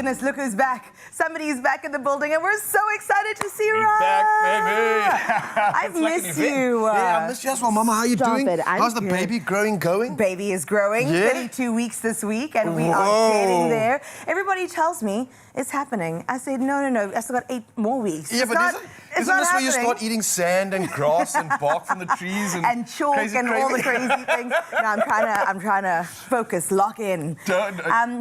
goodness, look who's back. Somebody's back in the building and we're so excited to see you. Back, baby. I've missed you. Yeah, I missed you as well. Mama, how are you doing? How's the good. baby going? Baby is growing, Yeah? 32 weeks this week, and we are getting there. Everybody tells me it's happening. I said, no, I still got 8 more weeks. Yeah, it's but not, isn't this where you start eating sand and grass and bark from the trees and chalk and all the crazy things? No, I'm trying to focus, lock in.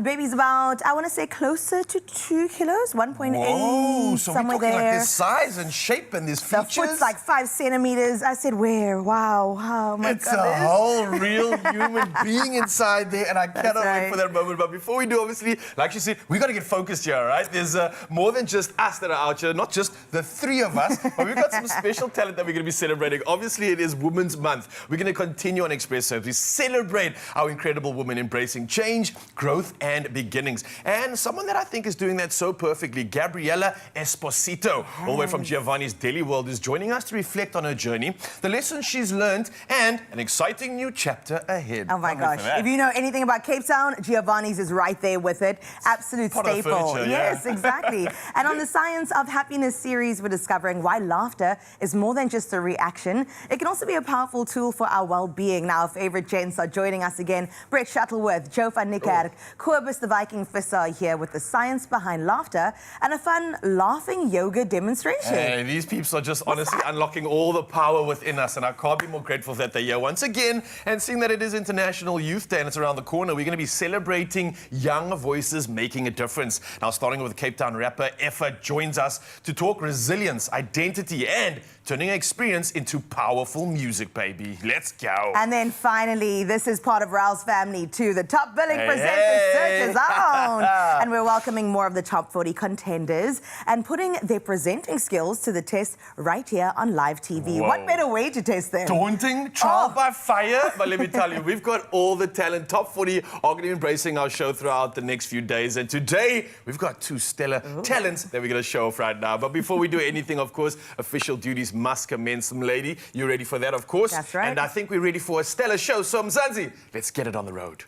Baby's about, I want to say, closer to 2 kilos, 1.8, Whoa, so somewhere we're talking there. like this size and shape and this features. The foot's like 5 centimeters. I said, where? Wow, oh my It's goodness. a whole real human being inside there, and I cannot wait for that moment. But before we do, obviously, like you said, we got to get focused here, right? There's more than just us that are out here, not just the 3 of us, but we've got some special talent that we're going to be celebrating. Obviously, it is Women's Month. We're going to continue on Expresso as we celebrate our incredible women embracing change, growth, and beginnings. And someone that I think is doing that so perfectly, Gabriela Esposito, all the way from Giovanni's Deli World, is joining us to reflect on her journey, the lessons she's learned, and an exciting new chapter ahead. Oh my gosh. If you know anything about Cape Town, Giovanni's is right there with it. Absolute Part of the staple. furniture, Yes, yeah. exactly. And on the Science of Happiness series, we're discovering why laughter is more than just a reaction. It can also be a powerful tool for our well-being. Now, our favorite gents are joining us again. Brett Shuttleworth, Joe van Niekerk, Kobus the Viking Visser are here with the science behind laughter and a fun laughing yoga demonstration. Hey, these peeps are just honestly unlocking all the power within us, and I can't be more grateful that they're here once again. And seeing that it is International Youth Day and it's around the corner, we're going to be celebrating young voices making a difference. Now, starting with Cape Town rapper Effa joins us to talk resilience, identity, and turning experience into powerful music, baby. Let's go. And then finally, this is part of Raul's family too, the top billing presenters search is on. And we're welcoming more of the top 40 contenders and putting their presenting skills to the test right here on live TV. Whoa. What better way to test them? Daunting, trial by fire. But let me tell you, we've got all the talent. Top 40 are going to be embracing our show throughout the next few days. And today, we've got 2 stellar talents that we're going to show off right now. But before we do anything, of course, official duties must commence. Some lady, you ready for that, of course? That's right. And I think we're ready for a stellar show. So, Mzansi, let's get it on the road.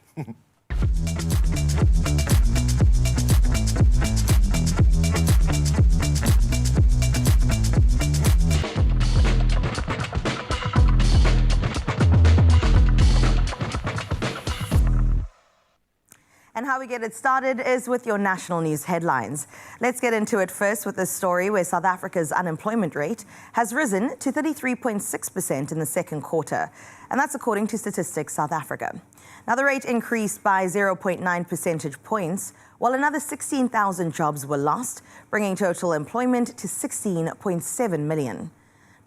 And how we get it started is with your national news headlines. Let's get into it first with this story where South Africa's unemployment rate has risen to 33.6% in the second quarter. And that's according to Statistics South Africa. Now, the rate increased by 0.9 percentage points, while another 16,000 jobs were lost, bringing total employment to 16.7 million.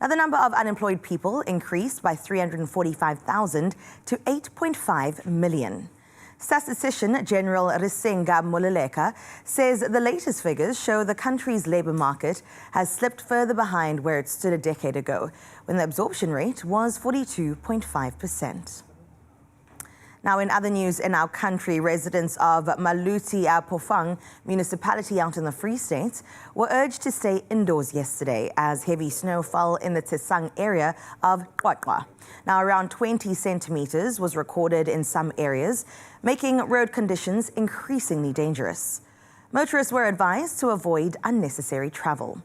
Now, the number of unemployed people increased by 345,000 to 8.5 million. Statistician General Risenga Moleleka says the latest figures show the country's labour market has slipped further behind where it stood a decade ago, when the absorption rate was 42.5%. Now, in other news in our country, residents of Maluti Pofang municipality out in the Free State were urged to stay indoors yesterday as heavy snow fell in the Tsang area of Qwaqwa. Now, around 20 centimeters was recorded in some areas, making road conditions increasingly dangerous. Motorists were advised to avoid unnecessary travel.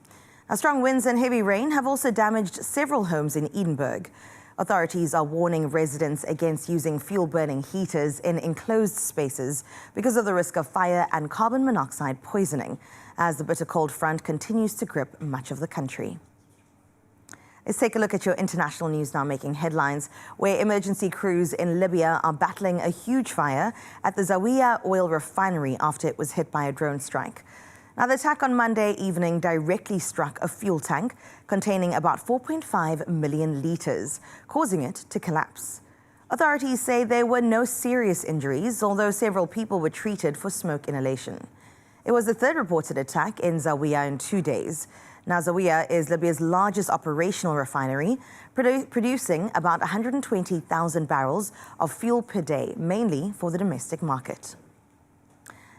Now, strong winds and heavy rain have also damaged several homes in Edenburg. Authorities are warning residents against using fuel-burning heaters in enclosed spaces because of the risk of fire and carbon monoxide poisoning, as the bitter cold front continues to grip much of the country. Let's take a look at your international news now making headlines, where emergency crews in Libya are battling a huge fire at the Zawiya oil refinery after it was hit by a drone strike. Now, the attack on Monday evening directly struck a fuel tank containing about 4.5 million litres, causing it to collapse. Authorities say there were no serious injuries, although several people were treated for smoke inhalation. It was the third reported attack in Zawiya in 2 days. Now, Zawiya is Libya's largest operational refinery, producing about 120,000 barrels of fuel per day, mainly for the domestic market.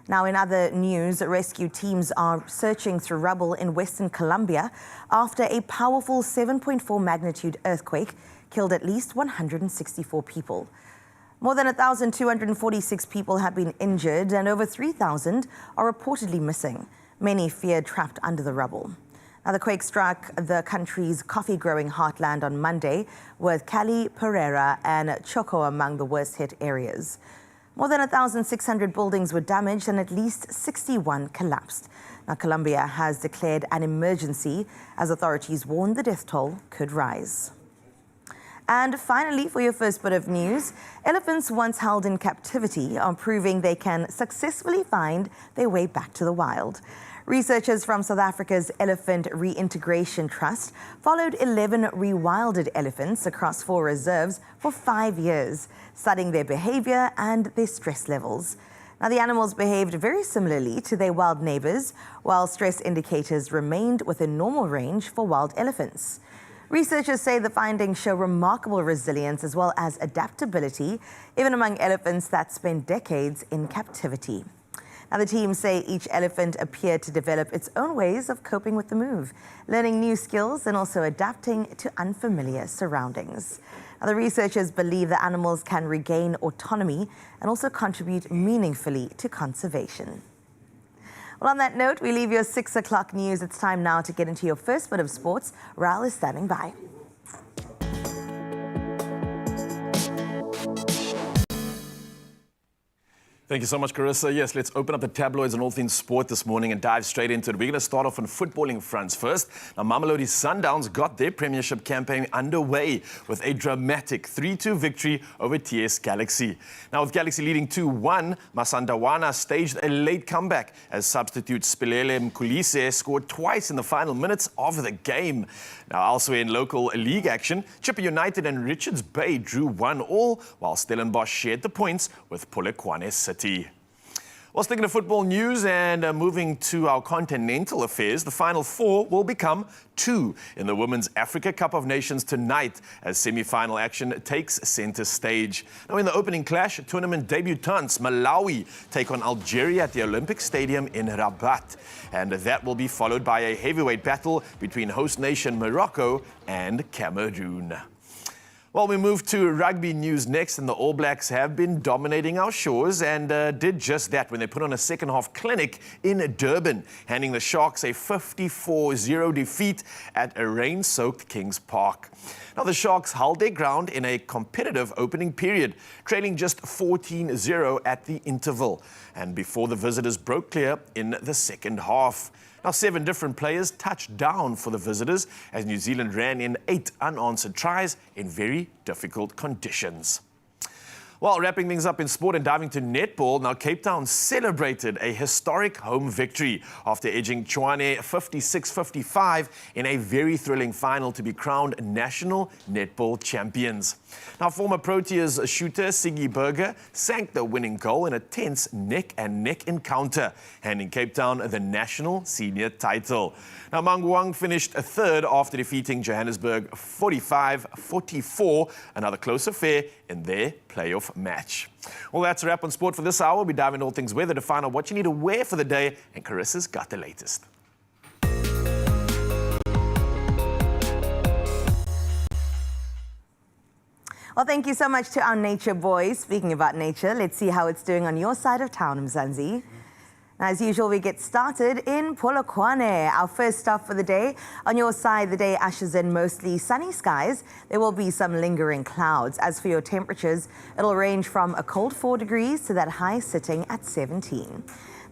Now, in other news, rescue teams are searching through rubble in Western Colombia after a powerful 7.4 magnitude earthquake killed at least 164 people. More than 1,246 people have been injured and over 3,000 are reportedly missing, many feared trapped under the rubble. Now, the quake struck the country's coffee-growing heartland on Monday, with Cali, Pereira and Choco among the worst-hit areas. More than 1,600 buildings were damaged and at least 61 collapsed. Now, Colombia has declared an emergency as authorities warn the death toll could rise. And finally, for your first bit of news, elephants once held in captivity are proving they can successfully find their way back to the wild. Researchers from South Africa's Elephant Reintegration Trust followed 11 rewilded elephants across 4 reserves for 5 years, studying their behavior and their stress levels. Now, the animals behaved very similarly to their wild neighbors, while stress indicators remained within normal range for wild elephants. Researchers say the findings show remarkable resilience as well as adaptability, even among elephants that spend decades in captivity. Now, the team say each elephant appeared to develop its own ways of coping with the move, learning new skills and also adapting to unfamiliar surroundings. Now, the researchers believe the animals can regain autonomy and also contribute meaningfully to conservation. Well, on that note, we leave your 6 o'clock news. It's time now to get into your first bit of sports. Raul is standing by. Thank you so much, Carissa. Yes, let's open up the tabloids and all things sport this morning and dive straight into it. We're going to start off on footballing fronts first. Now, Mamelodi Sundowns got their premiership campaign underway with a dramatic 3-2 victory over TS Galaxy. Now, with Galaxy leading 2-1, Masandawana staged a late comeback as substitute Spilele Mkulise scored twice in the final minutes of the game. Now, also in local league action, Chippa United and Richards Bay drew 1-1, while Stellenbosch shared the points with Polokwane City. Well, sticking to football news and moving to our continental affairs, the Final Four will become 2 in the Women's Africa Cup of Nations tonight as semi-final action takes center stage. Now, in the opening clash, tournament debutants Malawi take on Algeria at the Olympic Stadium in Rabat. And that will be followed by a heavyweight battle between host nation Morocco and Cameroon. Well, we move to rugby news next, and the All Blacks have been dominating our shores and did just that when they put on a second-half clinic in Durban, handing the Sharks a 54-0 defeat at a rain-soaked Kings Park. Now, the Sharks held their ground in a competitive opening period, trailing just 14-0 at the interval, and before the visitors broke clear in the second half. Now, 7 different players touched down for the visitors as New Zealand ran in 8 unanswered tries in very difficult conditions. Well, wrapping things up in sport and diving to netball, now Cape Town celebrated a historic home victory after edging Tshwane 56-55 in a very thrilling final to be crowned national netball champions. Now, former Proteas shooter Siggy Burger sank the winning goal in a tense neck-and-neck encounter, handing Cape Town the national senior title. Now, Mangwang finished 3rd after defeating Johannesburg 45-44, another close affair in their playoff match. Well, that's a wrap on sport for this hour. We dive into all things weather to find out what you need to wear for the day, and Carissa's got the latest. Well, thank you so much to our nature boys. Speaking about nature, let's see how it's doing on your side of town, Mzansi. As usual, we get started in Polokwane. Our first stop for the day. On your side, the day ushers in mostly sunny skies. There will be some lingering clouds. As for your temperatures, it'll range from a cold 4 degrees to that high sitting at 17.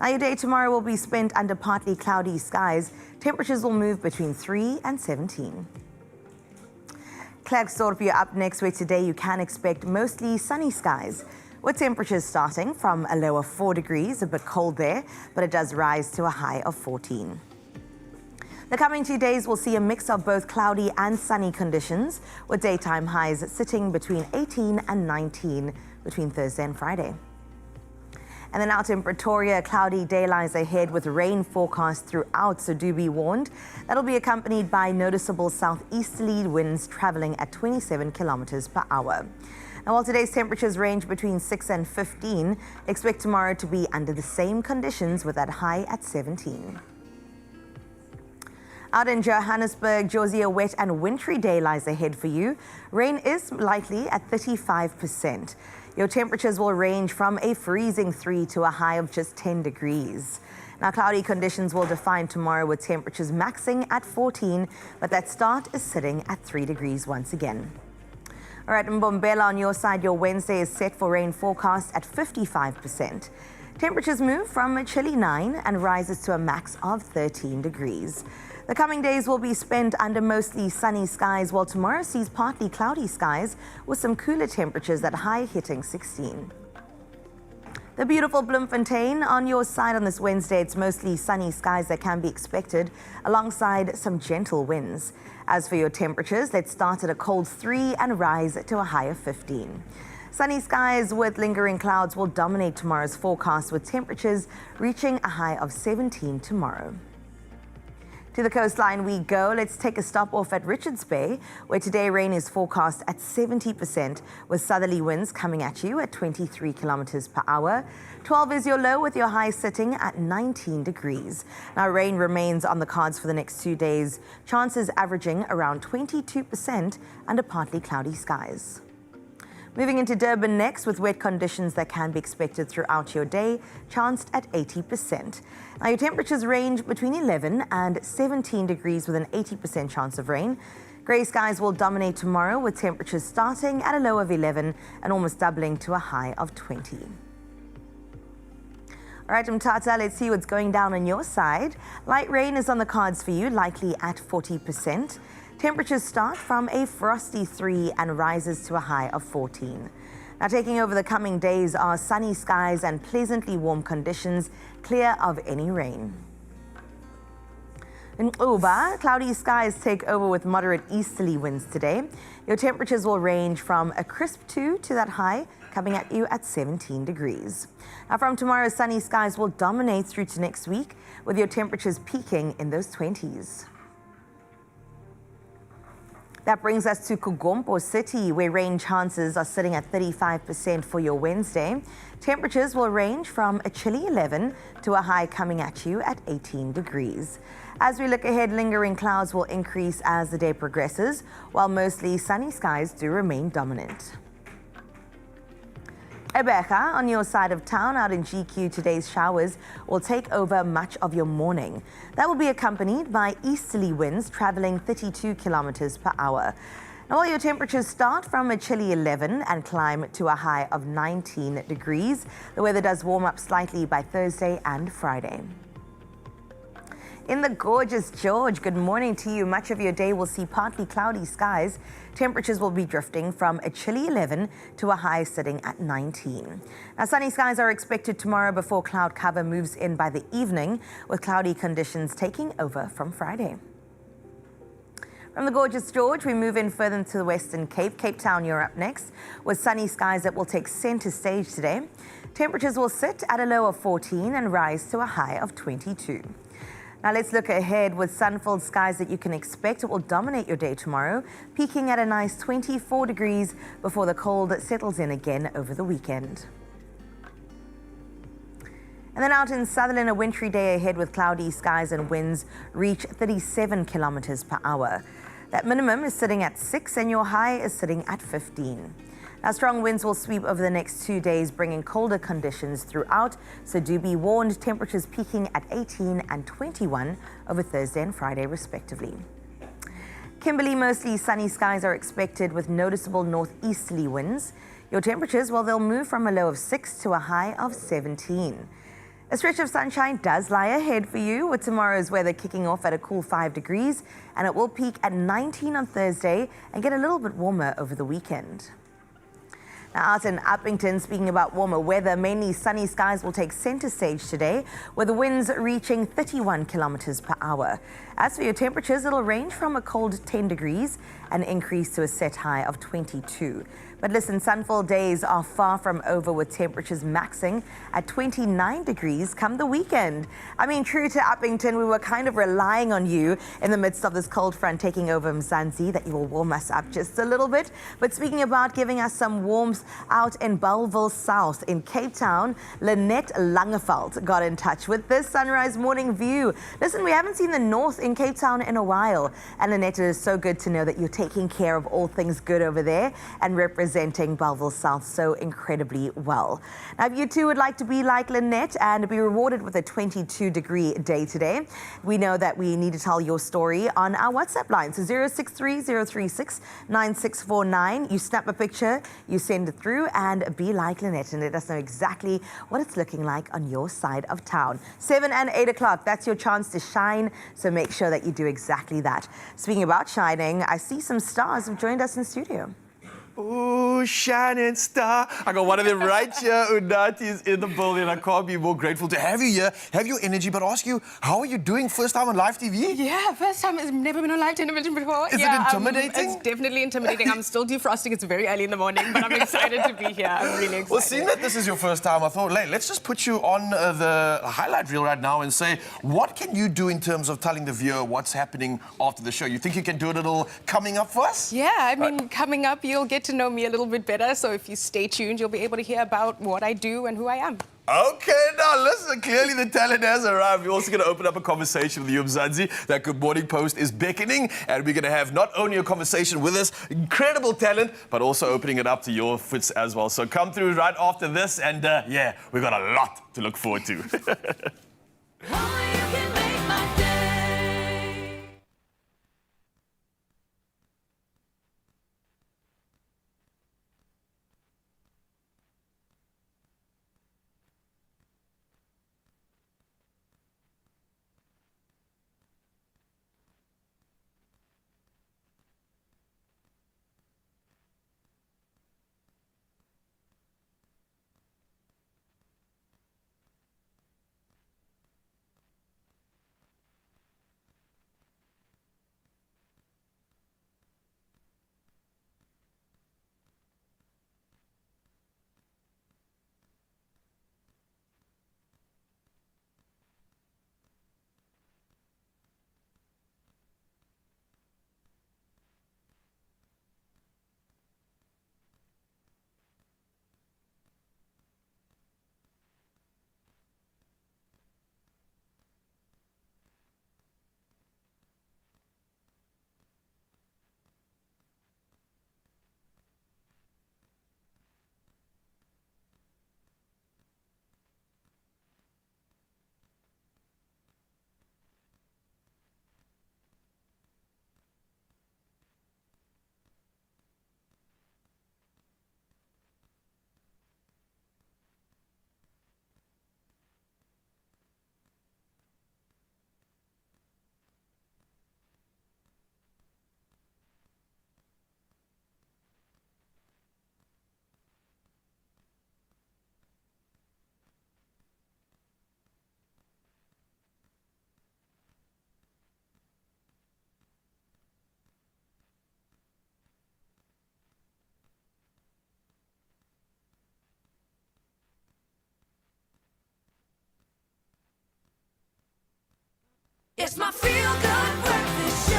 Now, your day tomorrow will be spent under partly cloudy skies. Temperatures will move between 3 and 17. Klerksdorp, you're up next, where today you can expect mostly sunny skies, with temperatures starting from a low of 4 degrees, a bit cold there, but it does rise to a high of 14. The coming 2 days will see a mix of both cloudy and sunny conditions, with daytime highs sitting between 18 and 19 between Thursday and Friday. And then out in Pretoria, a cloudy day lies ahead with rain forecast throughout, so do be warned. That'll be accompanied by noticeable southeasterly winds traveling at 27 kilometers per hour. Now, while today's temperatures range between 6 and 15, expect tomorrow to be under the same conditions with that high at 17. Out in Johannesburg, Josie, a wet and wintry day lies ahead for you. Rain is likely at 35%. Your temperatures will range from a freezing 3 to a high of just 10 degrees. Now, cloudy conditions will define tomorrow with temperatures maxing at 14, but that start is sitting at 3 degrees once again. All right, Mbombela, on your side, your Wednesday is set for rain forecast at 55%. Temperatures move from a chilly 9 and rises to a max of 13 degrees. The coming days will be spent under mostly sunny skies, while tomorrow sees partly cloudy skies with some cooler temperatures at high hitting 16. The beautiful Bloemfontein, on your side on this Wednesday, it's mostly sunny skies that can be expected alongside some gentle winds. As for your temperatures, let's start at a cold 3 and rise to a high of 15. Sunny skies with lingering clouds will dominate tomorrow's forecast, with temperatures reaching a high of 17 tomorrow. To the coastline we go. Let's take a stop off at Richards Bay, where today rain is forecast at 70%, with southerly winds coming at you at 23 kilometers per hour. 12 is your low, with your high sitting at 19 degrees. Now, rain remains on the cards for the next 2 days, chances averaging around 22% under partly cloudy skies. Moving into Durban next, with wet conditions that can be expected throughout your day, chanced at 80%. Now, your temperatures range between 11 and 17 degrees with an 80% chance of rain. Grey skies will dominate tomorrow, with temperatures starting at a low of 11 and almost doubling to a high of 20. All right, Mtata, let's see what's going down on your side. Light rain is on the cards for you, likely at 40%. Temperatures start from a frosty 3 and rises to a high of 14. Now, taking over the coming days are sunny skies and pleasantly warm conditions, clear of any rain. In Uba, cloudy skies take over with moderate easterly winds today. Your temperatures will range from a crisp 2 to that high, coming at you at 17 degrees. Now, from tomorrow, sunny skies will dominate through to next week, with your temperatures peaking in those 20s. That brings us to Kugompo City, where rain chances are sitting at 35% for your Wednesday. Temperatures will range from a chilly 11 to a high coming at you at 18 degrees. As we look ahead, lingering clouds will increase as the day progresses, while mostly sunny skies do remain dominant. Ebecha, on your side of town, out in GQ, today's showers will take over much of your morning. That will be accompanied by easterly winds traveling 32 kilometers per hour. Now, while your temperatures start from a chilly 11 and climb to a high of 19 degrees, the weather does warm up slightly by Thursday and Friday. In the gorgeous George, good morning to you. Much of your day will see partly cloudy skies. Temperatures will be drifting from a chilly 11 to a high sitting at 19. Now, sunny skies are expected tomorrow before cloud cover moves in by the evening, with cloudy conditions taking over from Friday. From the gorgeous George, we move in further into the Western Cape. Cape Town, you're up next, with sunny skies that will take center stage today. Temperatures will sit at a low of 14 and rise to a high of 22. Now, let's look ahead with sun-filled skies that you can expect. It will dominate your day tomorrow, peaking at a nice 24 degrees before the cold settles in again over the weekend. And then out in Sutherland, a wintry day ahead with cloudy skies and winds reach 37 kilometers per hour. That minimum is sitting at 6 and your high is sitting at 15. Now, strong winds will sweep over the next 2 days, bringing colder conditions throughout, so do be warned. Temperatures peaking at 18 and 21 over Thursday and Friday, respectively. Kimberley, mostly sunny skies are expected with noticeable northeasterly winds. Your temperatures, well, they'll move from a low of 6 to a high of 17. A stretch of sunshine does lie ahead for you, with tomorrow's weather kicking off at a cool 5 degrees, and it will peak at 19 on Thursday and get a little bit warmer over the weekend. Now, out in Uppington, speaking about warmer weather, mainly sunny skies will take center stage today, with the winds reaching 31 kilometers per hour. As for your temperatures, it'll range from a cold 10 degrees and increase to a set high of 22. But listen, sunful days are far from over, with temperatures maxing at 29 degrees come the weekend. I mean, true to Uppington, we were kind of relying on you in the midst of this cold front taking over Mzansi, that you will warm us up just a little bit. But speaking about giving us some warmth, out in Bellville South in Cape Town, Lynette Langeveld got in touch with this sunrise morning view. Listen, we haven't seen the north in Cape Town in a while. And Lynette, it is so good to know that you're taking care of all things good over there and representing representing Belleville South so incredibly well. Now, if you too would like to be like Lynette and be rewarded with a 22-degree day today, we know that we need to tell your story on our WhatsApp line. So 063-036-9649. You snap a picture, you send it through, and be like Lynette and let us know exactly what it's looking like on your side of town. 7 and 8 o'clock, that's your chance to shine, so make sure that you do exactly that. Speaking about shining, I see some stars have joined us in studio. Ooh, shining star. I got one of them right here. Unati is in the building. I can't be more grateful to have you here, have your energy, but ask you, how are you doing first time on live TV? Yeah, first time. I've never been on live television before. Is it intimidating? It's definitely intimidating. I'm still defrosting. It's very early in the morning, but I'm excited to be here. I'm really excited. Well, seeing that this is your first time, I thought, let's just put you on the highlight reel right now and say, what can you do in terms of telling the viewer what's happening after the show? You think you can do a little coming up for us? Yeah, I mean, coming up, you'll get to know me a little bit better. So if you stay tuned, you'll be able to hear about what I do and who I am. Okay, now listen, clearly the talent has arrived. We're also going to open up a conversation with you, Mzansi. That Good Morning Post is beckoning, and we're going to have not only a conversation with us, incredible talent, but also opening it up to your fits as well. So come through right after this, and yeah, we've got a lot to look forward to. It's my feel-good breakfast show.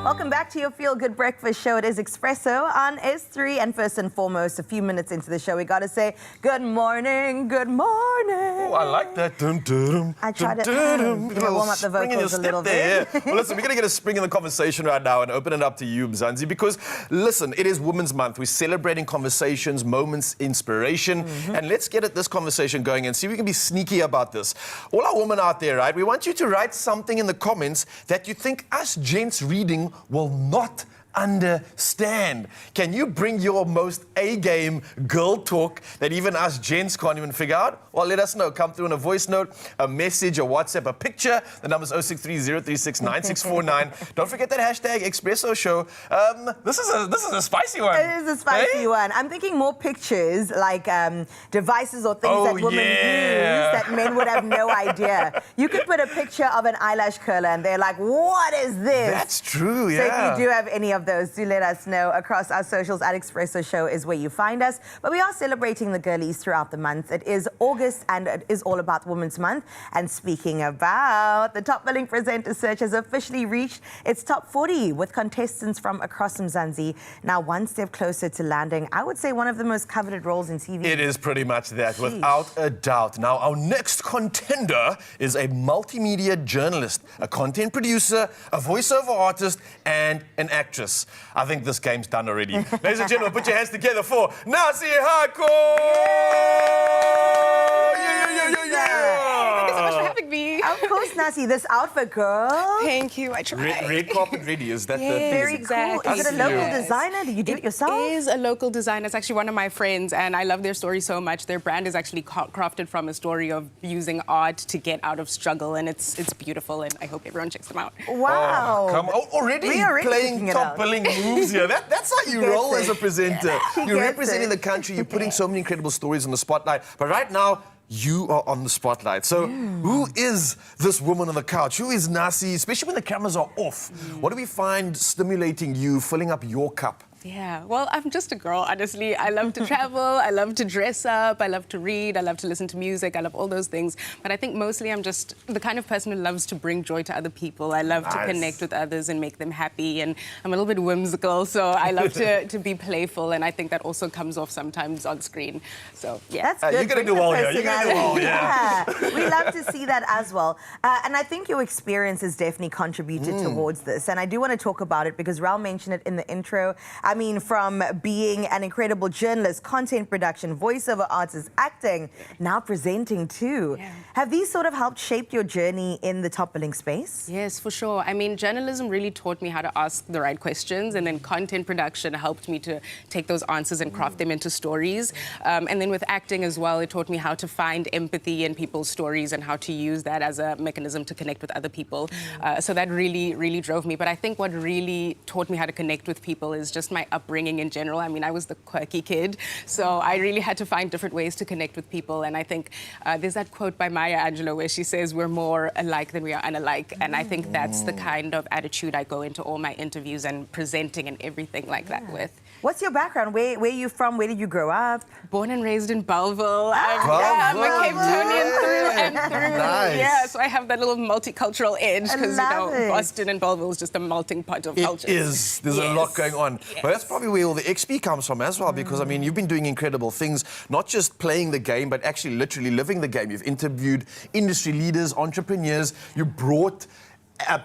Welcome back to your Feel Good Breakfast Show. It is Expresso on S3. And first and foremost, a few minutes into the show, we got to say good morning, good morning. Oh, I like that. Dun, dun, dun, I try to warm up the vocals a little bit. Well, listen, we're going to get a spring in the conversation right now and open it up to you, Mzansi, because, listen, it is Women's Month. We're celebrating conversations, moments, inspiration. And let's get this conversation going and see if we can be sneaky about this. All our women out there, right, we want you to write something in the comments that you think us gents reading will not understand. Can you bring your most A-game girl talk that even us gents can't even figure out? Well, let us know. Come through in a voice note, a message, a WhatsApp, a picture. The number's 063-036-9649. Don't forget that hashtag Expresso Show. This is a spicy one. It is a spicy one. I'm thinking more pictures, like devices or things that women use that men would have no idea. You could put a picture of an eyelash curler and they're like, what is this? That's true, yeah. So if you do have any of those, do let us know. Across our socials at Expresso Show is where you find us. But we are celebrating the girlies throughout the month. It is August and it is all about Women's Month. And speaking about, the top billing presenter search has officially reached its top 40 with contestants from across Mzansi now one step closer to landing, I would say, one of the most coveted roles in TV. It is pretty much that, without a doubt. Now, our next contender is a multimedia journalist, a content producer, a voiceover artist, and an actress. serious, I think this game's done already. Ladies and gentlemen, put your hands together for Nasi Hako! Thank you so much for having me. Of course, Nasi, this outfit, girl. Thank you. I tried. Red carpet ready, is that the Yes, thing? Very exactly. cool. Is it a local Yes. designer? Do you do it yourself? It is a local designer. It's actually one of my friends, and I love their story so much. Their brand is actually crafted from a story of using art to get out of struggle, and it's beautiful, and I hope everyone checks them out. Wow. Come on, already We already playing picking it top out. billing moves here. That's how you Gets roll it. as a presenter. He You're gets representing it. the country. You're putting so many incredible stories on the spotlight. But right now, you are on the spotlight. So who is this woman on the couch? Who is Nasi, especially when the cameras are off? What do we find stimulating you, filling up your cup? Yeah, well, I'm just a girl, honestly. I love to travel, I love to dress up, I love to read, I love to listen to music, I love all those things. But I think mostly I'm just the kind of person who loves to bring joy to other people. I love to connect with others and make them happy. And I'm a little bit whimsical, so I love to be playful. And I think that also comes off sometimes on screen. So, yeah. That's good. You're going to do well here. You're going to do well, yeah. We love to see that as well. And I think your experience has definitely contributed towards this. And I do want to talk about it because Raul mentioned it in the intro. I mean, from being an incredible journalist, content production, voiceover artist, acting, now presenting too. Yeah. Have these sort of helped shape your journey in the top billing space? Yes, for sure. I mean, journalism really taught me how to ask the right questions, and then content production helped me to take those answers and craft them into stories. And then with acting as well, it taught me how to find empathy in people's stories and how to use that as a mechanism to connect with other people. So that really, really drove me. But I think what really taught me how to connect with people is just my upbringing in general. I mean, I was the quirky kid, so I really had to find different ways to connect with people. And I think there's that quote by Maya Angelou where she says, "We're more alike than we are unalike." And I think that's the kind of attitude I go into all my interviews and presenting and everything like that with. What's your background? Where are you from? Where did you grow up? Born and raised in Belleville. I'm a Belleville. Cape Townian through and through. Nice. Yeah, so I have that little multicultural edge because, love it. Boston and Belleville is just a melting pot of cultures. It is. There's a lot going on. But that's probably where all the XP comes from as well, because, I mean, you've been doing incredible things, not just playing the game, but actually literally living the game. You've interviewed industry leaders, entrepreneurs. You brought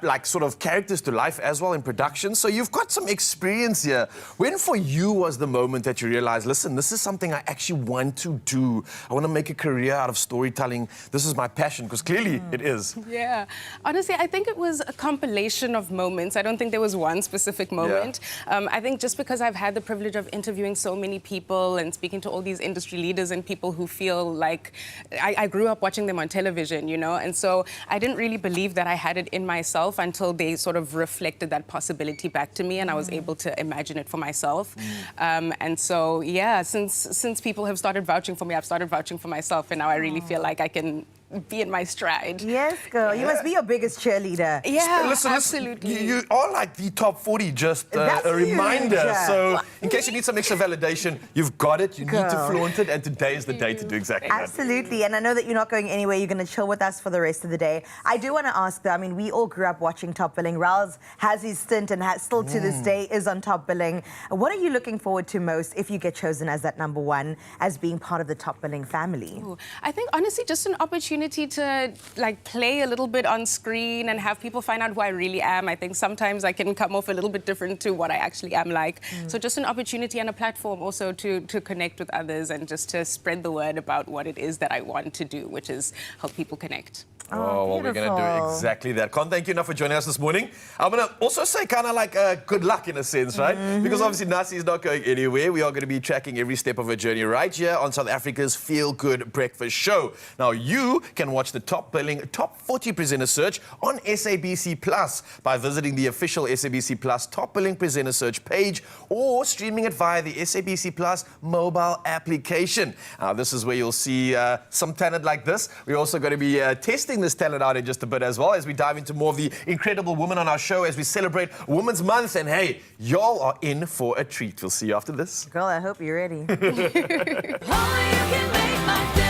like sort of characters to life as well in production. So you've got some experience here. When for you was the moment that you realized, listen, this is something I actually want to do. I want to make a career out of storytelling. This is my passion, because clearly it is. Yeah. Honestly, I think it was a compilation of moments. I don't think there was one specific moment. I think just because I've had the privilege of interviewing so many people and speaking to all these industry leaders and people who feel like I grew up watching them on television, you know, and so I didn't really believe that I had it in myself until they sort of reflected that possibility back to me and I was able to imagine it for myself. And so, yeah, since people have started vouching for me, I've started vouching for myself, and now I really feel like I can be in my stride. Yes, girl. You must be your biggest cheerleader. Yeah, Listen, absolutely. you are like the top 40, just That's a reminder. huge. So in case you need some extra validation, you've got it. You need to Girl. flaunt it, and today is the day to do exactly that. Absolutely, and I know that you're not going anywhere. You're going to chill with us for the rest of the day. I do want to ask, though, I mean, we all grew up watching Top Billing. Raul has his stint and still to this day is on Top Billing. What are you looking forward to most if you get chosen as that number one, as being part of the Top Billing family? Ooh, I think, honestly, just an opportunity to like play a little bit on screen and have people find out who I really am. I think sometimes I can come off a little bit different to what I actually am like. So just an opportunity and a platform also to connect with others and just to spread the word about what it is that I want to do, which is help people connect. Oh, well, we're going to do beautiful. exactly that. Can't thank you enough for joining us this morning. I'm going to also say kind of like good luck in a sense, right? Because obviously Nasi is not going anywhere. We are going to be tracking every step of her journey right here on South Africa's Feel Good Breakfast Show. Now, you can watch the Top Billing Top 40 Presenter Search on SABC Plus by visiting the official SABC Plus Top Billing Presenter Search page or streaming it via the SABC Plus mobile application. This is where you'll see some talent like this. We're also going to be testing this talent out in just a bit as well as we dive into more of the incredible women on our show as we celebrate Women's Month. And hey, y'all are in for a treat. We'll see you after this. Girl, I hope you're ready. Only you can make my day.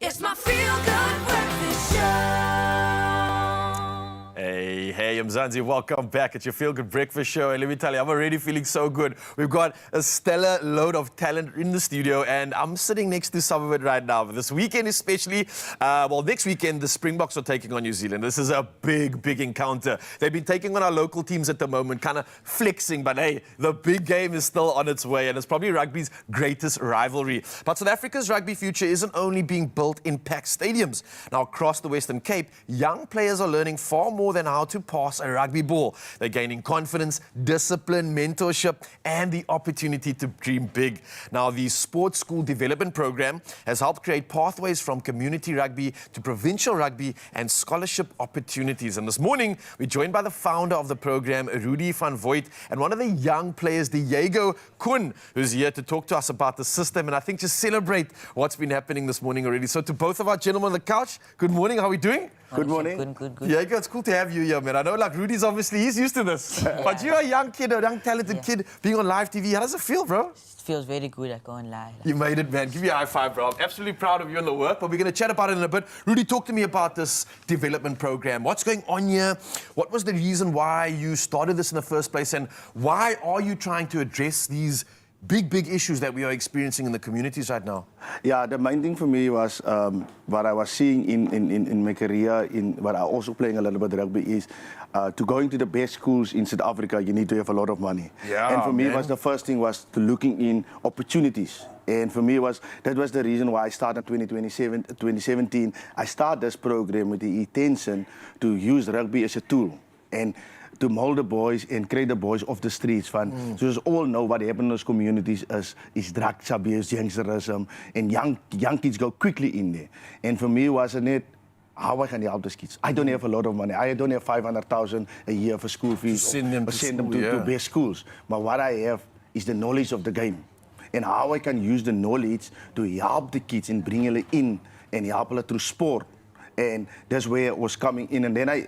It's my feel-good breakfast show. Hey, Mzansi, welcome back at your Feel Good Breakfast Show. And let me tell you, I'm already feeling so good. We've got a stellar load of talent in the studio, and I'm sitting next to some of it right now. This weekend especially, next weekend, the Springboks are taking on New Zealand. This is a big, big encounter. They've been taking on our local teams at the moment, kind of flexing, but hey, the big game is still on its way, and it's probably rugby's greatest rivalry. But South Africa's rugby future isn't only being built in packed stadiums. Now, across the Western Cape, young players are learning far more than how to pass a rugby ball. They're gaining confidence, discipline, mentorship, and the opportunity to dream big. Now, the Sports School Development Program has helped create pathways from community rugby to provincial rugby and scholarship opportunities. And this morning, we're joined by the founder of the program, Rudy van Voigt, and one of the young players, Diego Kun, who's here to talk to us about the system and I think just celebrate what's been happening this morning already. So to both of our gentlemen on the couch, good morning. How are we doing? Good morning. Good. Diego, it's cool to have you here, man. I know, like, Rudy's obviously, he's used to this. But you're a young kid, a young talented kid, being on live TV. How does it feel, bro? It feels very good. I can't lie. You made it, man. Give me a high five, bro. I'm absolutely proud of you and the work, but we're going to chat about it in a bit. Rudy, talk to me about this development program. What's going on here? What was the reason why you started this in the first place? And why are you trying to address these big issues that we are experiencing in the communities right now? Yeah, the main thing for me was what I was seeing in my career, in what I also playing a little bit rugby, is to going to the best schools in South Africa, you need to have a lot of money. Yeah, and for me, man. was the first thing was to looking in opportunities. And for me, that was the reason why I started in 2017. I started this program with the intention to use rugby as a tool. And to mold the boys and create the boys off the streets. So we all know what happens in those communities is drug abuse, gangsterism, and young kids go quickly in there. And for me, wasn't it how I can help these kids? I don't have a lot of money. I don't have 500,000 a year for school fees. To send them to best schools. But what I have is the knowledge of the game. And how I can use the knowledge to help the kids and bring them in and help them through sport. And that's where it was coming in. And then I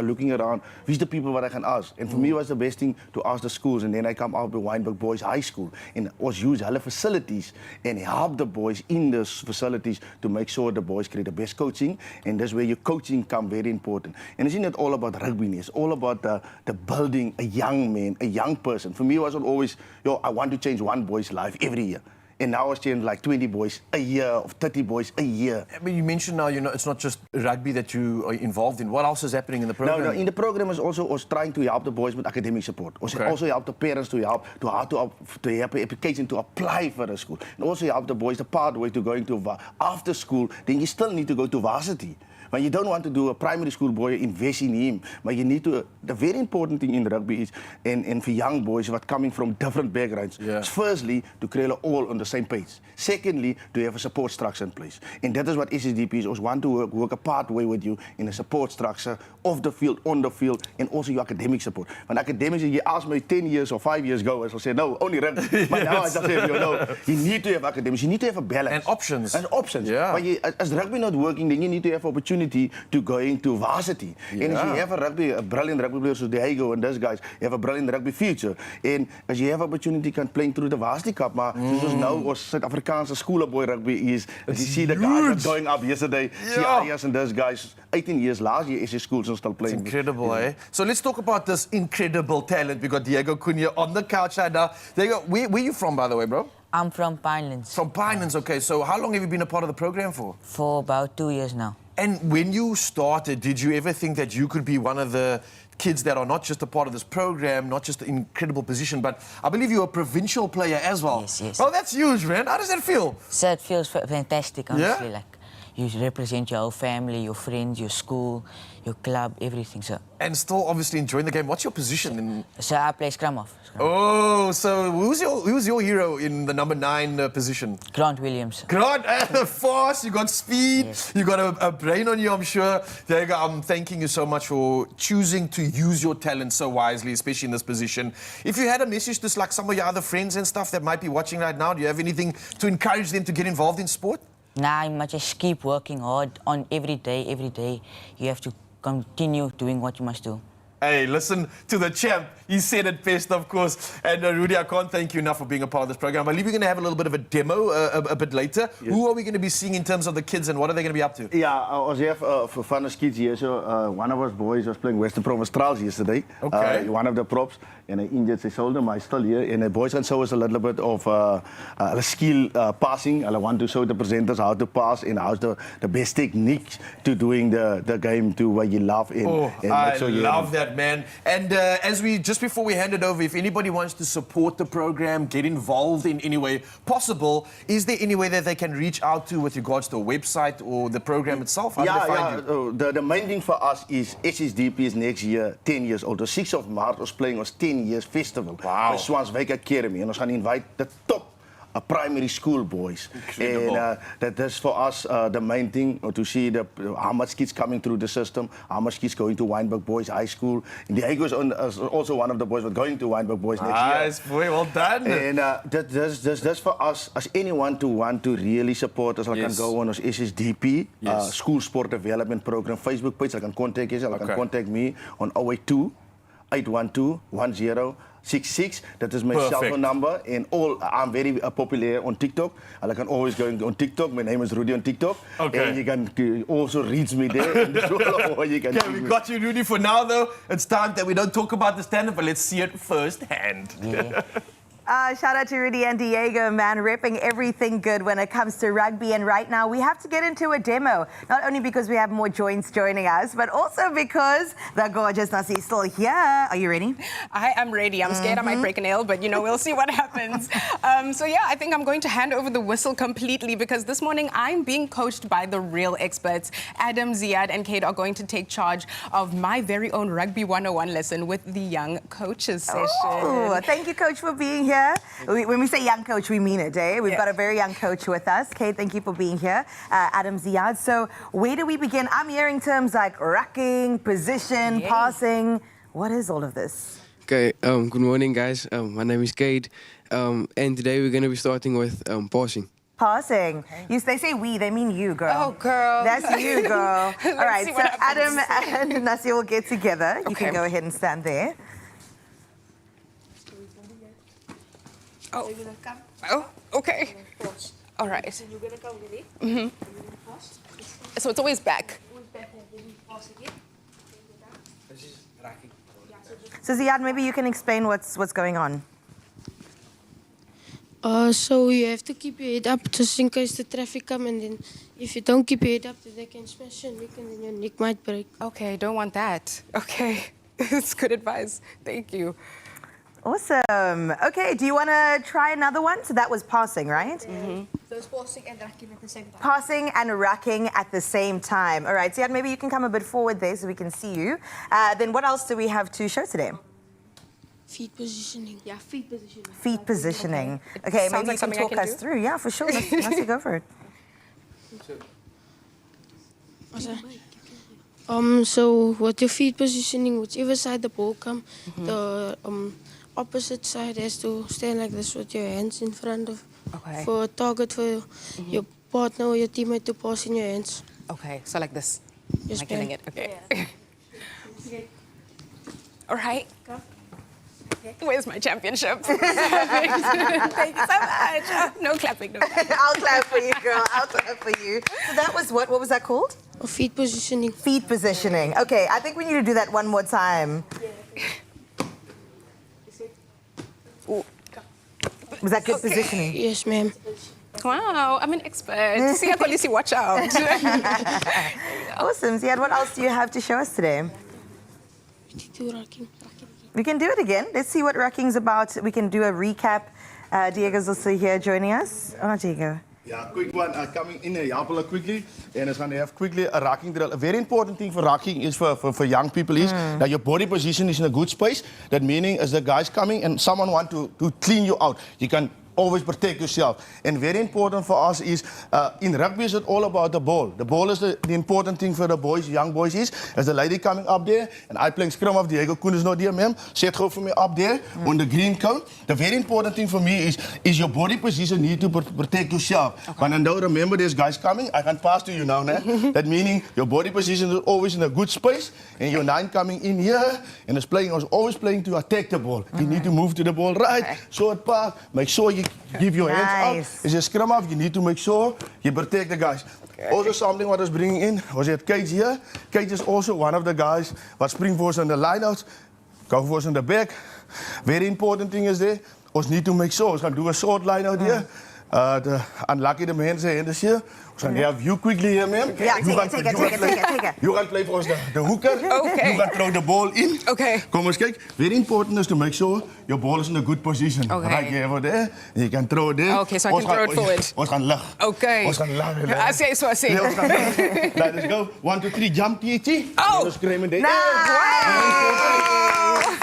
looking around, who's the people what I can ask? And for me, it was the best thing to ask the schools. And then I come out with Wynberg Boys High School and was use other facilities and help the boys in those facilities to make sure the boys create the best coaching. And that's where your coaching come very important. And it's not all about rugby, it's all about the building a young man, a young person. For me, it wasn't always, I want to change one boy's life every year. And now it's changed like 20 boys a year, or 30 boys a year. But you mentioned now, it's not just rugby that you are involved in. What else is happening in the program? No, in the program is also us trying to help the boys with academic support. Also help the parents to help to how to have an application to apply for the school. And also help the boys the pathway to going to after school. Then you still need to go to varsity. But you don't want to do a primary school boy, invest in him. But you need to, the very important thing in rugby is, and for young boys what coming from different backgrounds, is firstly, to create all on the same page. Secondly, to have a support structure in place. And that is what SSDP is, also want to work a pathway with you in a support structure, off the field, on the field, and also your academic support. When academics, you asked me 10 years or 5 years ago, I said, no, only rugby. But now I just say, you need to have academics, you need to have a balance. And options. And options. Yeah. But as rugby not working, then you need to have opportunity to going to varsity. And if you have a brilliant rugby player, so Diego and those guys have a brilliant rugby future. And as you have opportunity, can play through the varsity cup. But now, or South Afrikaanse schoolboy rugby is, as you see the guys are going up yesterday, CIS and those guys, 18 years last year, is his schools are still playing. It's incredible, eh? So let's talk about this incredible talent. We got Diego Cunha on the couch right now. Diego, where are you from, by the way, bro? I'm from Pinelands. From Pinelands, okay. So how long have you been a part of the program for? For about 2 years now. And when you started, did you ever think that you could be one of the kids that are not just a part of this program, not just an incredible position, but I believe you're a provincial player as well? Yes. Well, that's huge, man. How does that feel? So it feels fantastic, honestly. Yeah? Like, you represent your whole family, your friends, your school, your club, everything. So. And still obviously enjoying the game. What's your position? So I play scrum half. Oh, so who's your hero in the number 9 position? Grant Williams. Grant, fast, you got speed, you got a brain on you, I'm sure. Diego, I'm thanking you so much for choosing to use your talent so wisely, especially in this position. If you had a message to like some of your other friends and stuff that might be watching right now, do you have anything to encourage them to get involved in sport? Nah, you must just keep working hard on every day. You have to continue doing what you must do. Hey, listen to the champ. He said it best, of course. And Rudy, I can't thank you enough for being a part of this program. I believe we're going to have a little bit of a demo a bit later. Yes. Who are we going to be seeing in terms of the kids and what are they going to be up to? Yeah, ons het for fun kids here. So one of us boys was playing Western Province Trials yesterday. Okay. One of the props, and he injured his shoulder, but he's still here. And the boys can show us a little bit of skill passing. I want to show the presenters how to pass and how's the best techniques to doing the game to what you love. And I love that, man. And as we just before we hand it over, if anybody wants to support the program, get involved in any way possible, is there any way that they can reach out to with regards to a website or the program itself? How do they find you? The main thing for us is SSDP is next year 10 years old. The 6th of March was playing ons 10 years festival. Wow. By Swanswyk Academy. And ons gaan invite the top primary school boys. Incredible. And that is for us the main thing, to see how much kids coming through the system, how much kids going to Wynberg Boys High School. And Diego is also one of the boys going to Wynberg Boys next year. Nice, boy, well done. And that's for us, as anyone to want to really support us, I can go on as SSDP, School Sport Development Program Facebook page. I can contact you, I can contact me on 082 812 1066. That is my cell phone number. And I'm very popular on TikTok. I can always go on TikTok. My name is Rudy on TikTok. Okay. And you can also reach me there. Okay, we got you, Rudy, for now, though. It's time that we don't talk about the stand-up, but let's see it firsthand. Yeah. Shout out to Rudy and Diego, man, repping everything good when it comes to rugby. And right now, we have to get into a demo. Not only because we have more joints joining us, but also because the gorgeous Nasi is still here. Are you ready? I am ready. I'm scared I might break a nail, but you know, we'll see what happens. So yeah, I think I'm going to hand over the whistle completely because this morning I'm being coached by the real experts. Adam, Ziad, and Kate are going to take charge of my very own Rugby 101 lesson with the Young Coaches session. Oh, thank you, Coach, for being here. When we say young coach, we mean it, eh? We've got a very young coach with us. Kate, thank you for being here. Adam, Ziad. So where do we begin? I'm hearing terms like rucking, position, passing. What is all of this? Okay, good morning, guys. My name is Kate, and today we're going to be starting with passing. Passing. They say we, they mean you, girl. Oh, girl. That's you, girl. All right, see so what happens. Adam and Nasi will get together. You Okay. can go ahead and stand there. Oh, okay. All right. So it's always back. So Ziad, maybe you can explain what's going on. So you have to keep your head up just in case the traffic come, and then if you don't keep your head up, then they can smash your neck and then your neck might break. Okay, don't want that. Okay. It's good advice. Thank you. Awesome. Okay, do you want to try another one? So that was passing, right? So it's passing and racking at the same time. Passing and racking at the same time. All right, Ziad, maybe you can come a bit forward there so we can see you. Then what else do we have to show today? Feet positioning. Yeah, feet positioning. Feet positioning. Okay, Sounds maybe like you can something I talk can us do. through. Yeah, for sure. Let's go for it. So with your feet positioning, whichever side the ball come, the opposite side has to stand like this with your hands in front of Okay. for a target for your partner or your teammate to pass in your hands. Okay, so like this. Yes, Am I killing ma'am. it? Okay. All right. Where's my championship? Thank you so much. No clapping. No clapping. I'll clap for you, girl. I'll clap for you. So that was what? What was that called? Or feet positioning. Feet positioning. Okay, I think we need to do that one more time. Was that good positioning? Yes, ma'am. Wow, I'm an expert. See, I policy, watch out. Awesome. Ziad, what else do you have to show us today? Do racking. We can do it again. Let's see what rucking's about. We can do a recap. Diego's also here joining us. Oh, Diego. Yeah, quick one. Coming in Yapala quickly, and it's going to have quickly a rocking drill. A very important thing for rocking is for young people is that your body position is in a good space. That meaning as the guys coming and someone want to clean you out, you can always protect yourself. And very important for us is, in rugby is it all about the ball. The ball is the important thing for the boys, young boys is. As the lady coming up there, and I playing scrum of Diego Koen is not there, ma'am. Set go for me up there on the green cone. The very important thing for me is your body position need to protect yourself. But I know, remember there's guys coming, I can pass to you now, né? That meaning your body position is always in a good space, and your 9 coming in here, and is always playing to attack the ball. You need to move to the ball right, short pass, make sure you give your hands up. As you scrum off, you need to make sure you protect the guys. Also something what I was bringing in was that Cage here. Cage is also one of the guys what spring for us on the lineouts, go for us in the back. Very important thing is there, we need to make sure we can do a short line out here. Unlucky the man say in this here. So have you quickly here, ma'am. Yeah, take it. You can play for us the hooker. Okay. You can throw the ball in. Okay. Kom eens kijk. Very important is to make sure your ball is in a good position. Okay. Right here over there. You can throw it there. Okay, so I can throw it forward. We gaan lag. Okay. We gaan lag. I say so I say. Yeah, we gaan lag. Let's go. 1, 2, 3, jump, TT. Oh! Just screaming there. Nice!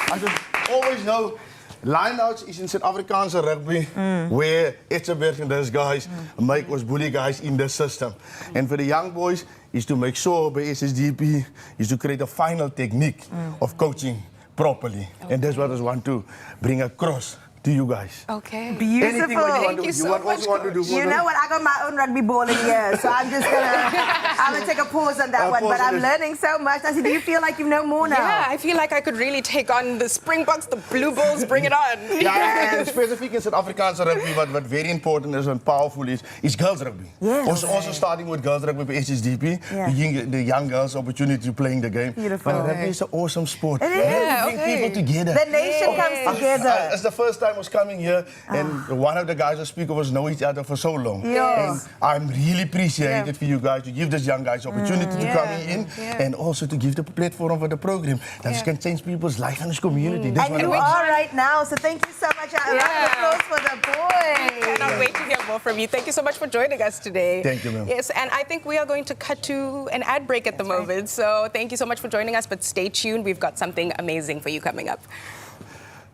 I just always know lineouts is in South Afrikaanse rugby where Etzebeth and those guys make us bully guys in the system. And for the young boys is to make sure by SSDP is to create a final technique of coaching properly. And that's what I want to bring across to you guys. Okay. Beautiful. Anything what you want to, you so much, want to do for You know what? I got my own rugby ball in here, so I'm gonna take a pause on that one. pause But on I'm this. learning so much. I said, do you feel like you know more now? Yeah, I feel like I could really take on the Springboks, the Blue Bulls, bring it on. Yeah, and specific in South Afrikaanse rugby, what very important is and powerful is girls rugby. Yes. Also starting with girls rugby by HSDP, Yeah. the young girls opportunity to playing the game. Beautiful. But rugby is an awesome sport. It is. Yeah, Bring okay. people together. The nation comes together. It's the first time I was coming here, and one of the guys I speak of us know each other for so long. Yes. And I'm really appreciated for you guys to give these young guys opportunity to come in and also to give the platform for the program that can change people's life in this community. That's And what you I want. are right now, so thank you so much. A round of applause for the boys. Cannot wait to hear more from you. Thank you so much for joining us today. Thank you, ma'am. Yes, and I think we are going to cut to an ad break at the moment. So thank you so much for joining us, but stay tuned. We've got something amazing for you coming up.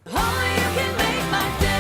Only you can make my day.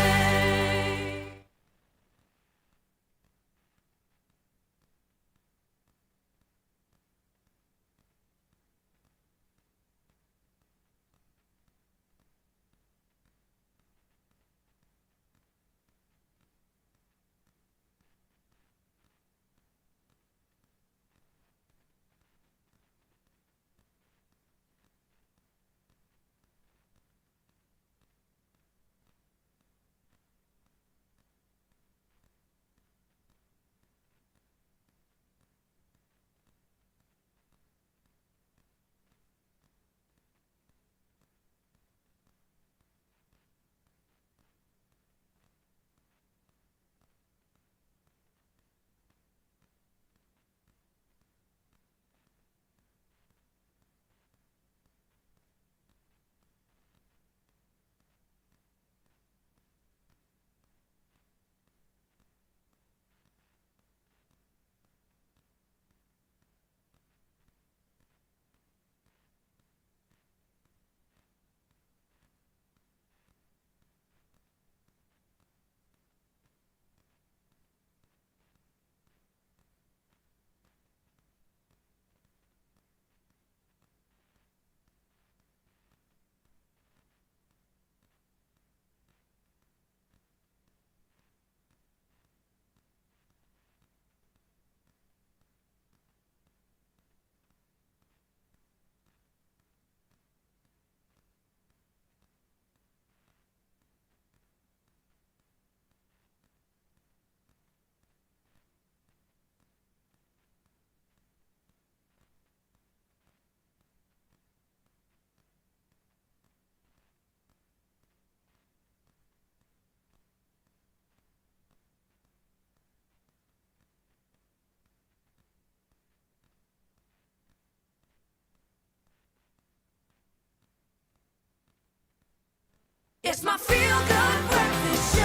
It's my feel good breakfast show.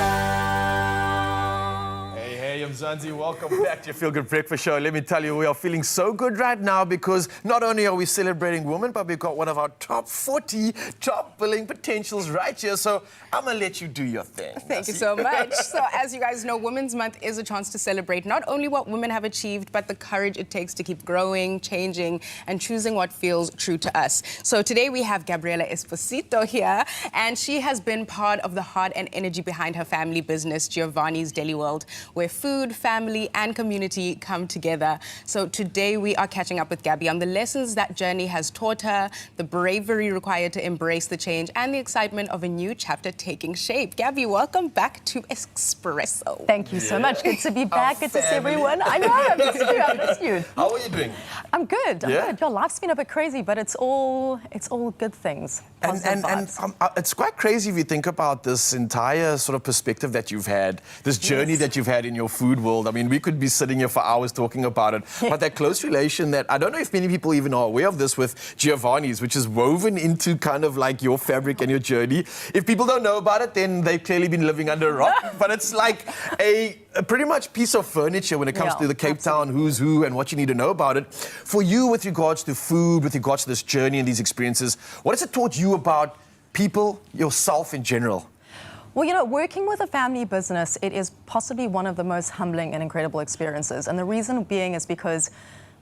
Hey, Mzansi, welcome back to your Feel Good Breakfast Show. Let me tell you, we are feeling so good right now because not only are we celebrating women, but we've got one of our top 40 top billing potentials right here. So I'm going to let you do your thing. Thank you so much. So as you guys know, Women's Month is a chance to celebrate not only what women have achieved, but the courage it takes to keep growing, changing, and choosing what feels true to us. So today we have Gabriela Esposito here, and she has been part of the heart and energy behind her family business, Giovanni's Deli World, where food, family, and community come together. So today we are catching up with Gabby on the lessons that journey has taught her, the bravery required to embrace the change, and the excitement of a new chapter taking shape. Gabby, welcome back to Expresso. Thank you so much. Good to be back. Good to see everyone. I know, I missed you. I missed you. How are you doing? I'm good. I'm Yeah? good. Your life's been a bit crazy, but it's all good things. Positive vibes. It's quite crazy if you think about this entire sort of perspective that you've had, this journey that you've had in your food world. I mean, we could be sitting here for hours talking about it, but that close relation that, I don't know if many people even are aware of this with Giovanni's, which is woven into kind of like your fabric and your journey. If people don't know about it, then they've clearly been living under a rock, but it's like a pretty much piece of furniture when it comes to the Cape Town who's who and what you need to know about it. For you, with regards to food, with regards to this journey and these experiences, what has it taught you about people, yourself in general? Well, you know, working with a family business, it is possibly one of the most humbling and incredible experiences. And the reason being is because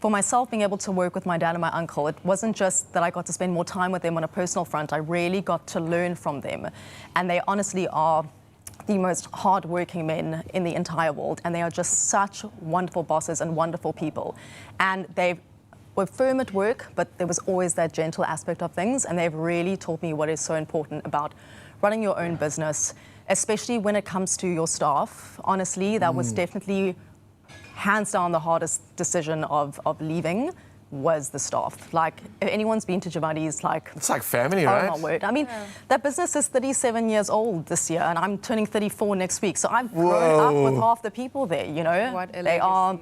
for myself, being able to work with my dad and my uncle, it wasn't just that I got to spend more time with them on a personal front. I really got to learn from them. And they honestly are the most hardworking men in the entire world. And they are just such wonderful bosses and wonderful people. And they were firm at work, but there was always that gentle aspect of things. And they've really taught me what is so important about running your own business, especially when it comes to your staff. Honestly, that was definitely hands down the hardest decision of leaving was the staff. Like, if anyone's been to Giovanni's, like... It's like family, right? Oh, my word. I mean, that business is 37 years old this year, and I'm turning 34 next week. So I've grown up with half the people there, you know? What a they are...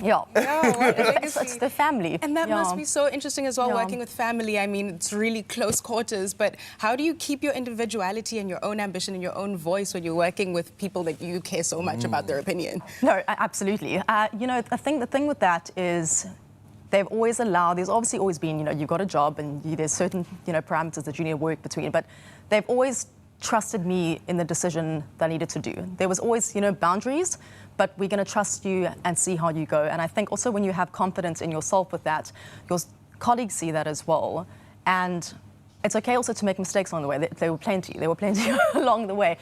Yeah. What a legacy. It's the family. And that must be so interesting as well, Yeah. working with family. I mean, it's really close quarters, but how do you keep your individuality and your own ambition and your own voice when you're working with people that you care so much about their opinion? No, absolutely. You know, the thing with that is they've always allowed, there's obviously always been, you know, you've got a job and there's certain, you know, parameters that you need to work between, but they've always trusted me in the decision that I needed to do. There was always, you know, boundaries, but we're going to trust you and see how you go. And I think also when you have confidence in yourself with that, your colleagues see that as well. And it's okay also to make mistakes along the way. There were plenty along the way.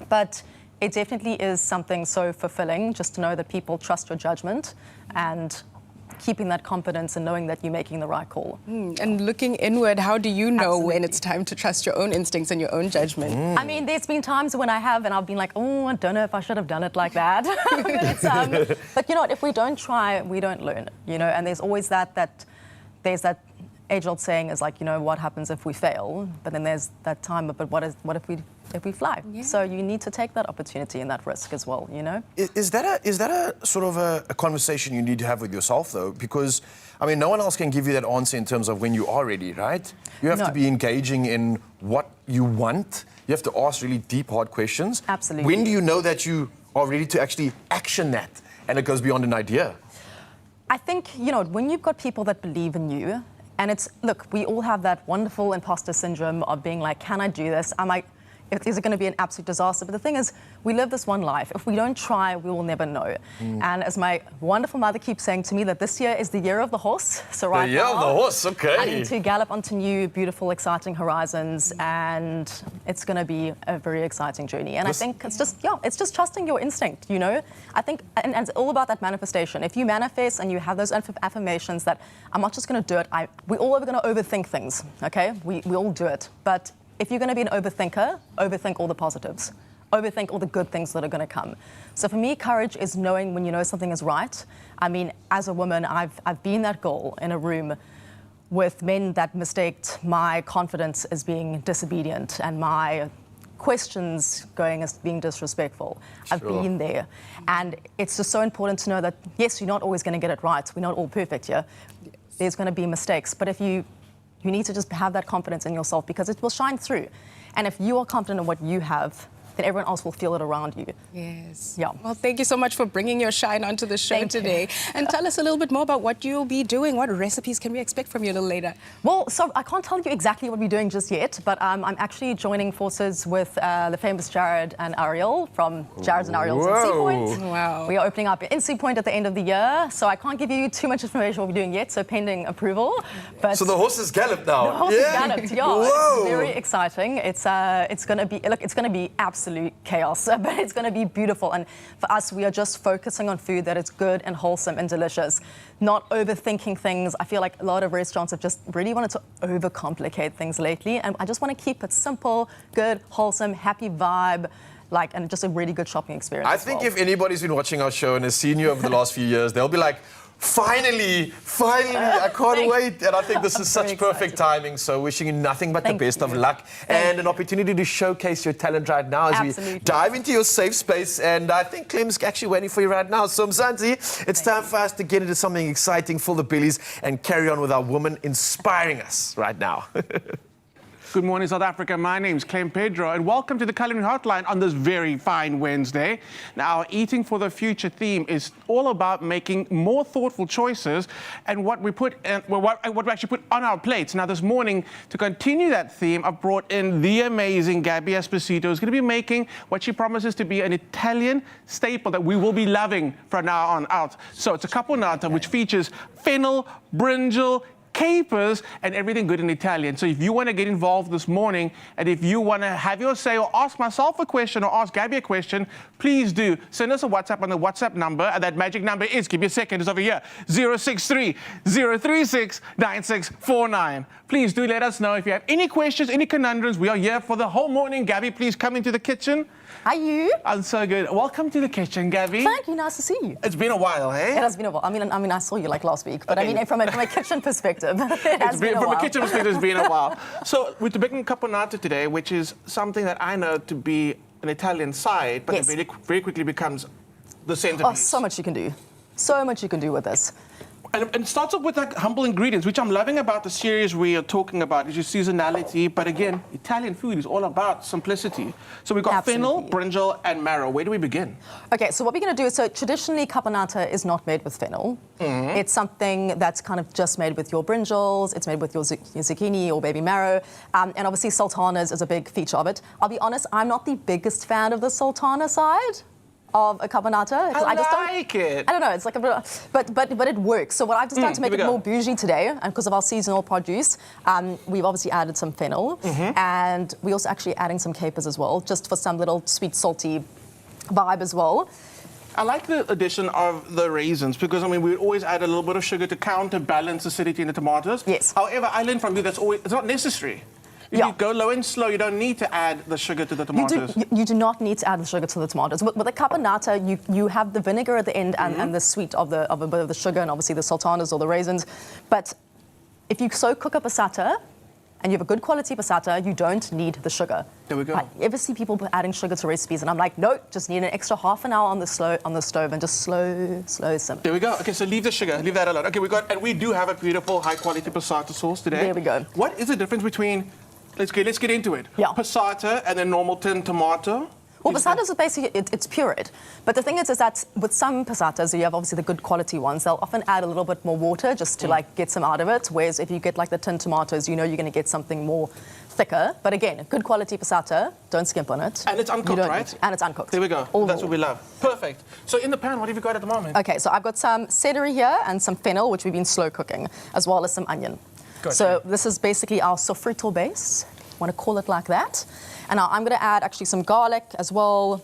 But it definitely is something so fulfilling just to know that people trust your judgment and keeping that confidence and knowing that you're making the right call. And looking inward, how do you know when it's time to trust your own instincts and your own judgment? I mean, there's been times when I have, and I've been like, oh, I don't know if I should have done it like that. But you know what, if we don't try, we don't learn, you know, and there's always there's that age-old saying is like, you know, what happens if we fail? But then there's that time, but what if we fly? Yeah. So you need to take that opportunity and that risk as well, you know? Is that a sort of a conversation you need to have with yourself, though? Because, I mean, no one else can give you that answer in terms of when you are ready, right? You have to be engaging in what you want. You have to ask really deep, hard questions. Absolutely. When do you know that you are ready to actually action that and it goes beyond an idea? I think, you know, when you've got people that believe in you, and look, we all have that wonderful imposter syndrome of being like, can I do this? Is it going to be an absolute disaster? But the thing is, we live this one life. If we don't try, we will never know. And as my wonderful mother keeps saying to me, that this year is the year of the horse. So right The year of the horse, okay. I need to gallop onto new, beautiful, exciting horizons, and it's going to be a very exciting journey. And I think it's just trusting your instinct, you know? I think, and it's all about that manifestation. If you manifest and you have those affirmations that I'm not just going to do it, we all are going to overthink things, okay? We all do it. But if you're going to be an overthinker, overthink all the positives. Overthink all the good things that are going to come. So for me, courage is knowing when you know something is right. I mean, as a woman, I've been that girl in a room with men that mistaked my confidence as being disobedient and my questions going as being disrespectful. I've been there. And it's just so important to know that, yes, you're not always going to get it right. We're not all perfect here. There's going to be mistakes. But if you need to just have that confidence in yourself because it will shine through. And if you are confident in what you have, then everyone else will feel it around you. Yes. Yeah. Well, thank you so much for bringing your shine onto the show Thank you. today. And tell us a little bit more about what you'll be doing. What recipes can we expect from you a little later? Well, so I can't tell you exactly what we're doing just yet, but I'm actually joining forces with the famous Jared and Ariel from Jared's and Ariel's in Sea Point. Wow. We are opening up in Sea Point at the end of the year, so I can't give you too much information what we're doing yet, so pending approval. But So the horses gallop now. the horse is galloped, yeah. Whoa. It's very exciting. It's going to be absolute chaos, but it's going to be beautiful. And for us, we are just focusing on food that is good and wholesome and delicious, not overthinking things. I feel like a lot of restaurants have just really wanted to overcomplicate things lately, and I just want to keep it simple, good, wholesome, happy vibe. And just a really good shopping experience. I think if anybody's been watching our show and has seen you over the last few years, they'll be like, finally, I can't wait. And I think this is such perfect timing. So wishing you nothing but the best of luck and an opportunity to showcase your talent right now as we dive into your safe space. And I think Clem's actually waiting for you right now. So Mzansi, it's time for us to get into something exciting, fill the bellies, and carry on with our woman inspiring us right now. Good morning, South Africa. My name's Clem Pedro, and welcome to the Culinary Hotline on this very fine Wednesday. Now, our Eating for the Future theme is all about making more thoughtful choices and what we put in, what we actually put on our plates. Now, this morning, to continue that theme, I've brought in the amazing Gabby Esposito, who's going to be making what she promises to be an Italian staple that we will be loving from now on out. So it's a caponata, which features fennel, brinjal, capers, and everything good in Italian. So if you want to get involved this morning, and if you want to have your say or ask myself a question or ask Gabby a question, please do. Send us a WhatsApp on the WhatsApp number, and that magic number is, give me a second, it's over here, 063 036 9649. Please do let us know if you have any questions, any conundrums. We are here for the whole morning. Gabby, please come into the kitchen. Hi, you. I'm so good. Welcome to the kitchen, Gabby. Thank you. Nice to see you. It's been a while, hey? It has been a while. I mean, I saw you like last week, but Okay. I mean, from a kitchen perspective, it has been a from while. a kitchen perspective, it's been a while. So we're making caponata today, which is something that I know to be an Italian side, but Yes. it very quickly becomes the Oh, centerpiece. so much you can do. So much you can do with this. And it starts off with like humble ingredients, which I'm loving about the series we are talking about, is your seasonality. But again, Italian food is all about simplicity. So we've got fennel, brinjal, and marrow. Where do we begin? Okay, so what we're going to do is, so traditionally caponata is not made with fennel. It's something that's kind of just made with your brinjals, it's made with your zucchini or baby marrow, and obviously sultanas is a big feature of it. I'll be honest, I'm not the biggest fan of the sultana side of a caponata. I just like it. I don't know, it's like a bit, but it works. So what I've just done to make here it we go. more bougie today, and because of our seasonal produce, we've obviously added some fennel, and we also actually adding some capers as well, just for some little sweet, salty vibe as well. I like the addition of the raisins because, I mean, we always add a little bit of sugar to counterbalance acidity in the tomatoes. Yes. However, I learned from you it's not necessary. If you go low and slow, you don't need to add the sugar to the tomatoes. You do not need to add the sugar to the tomatoes. With the caponata, you have the vinegar at the end and the sweet of a bit of the sugar and obviously the sultanas or the raisins. But if you so cook a passata and you have a good quality passata, you don't need the sugar. There we go. I ever see people adding sugar to recipes, and I'm like, no, just need an extra half an hour on the stove and just slow simmer. There we go. Okay, so leave the sugar, leave that alone. Okay, we do have a beautiful high quality passata sauce today. There we go. What is the difference between? Let's get into it. Yeah. Passata and then normal tin tomato. Well, passatas is basically, it's pureed. But the thing is that with some passatas, you have obviously the good quality ones, they'll often add a little bit more water just to like get some out of it. Whereas if you get like the tin tomatoes, you know you're going to get something more thicker. But again, good quality passata, don't skimp on it. And it's uncooked, right? And it's uncooked. There we go. All That's raw. what we love. Perfect. So in the pan, what have you got at the moment? Okay, so I've got some celery here and some fennel, which we've been slow cooking, as well as some onion. Gotcha. So this is basically our sofrito base. Want to call it like that. And now I'm going to add actually some garlic as well.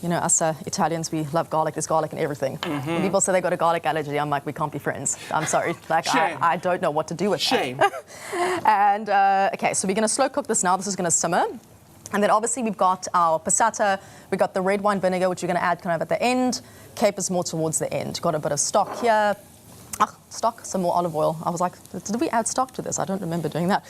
You know, us Italians, we love garlic. There's garlic in everything. When people say they got a garlic allergy, I'm like, we can't be friends. I'm sorry. Like, Shame. I don't know what to do with Shame. that. And, okay, so we're going to slow cook this now. This is going to simmer. And then obviously we've got our passata. We've got the red wine vinegar, which we're going to add kind of at the end. Capers more towards the end. Got a bit of stock here. Some more olive oil. I was like, did we add stock to this? I don't remember doing that.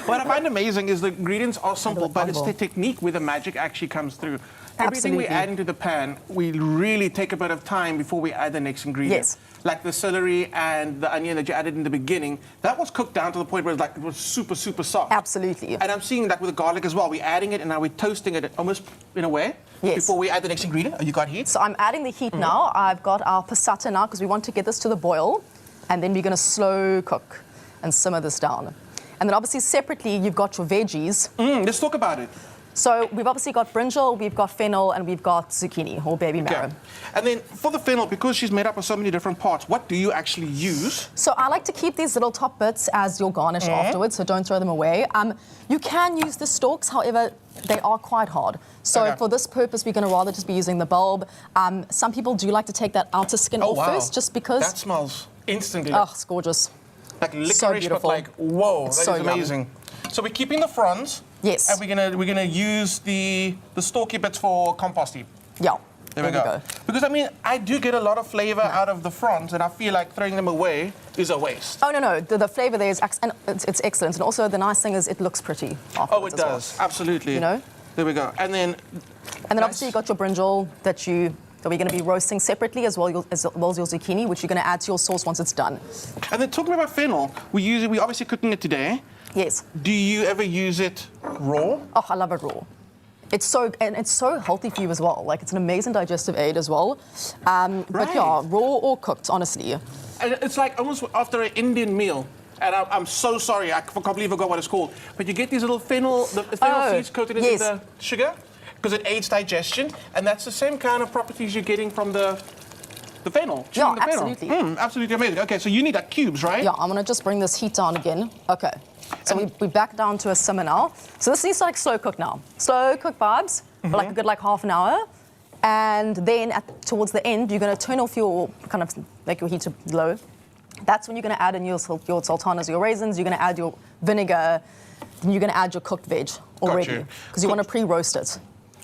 What I find amazing is the ingredients are simple, but it's the olive technique where the magic actually comes through. Everything we Absolutely. add into the pan, we really take a bit of time before we add the next ingredient. Yes. like the celery and the onion that you added in the beginning, that was cooked down to the point where it was super, super soft. Absolutely. And I'm seeing that with the garlic as well. We're adding it and now we're toasting it almost in a way. Yes. Before we add the next ingredient. Oh, you got heat? So I'm adding the heat now. I've got our passata now because we want to get this to the boil. And then we're going to slow cook and simmer this down. And then obviously separately, you've got your veggies. Let's talk about it. So we've obviously got brinjal, we've got fennel, and we've got zucchini or baby marrow. Okay. And then for the fennel, because she's made up of so many different parts, what do you actually use? So I like to keep these little top bits as your garnish afterwards, so don't throw them away. You can use the stalks, however, they are quite hard. So for this purpose, we're going to rather just be using the bulb. Some people do like to take that outer skin off first, just because... That smalls instantly. Oh, it's gorgeous. Like licorice, so beautiful. but like, whoa, It's that so is amazing. yummy. So we're keeping the fronds. Yes. And we're gonna use the stalky bits for composting. Yeah. There we go. Because I mean, I do get a lot of flavor out of the fronds, and I feel like throwing them away is a waste. Oh, no. The flavor there is and it's excellent. And also the nice thing is it looks pretty afterwards. Oh, it as well. does. Absolutely. You know? There we go. And then obviously you got your brinjal that we're going to be roasting separately as well as your zucchini, which you're going to add to your sauce once it's done. And then talking about fennel, we're obviously cooking it today. Yes. Do you ever use it raw? Oh, I love it raw. It's so healthy for you as well. Like, it's an amazing digestive aid as well. But yeah, raw or cooked, honestly. And it's like almost after an Indian meal. And I'm so sorry, I can't believe I forgot what it's called. But you get these little fennel seeds coated into the sugar because it aids digestion. And that's the same kind of properties you're getting from the fennel. Yeah, the absolutely. Absolutely amazing. Okay, so you need that cubes, right? Yeah, I'm going to just bring this heat down again. Okay. So we back down to a simmer now. So this needs to like slow cook now. Slow cook vibes for like a good half an hour. And then towards the end, you're going to turn off your make your heat to low. That's when you're going to add in your sultanas, your raisins. You're going to add your vinegar. Then you're going to add your cooked veg already because you want to pre-roast it.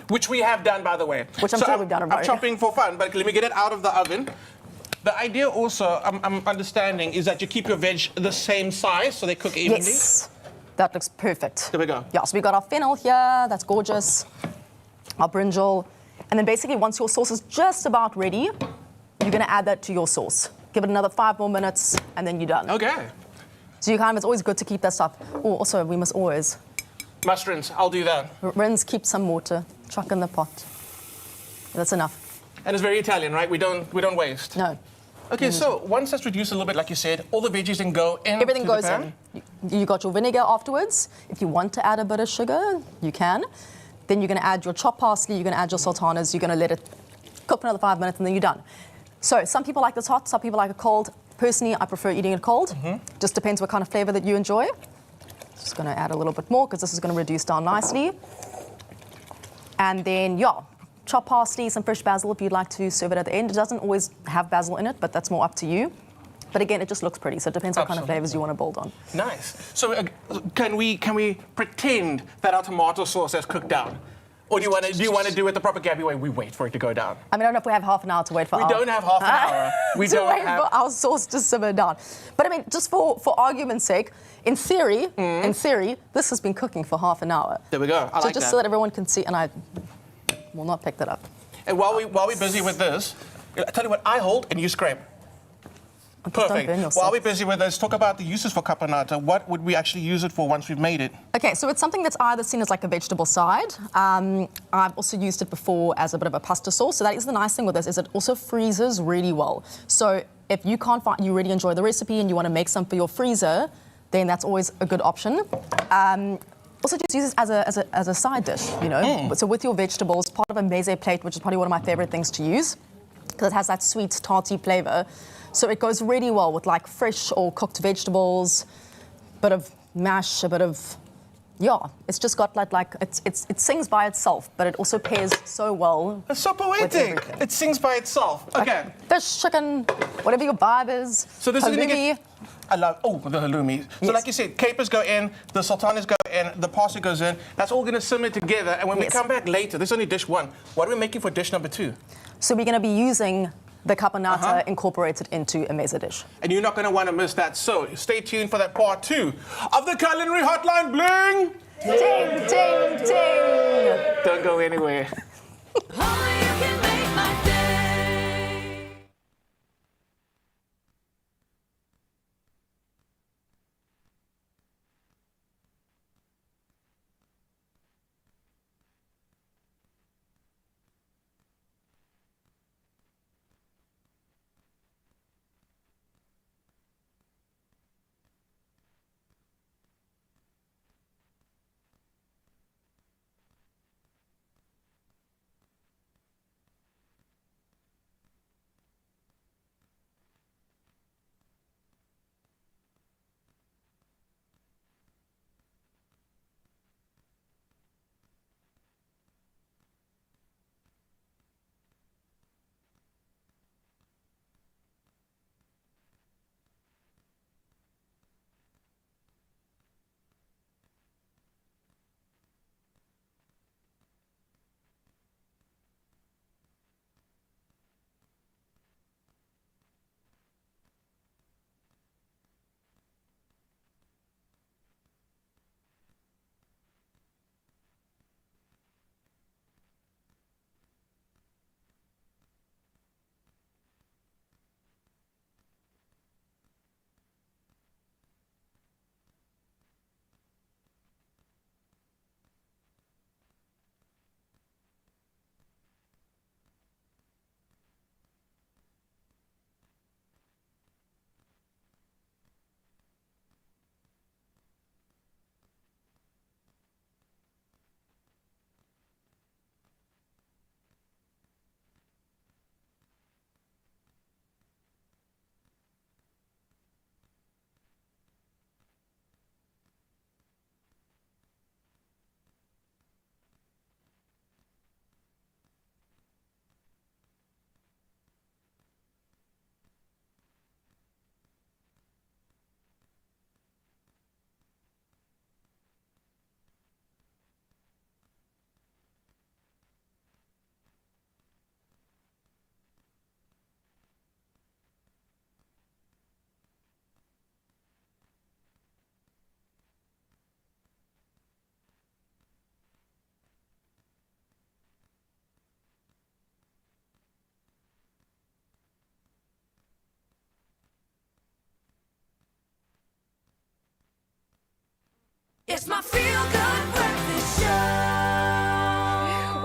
Which we have done, by the way. Which I'm sure we've done already. I'm chopping for fun, but let me get it out of the oven. The idea also, I'm understanding, is that you keep your veg the same size so they cook evenly. Yes, that looks perfect. There we go. Yeah, so we got our fennel here. That's gorgeous. Our brinjal. And then basically once your sauce is just about ready, you're going to add that to your sauce. Give it another 5 more minutes, and then you're done. Okay. So it's always good to keep that stuff. Oh, also, we must always... Must rinse. I'll do that. Rinse, keep some water, chuck in the pot. That's enough. And it's very Italian, right? We don't waste. No. Okay, so once that's reduced a little bit, like you said, all the veggies then go in. Everything goes the pan. in. You got your vinegar afterwards. If you want to add a bit of sugar, you can. Then you're going to add your chopped parsley, you're going to add your sultanas, you're going to let it cook for another 5 minutes, and then you're done. So some people like this hot, some people like it cold. Personally, I prefer eating it cold. Just depends what kind of flavor that you enjoy. Just going to add a little bit more because this is going to reduce down nicely. And then, chopped parsley, some fresh basil if you'd like to serve it at the end. It doesn't always have basil in it, but that's more up to you. But again, it just looks pretty, so it depends what kind of flavors you want to build on. Nice. So can we pretend that our tomato sauce has cooked down? Or do you want to do it the proper Gabby way? We wait for it to go down. I mean, I don't know if we have half an hour to wait for We don't have half an hour. We don't wait have... for our sauce to simmer down. But I mean, just for argument's sake, in theory, this has been cooking for half an hour. There we go. I like just that. so that everyone can see, and I will not pick that up. And while we're busy with this, I tell you what, I hold and you scrape. Perfect. While we're busy with this, talk about the uses for caponata. What would we actually use it for once we've made it? Okay, so it's something that's either seen as like a vegetable side. I've also used it before as a bit of a pasta sauce. So that is the nice thing with this, is it also freezes really well. So if you can't find, you really enjoy the recipe and you want to make some for your freezer, then that's always a good option. Also just use it as a side dish, you know. So with your vegetables, part of a meze plate, which is probably one of my favorite things to use, because it has that sweet, tarty flavor. So it goes really well with like fresh or cooked vegetables, a bit of mash, a bit of, it's just got it sings by itself, but it also pairs so well. It's so poetic. It sings by itself. Okay. Fish, chicken, whatever your vibe is. So this is going to halloumi. get... I love, the halloumi. So Yes. like you said, capers go in, the sultanas go in, the parsley goes in. That's all going to simmer together. And when we come back later, this is only dish one. What are we making for dish number 2? So we're going to be using the caponata incorporated into a meze dish. And you're not going to want to miss that. So stay tuned for that part 2 of the Culinary Hotline Bling. Ding, ding, ding. Don't go anywhere. Only you can make my day. It's my feel-good breakfast show.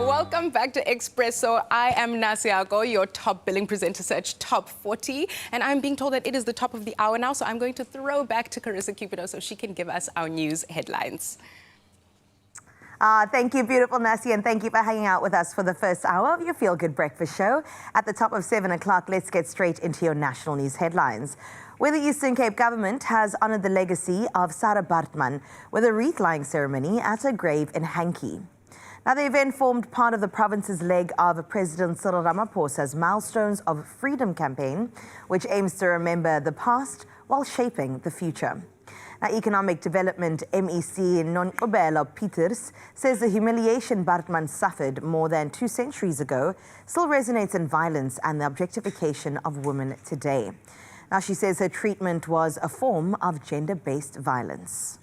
Welcome back to Expresso. I am Nasiago, your top billing presenter search top 40. And I'm being told that it is the top of the hour now, so I'm going to throw back to Carissa Cupido so she can give us our news headlines. Thank you, beautiful Nasi, and thank you for hanging out with us for the first hour of your Feel Good Breakfast Show. At the top of 7 o'clock, let's get straight into your national news headlines, where the Eastern Cape government has honoured the legacy of Sarah Baartman with a wreath-lying ceremony at her grave in Hankey. Now, the event formed part of the province's leg of President Cyril Ramaphosa's Milestones of Freedom campaign, which aims to remember the past while shaping the future. Now, Economic Development MEC Nonqobelo Peters says the humiliation Baartman suffered more than 2 centuries ago still resonates in violence and the objectification of women today. Now, she says her treatment was a form of gender-based violence.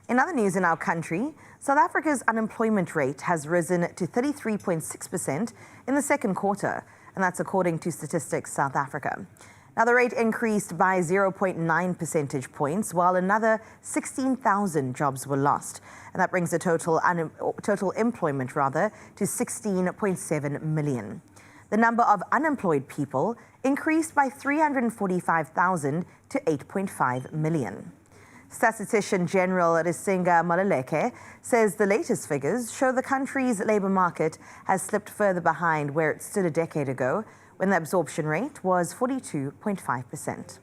In other news in our country, South Africa's unemployment rate has risen to 33.6% in the second quarter, and that's according to Statistics South Africa. Now, the rate increased by 0.9 percentage points, while another 16,000 jobs were lost. And that brings the total employment to 16.7 million. The number of unemployed people increased by 345,000 to 8.5 million. Statistician General Risinga Maluleke says the latest figures show the country's labour market has slipped further behind where it stood a decade ago, when the absorption rate was 42.5%.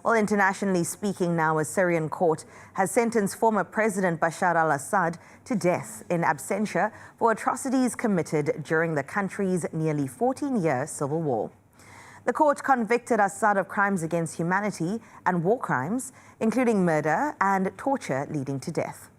Well, internationally speaking now, a Syrian court has sentenced former President Bashar al-Assad to death in absentia for atrocities committed during the country's nearly 14-year civil war. The court convicted Assad of crimes against humanity and war crimes, including murder and torture leading to death.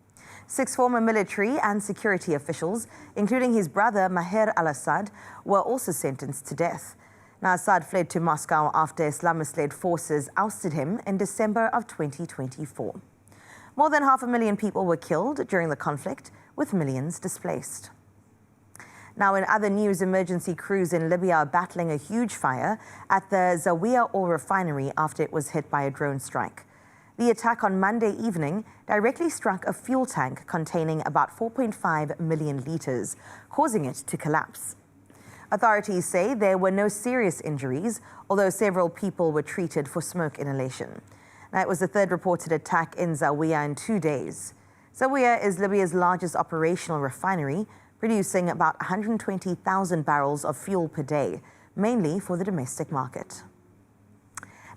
6 former military and security officials, including his brother Maher al-Assad, were also sentenced to death. Now, Assad fled to Moscow after Islamist-led forces ousted him in December of 2024. More than 500,000 people were killed during the conflict, with millions displaced. Now, in other news, emergency crews in Libya are battling a huge fire at the Zawiya oil refinery after it was hit by a drone strike. The attack on Monday evening directly struck a fuel tank containing about 4.5 million litres, causing it to collapse. Authorities say there were no serious injuries, although several people were treated for smoke inhalation. Now, it was the third reported attack in Zawiya in 2 days. Zawiya is Libya's largest operational refinery, producing about 120,000 barrels of fuel per day, mainly for the domestic market.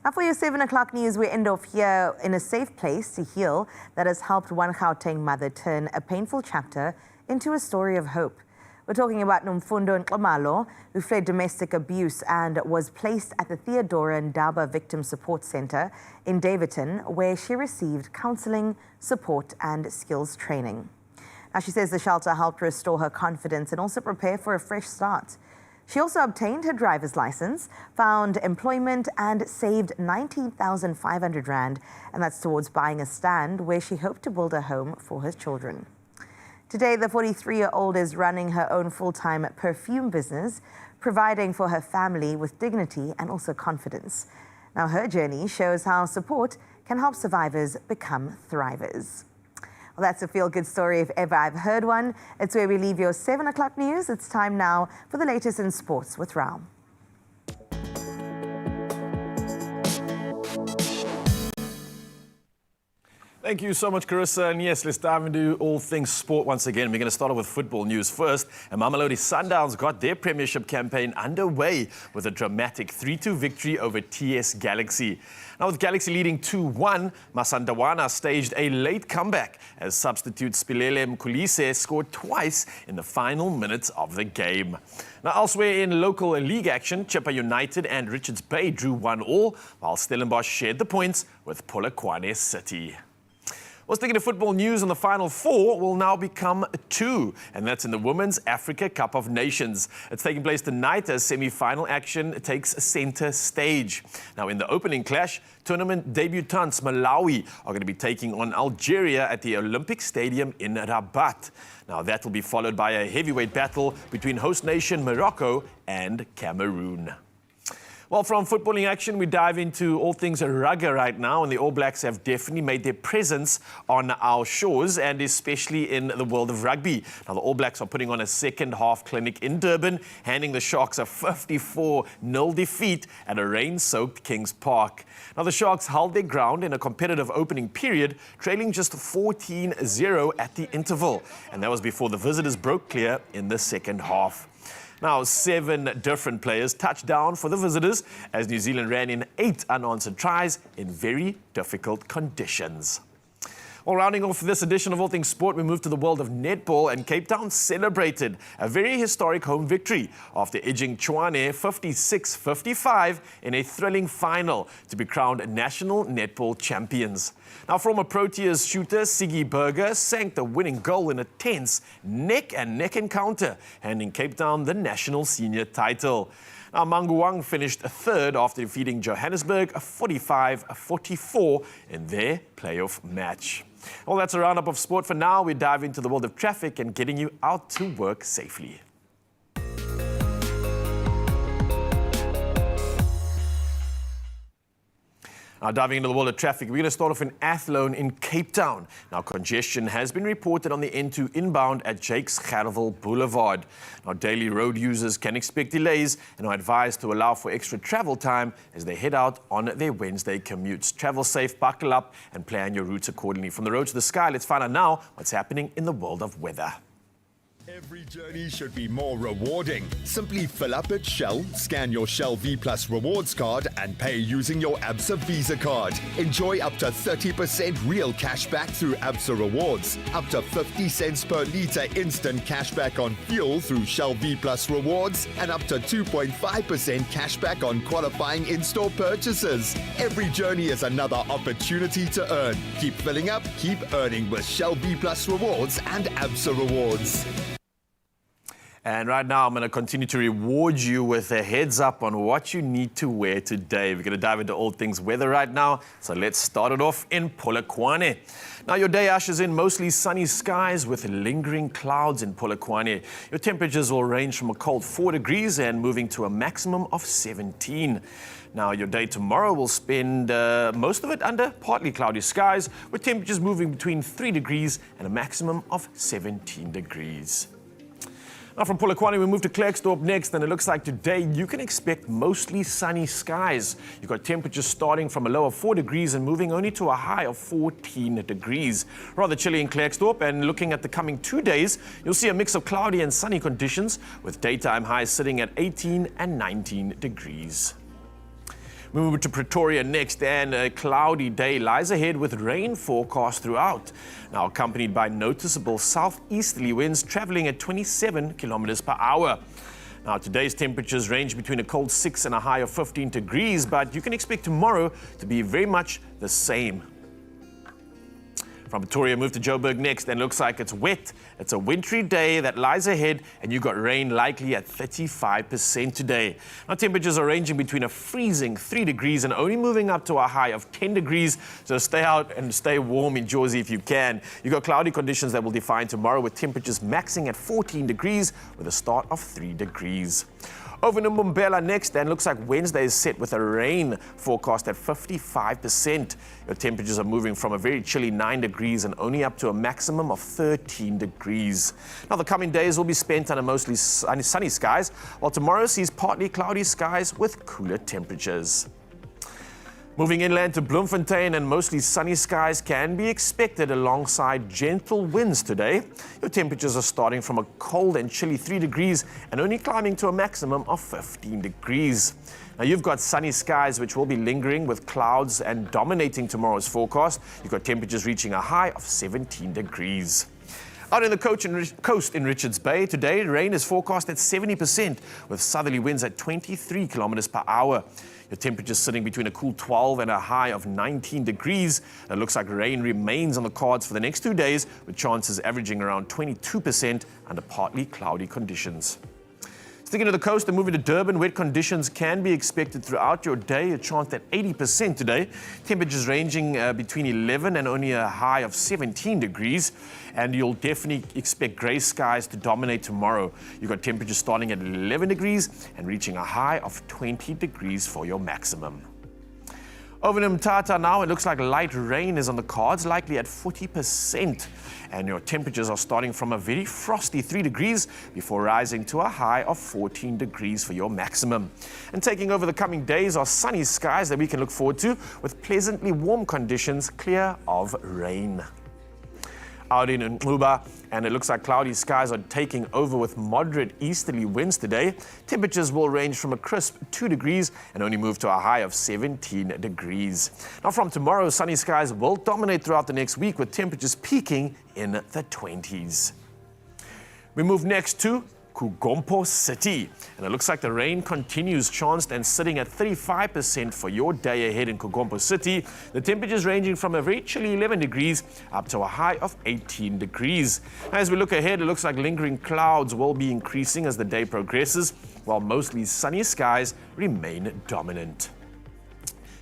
Now, for your 7 o'clock news, we end off here in a safe place to heal that has helped one Gauteng mother turn a painful chapter into a story of hope. We're talking about Nomfundo Nxumalo, who fled domestic abuse and was placed at the Theodora Ndaba Victim Support Center in Davidton, where she received counseling, support and skills training. Now, she says the shelter helped restore her confidence and also prepare for a fresh start. She also obtained her driver's license, found employment and saved 19,500 Rand, and that's towards buying a stand where she hoped to build a home for her children. Today, the 43-year-old is running her own full-time perfume business, providing for her family with dignity and also confidence. Now, her journey shows how support can help survivors become thrivers. Well, that's a feel-good story if ever I've heard one. It's where we leave your 7 o'clock news. It's time now for the latest in sports with Rao. Thank you so much, Carissa. And yes, let's dive into all things sport once again. We're going to start off with football news first. And Mamelodi Sundowns got their premiership campaign underway with a dramatic 3-2 victory over TS Galaxy. Now, with Galaxy leading 2-1, Masandawana staged a late comeback as substitute Spilele Mkhulise scored twice in the final minutes of the game. Now, elsewhere in local league action, Chippa United and Richards Bay drew 1-1, while Stellenbosch shared the points with Polokwane City. Well, sticking to football news, on the Final Four will now become 2, and that's in the Women's Africa Cup of Nations. It's taking place tonight as semi-final action takes center stage. Now, in the opening clash, tournament debutants Malawi are going to be taking on Algeria at the Olympic Stadium in Rabat. Now, that will be followed by a heavyweight battle between host nation Morocco and Cameroon. Well, from footballing action, we dive into all things rugby right now, and the All Blacks have definitely made their presence on our shores, and especially in the world of rugby. Now, the All Blacks are putting on a second-half clinic in Durban, handing the Sharks a 54-0 defeat at a rain-soaked Kings Park. Now, the Sharks held their ground in a competitive opening period, trailing just 14-0 at the interval, and that was before the visitors broke clear in the second half. Now, 7 different players touched down for the visitors as New Zealand ran in 8 unanswered tries in very difficult conditions. Well, rounding off this edition of All Things Sport, we move to the world of netball, and Cape Town celebrated a very historic home victory after edging Tshwane 56-55 in a thrilling final to be crowned national netball champions. Now, former Proteas shooter Siggy Burger sank the winning goal in a tense neck-and-neck encounter, handing Cape Town the national senior title. Now, Manguang finished third after defeating Johannesburg 45-44 in their playoff match. Well, that's a roundup of sport for now. We dive into the world of traffic and getting you out to work safely. Now, diving into the world of traffic, we're going to start off in Athlone in Cape Town. Now, congestion has been reported on the N2 inbound at Jakes Gerwel Boulevard. Now, daily road users can expect delays and are advised to allow for extra travel time as they head out on their Wednesday commutes. Travel safe, buckle up, and plan your routes accordingly. From the road to the sky, let's find out now what's happening in the world of weather. Every journey should be more rewarding. Simply fill up at Shell, scan your Shell V Plus rewards card and pay using your ABSA Visa card. Enjoy up to 30% real cashback through ABSA Rewards, up to 50 cents per litre instant cashback on fuel through Shell V Plus rewards, and up to 2.5% cashback on qualifying in-store purchases. Every journey is another opportunity to earn. Keep filling up, keep earning with Shell V Plus rewards and ABSA Rewards. And right now, I'm going to continue to reward you with a heads up on what you need to wear today. We're going to dive into all things weather right now. So let's start it off in Polokwane. Now, your day ushers in mostly sunny skies with lingering clouds in Polokwane. Your temperatures will range from a cold 4 degrees and moving to a maximum of 17. Now, your day tomorrow will spend most of it under partly cloudy skies, with temperatures moving between 3 degrees and a maximum of 17 degrees. Now, from Polokwane, we move to Klerksdorp next, and it looks like today you can expect mostly sunny skies. You've got temperatures starting from a low of 4 degrees and moving only to a high of 14 degrees. Rather chilly in Klerksdorp, and looking at the coming 2 days, you'll see a mix of cloudy and sunny conditions, with daytime highs sitting at 18 and 19 degrees. We move to Pretoria next, and a cloudy day lies ahead with rain forecast throughout. Now, accompanied by noticeable southeasterly winds traveling at 27 kilometers per hour. Now, today's temperatures range between a cold 6 and a high of 15 degrees, but you can expect tomorrow to be very much the same. From Pretoria, move to Joburg next, and looks like it's wet. It's a wintry day that lies ahead, and you've got rain likely at 35% today. Now, temperatures are ranging between a freezing 3 degrees and only moving up to a high of 10 degrees. So stay out and stay warm in Jersey if you can. You've got cloudy conditions that will define tomorrow, with temperatures maxing at 14 degrees with a start of 3 degrees. Over to Mbombela next, and looks like Wednesday is set with a rain forecast at 55%. Your temperatures are moving from a very chilly 9 degrees and only up to a maximum of 13 degrees. Now, the coming days will be spent under mostly sunny skies, while tomorrow sees partly cloudy skies with cooler temperatures. Moving inland to Bloemfontein, and mostly sunny skies can be expected alongside gentle winds today. Your temperatures are starting from a cold and chilly 3 degrees and only climbing to a maximum of 15 degrees. Now, you've got sunny skies which will be lingering with clouds and dominating tomorrow's forecast. You've got temperatures reaching a high of 17 degrees. Out in the coast in Richards Bay, today rain is forecast at 70% with southerly winds at 23 kilometers per hour. Your temperatures sitting between a cool 12 and a high of 19 degrees. It looks like rain remains on the cards for the next 2 days, with chances averaging around 22% under partly cloudy conditions. Sticking to the coast and moving to Durban, wet conditions can be expected throughout your day. A chance at 80% today. Temperatures ranging between 11 and only a high of 17 degrees. And you'll definitely expect grey skies to dominate tomorrow. You've got temperatures starting at 11 degrees and reaching a high of 20 degrees for your maximum. Over in Mthatha now, it looks like light rain is on the cards, likely at 40%. And your temperatures are starting from a very frosty 3 degrees before rising to a high of 14 degrees for your maximum. And taking over the coming days are sunny skies that we can look forward to with pleasantly warm conditions clear of rain. Out in Nquba, and it looks like cloudy skies are taking over with moderate easterly winds today. Temperatures will range from a crisp 2 degrees and only move to a high of 17 degrees. Now from tomorrow, sunny skies will dominate throughout the next week with temperatures peaking in the 20s. We move next to Kugompo City. And it looks like the rain continues chanced and sitting at 35% for your day ahead in Kugompo City. The temperatures ranging from a very chilly 11 degrees up to a high of 18 degrees. As we look ahead, it looks like lingering clouds will be increasing as the day progresses, while mostly sunny skies remain dominant.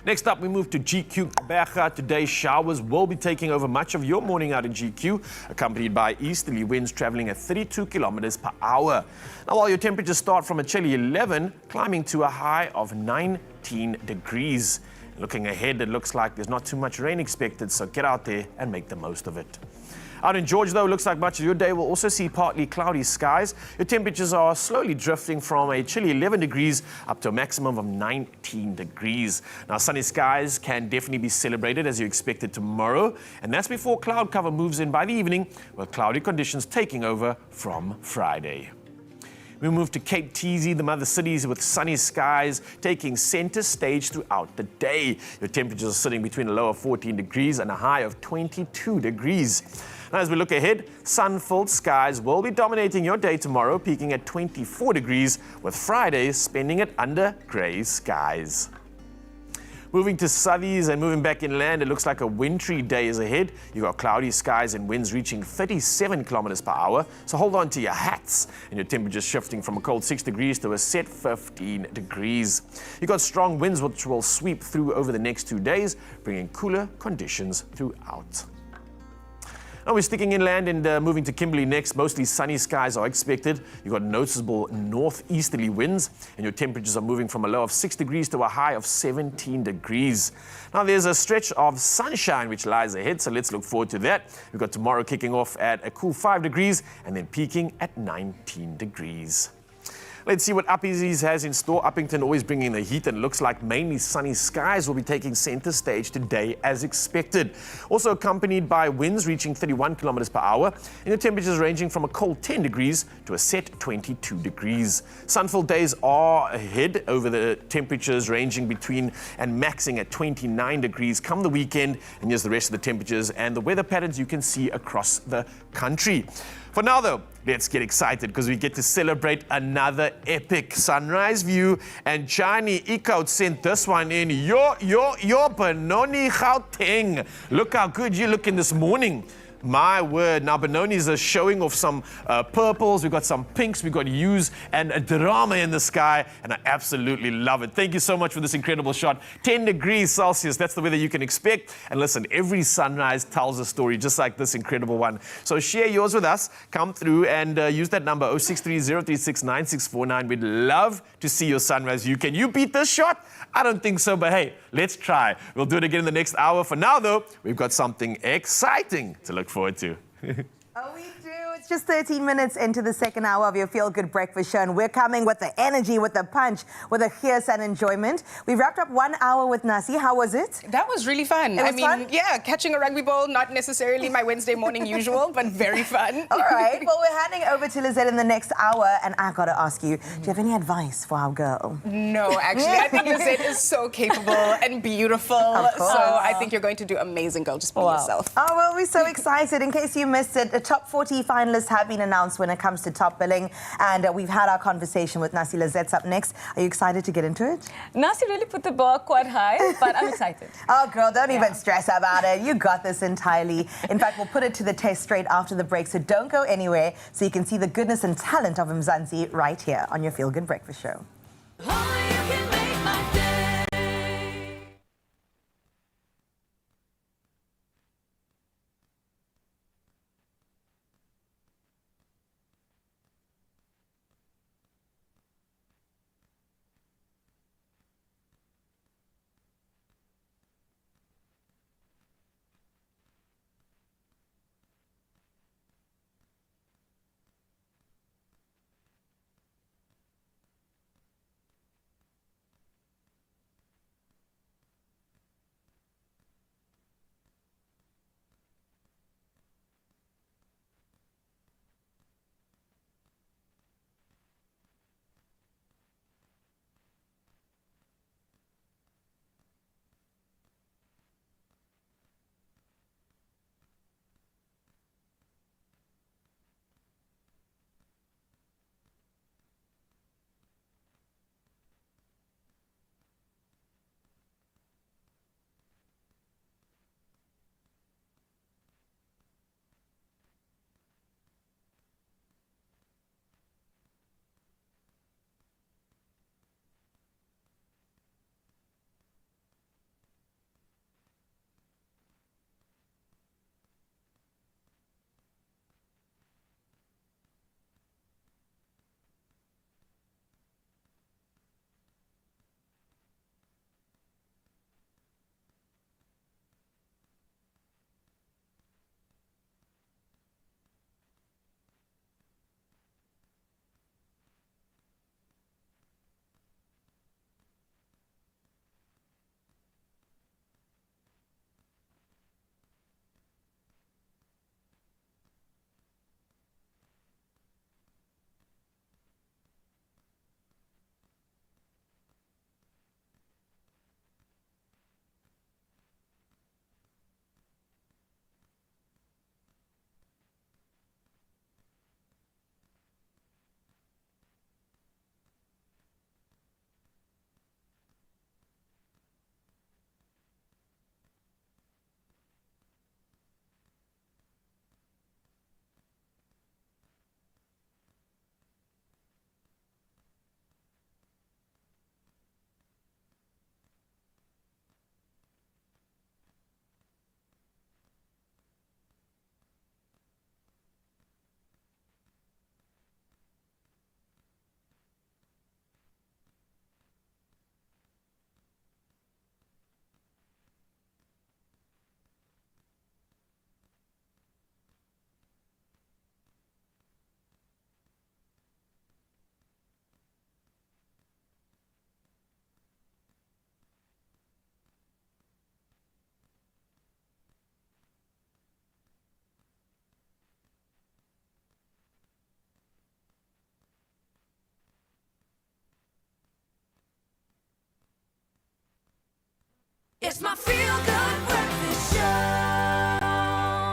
Next up, we move to GQ Gqeberha. Today, showers will be taking over much of your morning out in GQ, accompanied by easterly winds traveling at 32 kilometers per hour. Now, while your temperatures start from a chilly 11, climbing to a high of 19 degrees. Looking ahead, it looks like there's not too much rain expected, so get out there and make the most of it. Out in George, though, it looks like much of your day will also see partly cloudy skies. Your temperatures are slowly drifting from a chilly 11 degrees up to a maximum of 19 degrees. Now, sunny skies can definitely be celebrated as you expected tomorrow, and that's before cloud cover moves in by the evening, with cloudy conditions taking over from Friday. We move to Cape Teezy, the mother cities, with sunny skies taking center stage throughout the day. Your temperatures are sitting between a low of 14 degrees and a high of 22 degrees. Now, as we look ahead, sun-filled skies will be dominating your day tomorrow, peaking at 24 degrees, with Friday spending it under grey skies. Moving to Southies and moving back inland, it looks like a wintry day is ahead. You've got cloudy skies and winds reaching 37 kilometers per hour, so hold on to your hats. And your temperatures shifting from a cold 6 degrees to a set 15 degrees. You've got strong winds which will sweep through over the next 2 days, bringing cooler conditions throughout. Now we're sticking inland and moving to Kimberley next. Mostly sunny skies are expected. You've got noticeable northeasterly winds, and your temperatures are moving from a low of 6 degrees to a high of 17 degrees. Now there's a stretch of sunshine which lies ahead, so let's look forward to that. We've got tomorrow kicking off at a cool 5 degrees and then peaking at 19 degrees. Let's see what Uppies has in store. Uppington always bringing the heat, and it looks like mainly sunny skies will be taking center stage today as expected. Also accompanied by winds reaching 31 kilometers per hour, and the temperatures ranging from a cold 10 degrees to a set 22 degrees. Sun-filled days are ahead, over the temperatures ranging between and maxing at 29 degrees come the weekend. And here's the rest of the temperatures and the weather patterns you can see across the country. For now, though, let's get excited because we get to celebrate another epic sunrise view. And Chani Ikout sent this one in. Yo, Benoni Gauteng. Look how good you're looking this morning. My word. Now, Benoni's are showing off some purples. We've got some pinks. We've got hues and a drama in the sky. And I absolutely love it. Thank you so much for this incredible shot. 10 degrees Celsius. That's the weather you can expect. And listen, every sunrise tells a story just like this incredible one. So share yours with us. Come through and use that number 0630369649. We'd love to see your sunrise view. Can you beat this shot? I don't think so, but hey, let's try. We'll do it again in the next hour. For now, though, we've got something exciting to look forward to. Oh, we do. It's just 13 minutes into the second hour of your Feel Good Breakfast Show, and we're coming with the energy, with the punch, with the fierce and enjoyment. We wrapped up 1 hour with Nasi. How was it? That was really fun. Fun? Yeah, catching a rugby ball, not necessarily my Wednesday morning usual, but very fun. All right. Well, we're handing over to Lizette in the next hour, and I got to ask you, do you have any advice for our girl? No, actually. I think Lizette is so capable and beautiful. So I think you're going to do amazing, girl. Just be yourself. Oh, well, we're so excited. In case you missed it, the top 40 finalists finalists have been announced when it comes to top billing, and we've had our conversation with Nasi. Lizette's up next. Are you excited to get into it? Nasi really put the bar quite high, but I'm excited. Oh, girl, don't even stress about it. You got this entirely. In fact, we'll put it to the test straight after the break, so don't go anywhere so you can see the goodness and talent of Mzansi right here on your Feel Good Breakfast Show. It's my Feel Good Breakfast Show.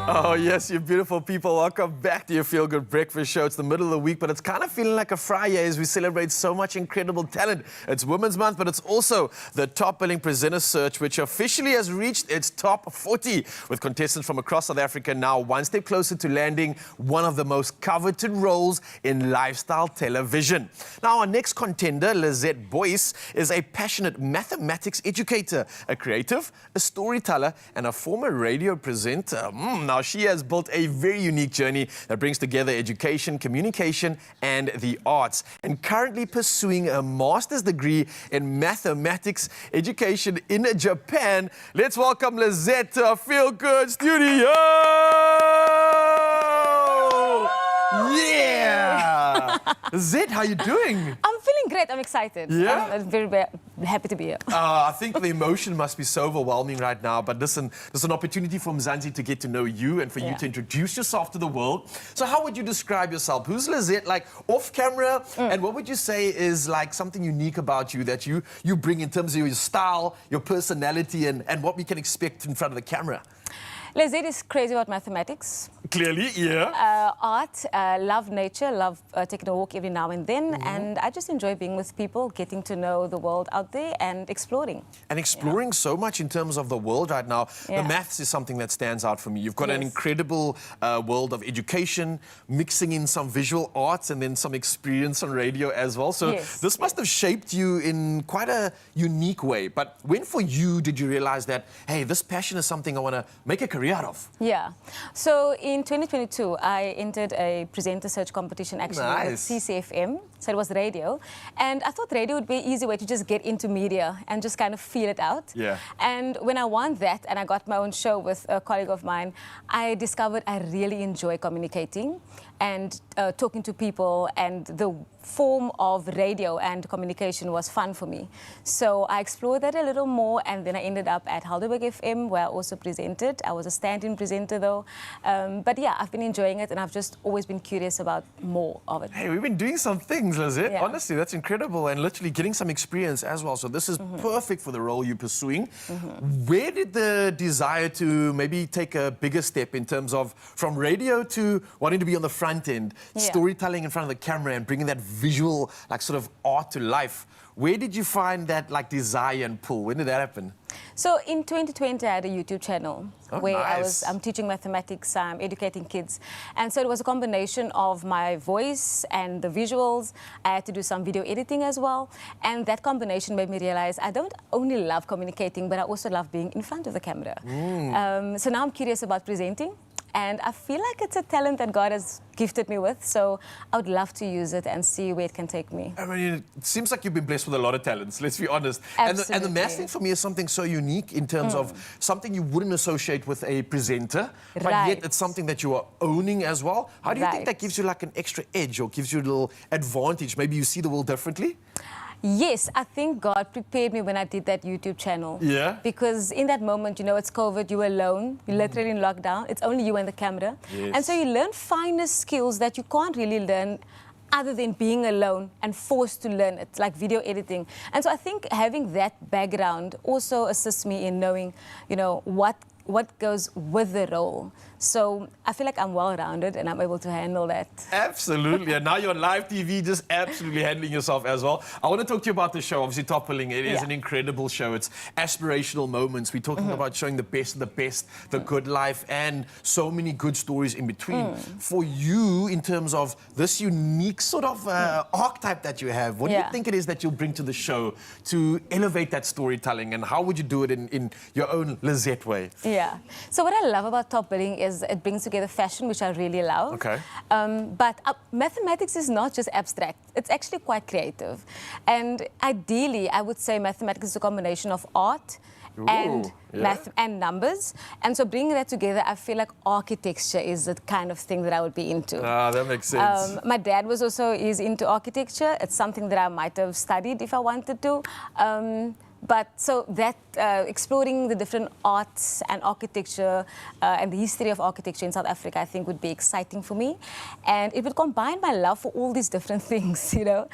Oh, yes, you beautiful people. Welcome back to your Feel Good Breakfast Show. It's the middle of the week, but it's kind of feeling like a Friday as we celebrate so much incredible talent. It's Women's Month, but it's also the Top Billing Presenter Search, which officially has reached its top 40, with contestants from across South Africa now one step closer to landing one of the most coveted roles in lifestyle television. Now, our next contender, Lizette Boyce, is a passionate mathematics educator, a creative, a storyteller, and a former radio presenter. Now, she has built a very unique journey that brings together education, communication, and the arts, and currently pursuing a master's degree in mathematics education in Japan. Let's welcome Lizette to our Feel Good studio. Yeah! Lizette, how you doing? I'm feeling great. I'm excited. Yeah? I'm very happy to be here. I think the emotion must be so overwhelming right now, but listen, there's an opportunity for Mzansi to get to know you and for you to introduce yourself to the world. So how would you describe yourself? Who's Lizette, like, off camera? And what would you say is, like, something unique about you that you bring in terms of your style, your personality, and what we can expect in front of the camera? Lizette is crazy about mathematics. Clearly, yeah. Art, love nature, love taking a walk every now and then, and I just enjoy being with people, getting to know the world out there and exploring. And exploring so much in terms of the world right now. The maths is something that stands out for me. You've got an incredible world of education, mixing in some visual arts and then some experience on radio as well. So this must have shaped you in quite a unique way. But when for you did you realize that, hey, this passion is something I want to make a career out of? Yeah. So in 2022, I entered a presenter search competition actually with CCFM. So it was radio. And I thought radio would be an easy way to just get into media and just kind of feel it out. Yeah. And when I won that and I got my own show with a colleague of mine, I discovered I really enjoy communicating and talking to people, and the form of radio and communication was fun for me. So I explored that a little more, and then I ended up at Helderberg FM, where I also presented. I was a stand-in presenter though. But yeah, I've been enjoying it, and I've just always been curious about more of it. Hey, we've been doing some things, Lizette. Honestly, that's incredible, and literally getting some experience as well. So this is perfect for the role you're pursuing. Where did the desire to maybe take a bigger step in terms of from radio to wanting to be on the front end, storytelling in front of the camera and bringing that visual, like sort of art to life? Where did you find that like desire and pull? When did that happen? So in 2020, I had a YouTube channel where I'm teaching mathematics, I'm educating kids. And so it was a combination of my voice and the visuals. I had to do some video editing as well. And that combination made me realize I don't only love communicating, but I also love being in front of the camera. So now I'm curious about presenting. And I feel like it's a talent that God has gifted me with, so I would love to use it and see where it can take me. I mean, it seems like you've been blessed with a lot of talents, let's be honest. Absolutely. And the maths thing for me is something so unique in terms of something you wouldn't associate with a presenter, but yet it's something that you are owning as well. How do you think that gives you like an extra edge or gives you a little advantage? Maybe you see the world differently? Yes, I think God prepared me when I did that YouTube channel. Yeah. Because in that moment, you know, it's COVID, you're alone, you're literally in lockdown, it's only you and the camera. Yes. And so you learn finer skills that you can't really learn other than being alone and forced to learn it, like video editing. And so I think having that background also assists me in knowing, you know, what goes with the role. So I feel like I'm well-rounded and I'm able to handle that. Absolutely. And now you're on live TV, just absolutely handling yourself as well. I want to talk to you about the show, obviously Toppling. It is an incredible show. It's aspirational moments. We're talking about showing the best of the best, the good life, and so many good stories in between. For you, in terms of this unique sort of archetype that you have, what do you think it is that you'll bring to the show to elevate that storytelling, and how would you do it in your own Lizette way? Yeah. So what I love about Top Billing is it brings together fashion, which I really love. Okay. But mathematics is not just abstract. It's actually quite creative. And ideally, I would say mathematics is a combination of art and math and numbers. And so bringing that together, I feel like architecture is the kind of thing that I would be into. Ah, that makes sense. My dad is into architecture. It's something that I might have studied if I wanted to. But so that exploring the different arts and architecture and the history of architecture in South Africa, I think would be exciting for me. And it would combine my love for all these different things, you know,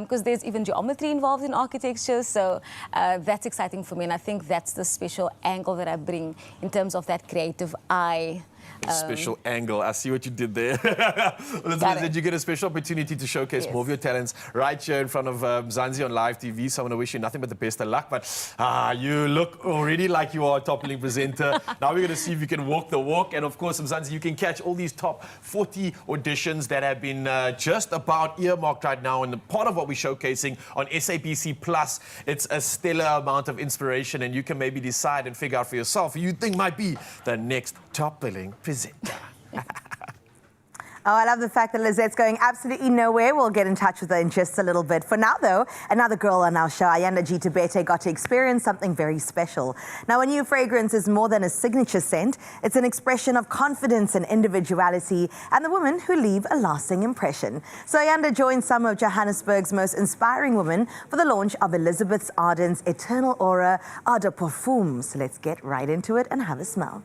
because there's even geometry involved in architecture. So that's exciting for me. And I think that's the special angle that I bring in terms of that creative eye. Special angle. I see what you did there. Did you get a special opportunity to showcase more of your talents right here in front of Mzansi on live TV? So I want to wish you nothing but the best of luck. But you look already like you are a toppling presenter. Now we're going to see if you can walk the walk. And of course, Mzansi, you can catch all these top 40 auditions that have been just about earmarked right now. And part of what we're showcasing on SABC Plus, it's a stellar amount of inspiration. And you can maybe decide and figure out for yourself who you think might be the next toppling presenter. Oh, I love the fact that Lizette's going absolutely nowhere. We'll get in touch with her in just a little bit. For now, though, another girl on our show, Ayanda Gitabete, got to experience something very special. Now, a new fragrance is more than a signature scent. It's an expression of confidence and individuality, and the women who leave a lasting impression. So Ayanda joined some of Johannesburg's most inspiring women for the launch of Elizabeth Arden's Eternal Aura Eau de Parfum. So let's get right into it and have a smell.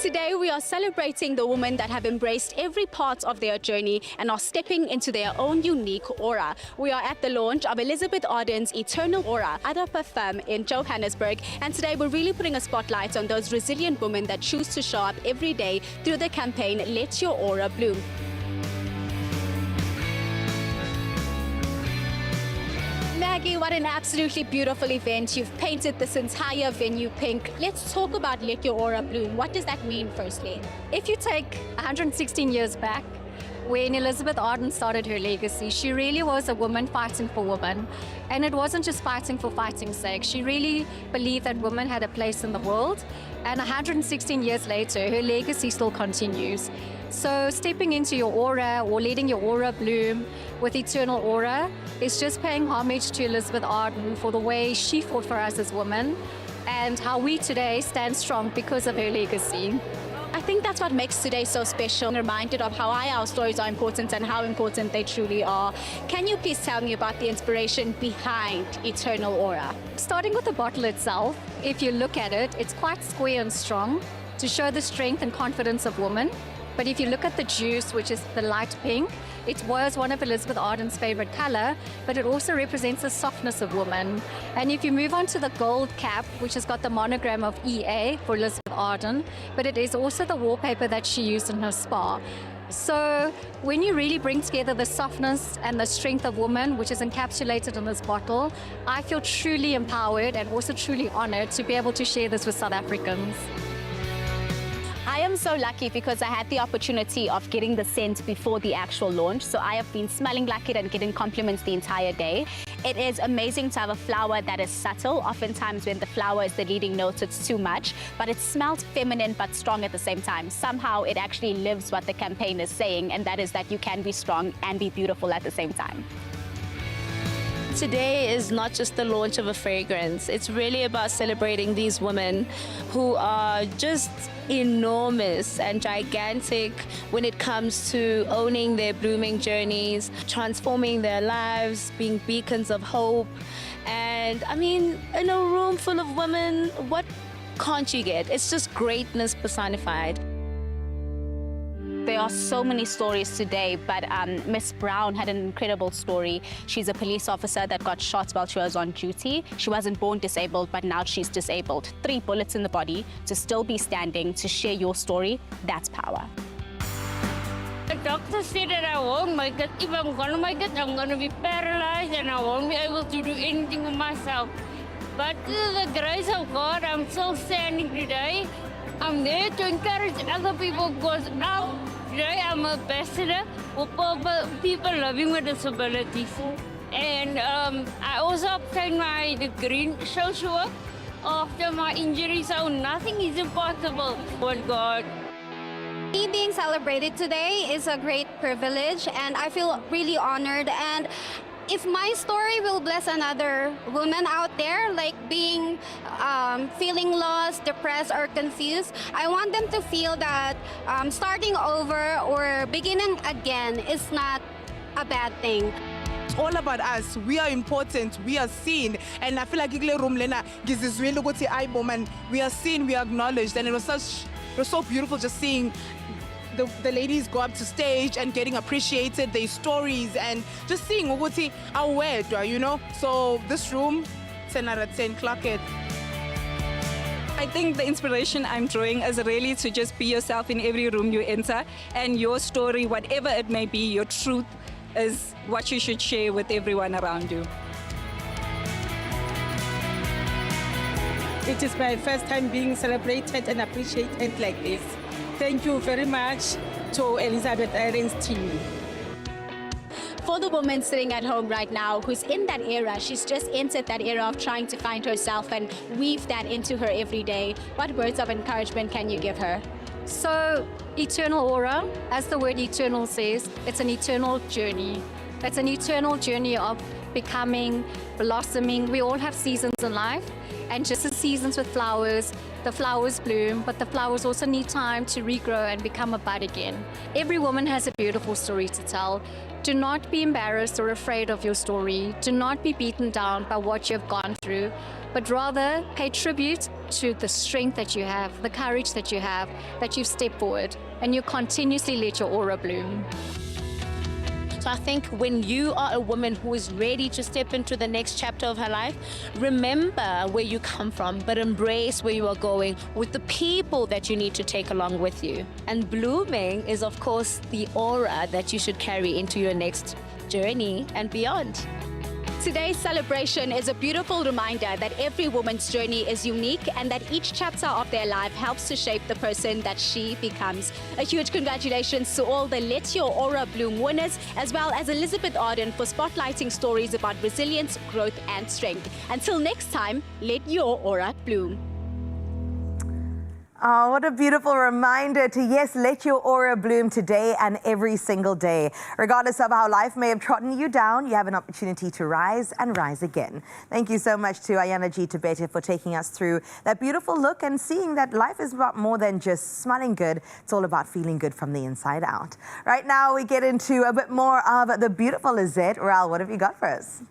Today we are celebrating the women that have embraced every part of their journey and are stepping into their own unique aura. We are at the launch of Elizabeth Arden's Eternal Aura at a firm in Johannesburg, and today we're really putting a spotlight on those resilient women that choose to show up every day through the campaign Let Your Aura Bloom. Maggie, what an absolutely beautiful event. You've painted this entire venue pink. Let's talk about Let Your Aura Bloom. What does that mean, firstly? If you take 116 years back, when Elizabeth Arden started her legacy, she really was a woman fighting for women. And it wasn't just fighting for fighting's sake. She really believed that women had a place in the world. And 116 years later, her legacy still continues. So stepping into your aura or letting your aura bloom with Eternal Aura is just paying homage to Elizabeth Arden for the way she fought for us as women and how we today stand strong because of her legacy. I think that's what makes today so special. I'm reminded of how our stories are important and how important they truly are. Can you please tell me about the inspiration behind Eternal Aura? Starting with the bottle itself, if you look at it, it's quite square and strong to show the strength and confidence of women. But if you look at the juice, which is the light pink, it was one of Elizabeth Arden's favorite color, but it also represents the softness of women. And if you move on to the gold cap, which has got the monogram of EA for Elizabeth Arden, but it is also the wallpaper that she used in her spa. So when you really bring together the softness and the strength of women, which is encapsulated in this bottle, I feel truly empowered and also truly honored to be able to share this with South Africans. I am so lucky because I had the opportunity of getting the scent before the actual launch. So I have been smelling like it and getting compliments the entire day. It is amazing to have a flower that is subtle. Oftentimes when the flower is the leading note, it's too much, but it smells feminine but strong at the same time. Somehow it actually lives what the campaign is saying, and that is that you can be strong and be beautiful at the same time. Today is not just the launch of a fragrance. It's really about celebrating these women who are just enormous and gigantic when it comes to owning their blooming journeys, transforming their lives, being beacons of hope. And I mean, in a room full of women, what can't you get? It's just greatness personified. There are so many stories today, but Miss Brown had an incredible story. She's a police officer that got shot while she was on duty. She wasn't born disabled, but now she's disabled. 3 bullets in the body, to still be standing, to share your story, that's power. The doctor said that I won't make it. If I'm going to make it, I'm going to be paralyzed and I won't be able to do anything of myself. But through the grace of God, I'm still standing today. I'm there to encourage other people because now, today I'm an ambassador for people living with disabilities. And I also obtained my degree in social work after my injury, so nothing is impossible with God. Me being celebrated today is a great privilege, and I feel really honored. And if my story will bless another woman out there, like being, feeling lost, depressed, or confused, I want them to feel that starting over or beginning again is not a bad thing. It's all about us. We are important. We are seen. And I feel like we are seen, we are acknowledged. And it was so beautiful just seeing the ladies go up to stage and getting appreciated, their stories, and just seeing our word, you know. So this room, 10 out of 10, clock it. I think the inspiration I'm drawing is really to just be yourself in every room you enter, and your story, whatever it may be, your truth is what you should share with everyone around you. It is my first time being celebrated and appreciated like this. Thank you very much to Elizabeth Arden's team. For the woman sitting at home right now who's in that era, she's just entered that era of trying to find herself and weave that into her everyday. What words of encouragement can you give her? So, Eternal Aura, as the word eternal says, it's an eternal journey. It's an eternal journey of becoming, blossoming. We all have seasons in life, and just as seasons with flowers, the flowers bloom, but the flowers also need time to regrow and become a bud again. Every woman has a beautiful story to tell. Do not be embarrassed or afraid of your story. Do not be beaten down by what you've gone through, but rather pay tribute to the strength that you have, the courage that you have, that you've stepped forward and you continuously let your aura bloom. So I think when you are a woman who is ready to step into the next chapter of her life, remember where you come from, but embrace where you are going with the people that you need to take along with you. And blooming is, of course, the aura that you should carry into your next journey and beyond. Today's celebration is a beautiful reminder that every woman's journey is unique and that each chapter of their life helps to shape the person that she becomes. A huge congratulations to all the Let Your Aura Bloom winners, as well as Elizabeth Arden for spotlighting stories about resilience, growth and strength. Until next time, let your aura bloom. Oh, what a beautiful reminder to, yes, let your aura bloom today and every single day. Regardless of how life may have trodden you down, you have an opportunity to rise and rise again. Thank you so much to Ayana G. Tabete for taking us through that beautiful look and seeing that life is about more than just smelling good. It's all about feeling good from the inside out. Right now, we get into a bit more of the beautiful Lizette. Ral, what have you got for us?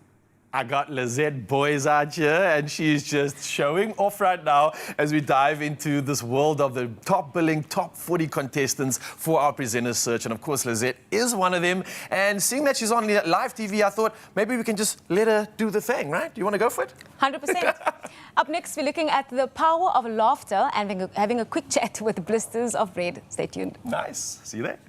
I got Lizette Boys out here, and she's just showing off right now as we dive into this world of the top billing, top 40 contestants for our presenter search. And of course, Lizette is one of them. And seeing that she's on live TV, I thought maybe we can just let her do the thing, right? Do you want to go for it? 100%. Up next, we're looking at the power of laughter and having a quick chat with Blisters of Red. Stay tuned. Nice. See you there.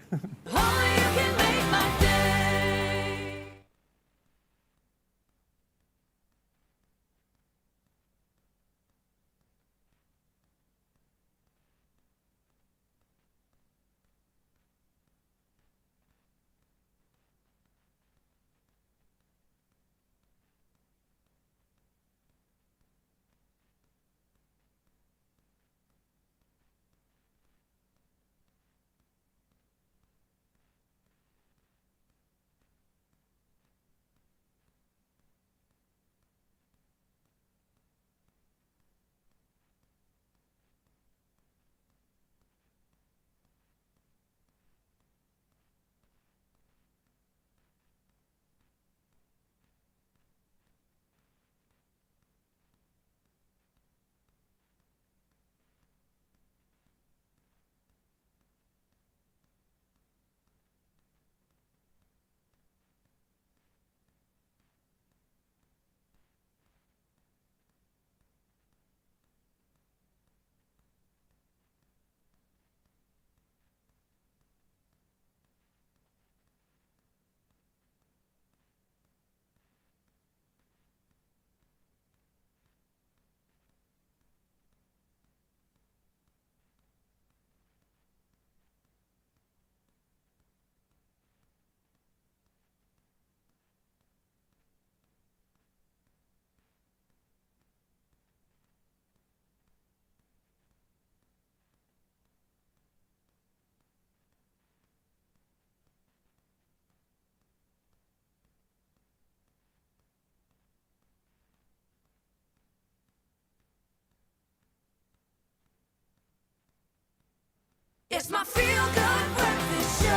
It's my feel-good breakfast show.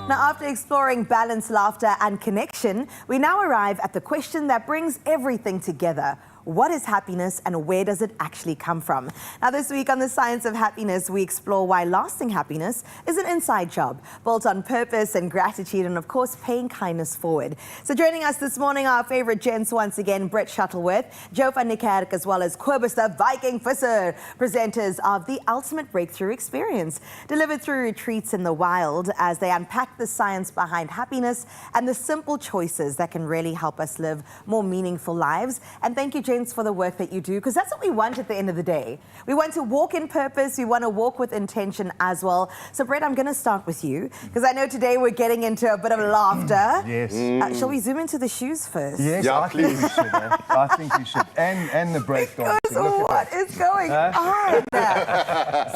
Now, after exploring balance, laughter and connection, we now arrive at the question that brings everything together. What is happiness and where does it actually come from? Now, this week on The Science of Happiness, we explore why lasting happiness is an inside job, built on purpose and gratitude and, of course, paying kindness forward. So joining us this morning are our favorite gents once again, Brett Shuttleworth, Joe van Niekerk, as well as Kobus the Viking Visser, presenters of the Ultimate Breakthrough Experience, delivered through retreats in the wild as they unpack the science behind happiness and the simple choices that can really help us live more meaningful lives. And thank you, gents, for the work that you do, because that's what we want at the end of the day. We want to walk in purpose. We want to walk with intention as well. So, Brett, I'm going to start with you, because I know today we're getting into a bit of laughter. Yes. Shall we zoom into the shoes first? Yes, Yeah, I think we should. I think we should. And the break dancing. Look What at that. is going on?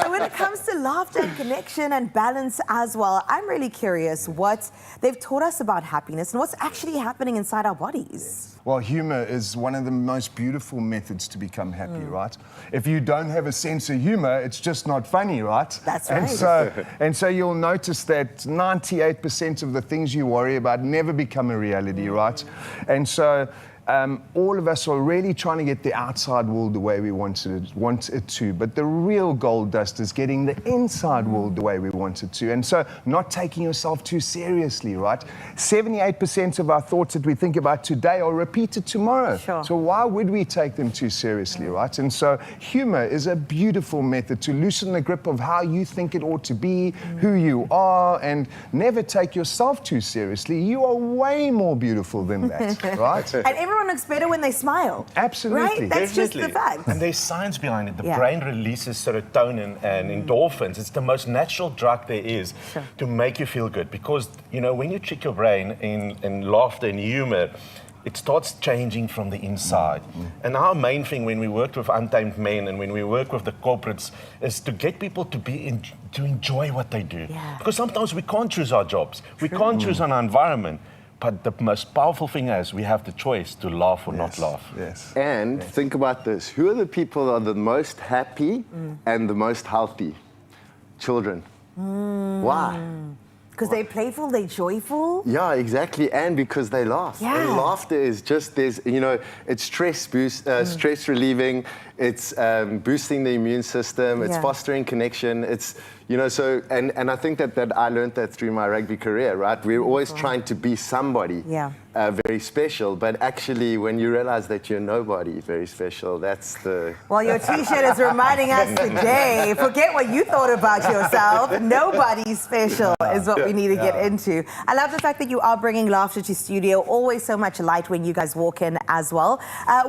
So when it comes to laughter and connection and balance as well, I'm really curious what they've taught us about happiness and what's actually happening inside our bodies. Well, humor is one of the most beautiful methods to become happy, right? If you don't have a sense of humor, it's just not funny, right? That's and right. And so you'll notice that 98% of the things you worry about never become a reality, right? And so all of us are really trying to get the outside world the way we want it to, but the real gold dust is getting the inside world the way we want it to. And so not taking yourself too seriously, right? 78% of our thoughts that we think about today are repeated tomorrow. Sure. So why would we take them too seriously, right? And so humor is a beautiful method to loosen the grip of how you think it ought to be, who you are, and never take yourself too seriously. You are way more beautiful than that, right? And everyone looks better when they smile. Absolutely. Right? That's just the fact. And there's science behind it. The Yeah. brain releases serotonin and endorphins. It's the most natural drug there is to make you feel good. Because, you know, when you trick your brain in laughter and humor, it starts changing from the inside. And our main thing when we worked with Untamed Men and when we work with the corporates is to get people to to enjoy what they do. Because sometimes we can't choose our jobs. We can't choose our environment. But the most powerful thing is we have the choice to laugh or not laugh. Yes. And think about this. Who are the people that are the most happy and the most healthy? Children. Why? Because they're playful, they're joyful. Yeah, exactly, and because they laugh. Yeah. And laughter is just it's stress relieving. It's boosting the immune system. It's Yeah. fostering connection. It's so and I think that I learned that through my rugby career. Right, we're always trying to be somebody. Yeah. Very special, but actually, when you realize that you're nobody very special, that's the. Well, your T-shirt is reminding us today, forget what you thought about yourself. Nobody's special is what we need to get into. I love the fact that you are bringing laughter to studio. Always so much light when you guys walk in as well.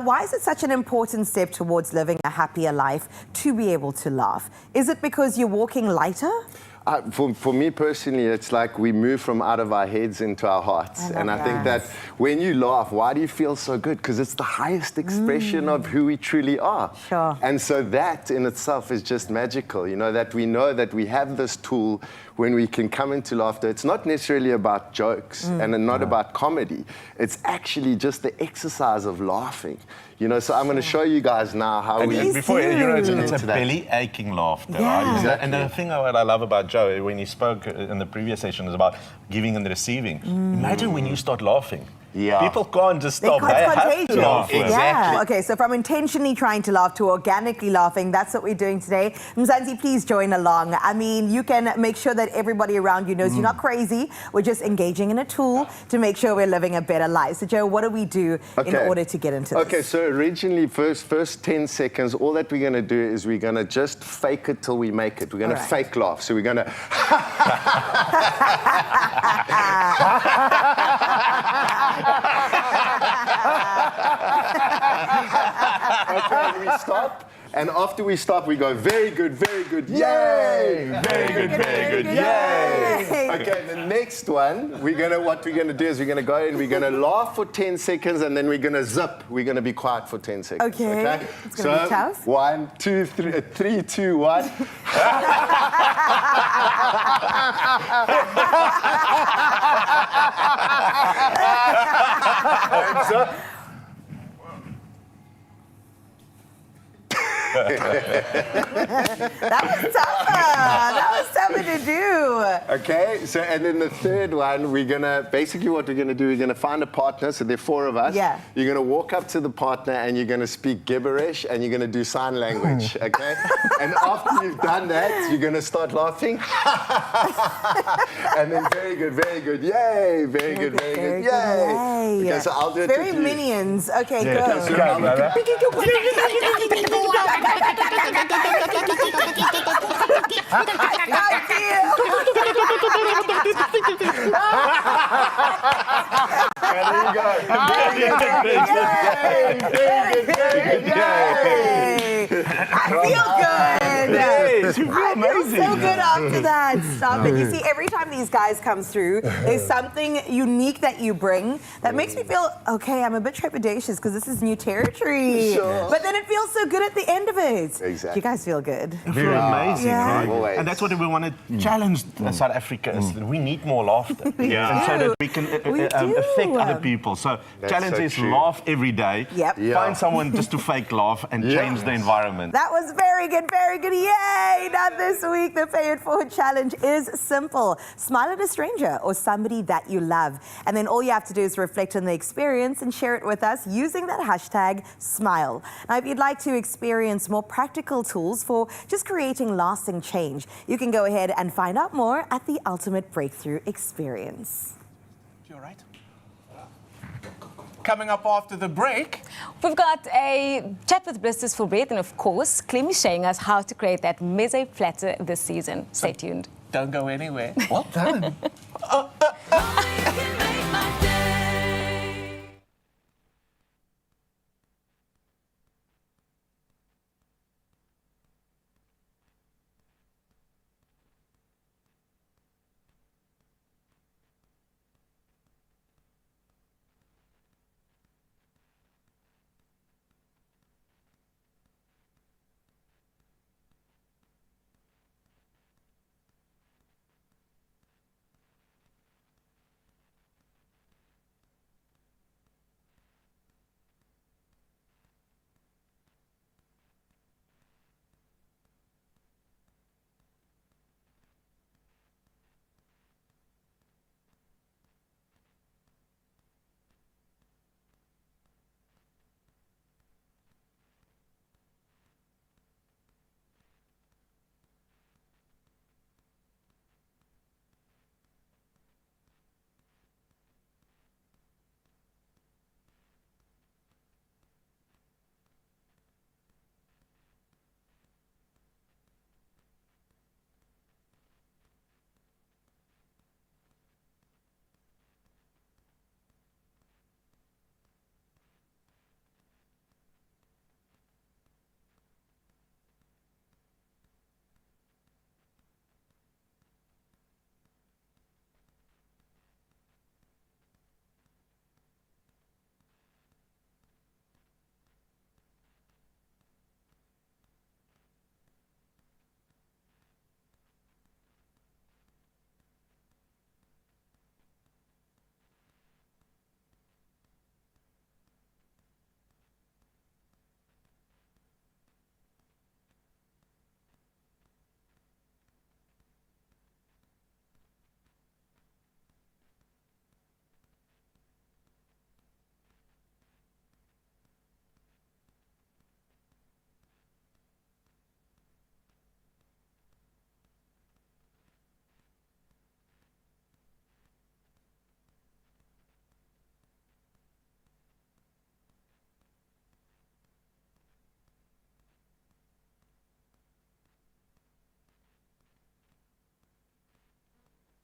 Why is it such an important step towards living a happier life to be able to laugh? Is it because you're walking lighter? For me personally, it's like we move from out of our heads into our hearts. And I think that when you laugh, why do you feel so good? Because it's the highest expression of who we truly are. Sure. And so that in itself is just magical, that we know that we have this tool when we can come into laughter. It's not necessarily about jokes and not about comedy. It's actually just the exercise of laughing. So I'm going to show you guys now how we... Before it's a belly aching laughter, right? Exactly. And the thing that I love about Joe, when he spoke in the previous session, is about giving and receiving. Imagine when you start laughing. Yeah. People can't just stop. They have to laugh. Yeah. Okay, so from intentionally trying to laugh to organically laughing, that's what we're doing today. Mzansi, please join along. I mean, you can make sure that everybody around you knows you're not crazy. We're just engaging in a tool to make sure we're living a better life. So, Joe, what do we do in order to get into this? Okay, so originally, first 10 seconds, all that we're going to do is we're going to just fake it till we make it. We're going to fake laugh. So we're going to... Okay, we stop. And after we stop, we go, very good, yay! Very good, yay! Okay, the next one, what we're gonna do is we're gonna go and we're gonna laugh for 10 seconds and then we're gonna zip. We're gonna be quiet for 10 seconds. Okay. It's gonna be tough. 1, 2, 3, 3, 2, 1. And zip. That was tougher. That was tougher to do. Okay, so and then the third one, what we're gonna do, we're gonna find a partner, so there are 4 of us. Yeah. You're gonna walk up to the partner and you're gonna speak gibberish and you're gonna do sign language, okay? And after you've done that, you're gonna start laughing. And then very good, yay! Very good, yay! Okay, so I'll do it Very with you. Minions. Okay, Yeah, go. so I'll- I feel so good after that. Stop it. You see, every time these guys come through, there's something unique that you bring that makes me feel, okay, I'm a bit trepidatious because this is new territory. Sure. But then it feels so good at the end of it. Exactly. You guys feel good. Very amazing, right? Always. And that's what we want to challenge South Africa is we need more laughter. And so that we can affect other people. So That's challenge so is true. laugh every day. Yep. Yeah. Find someone just to fake laugh and change the environment. That was very good. very good. Yay! Now this week, the Pay It Forward challenge is simple. Smile at a stranger or somebody that you love. And then all you have to do is reflect on the experience and share it with us using that hashtag SMILE. Now, if you'd like to experience more practical tools for just creating lasting change, you can go ahead and find out more at the Ultimate Breakthrough Experience. You all right? Coming up after the break, we've got a chat with Blisters for Bread, and of course, Clem is showing us how to create that meze platter this season. Stay tuned. Don't go anywhere. Well done.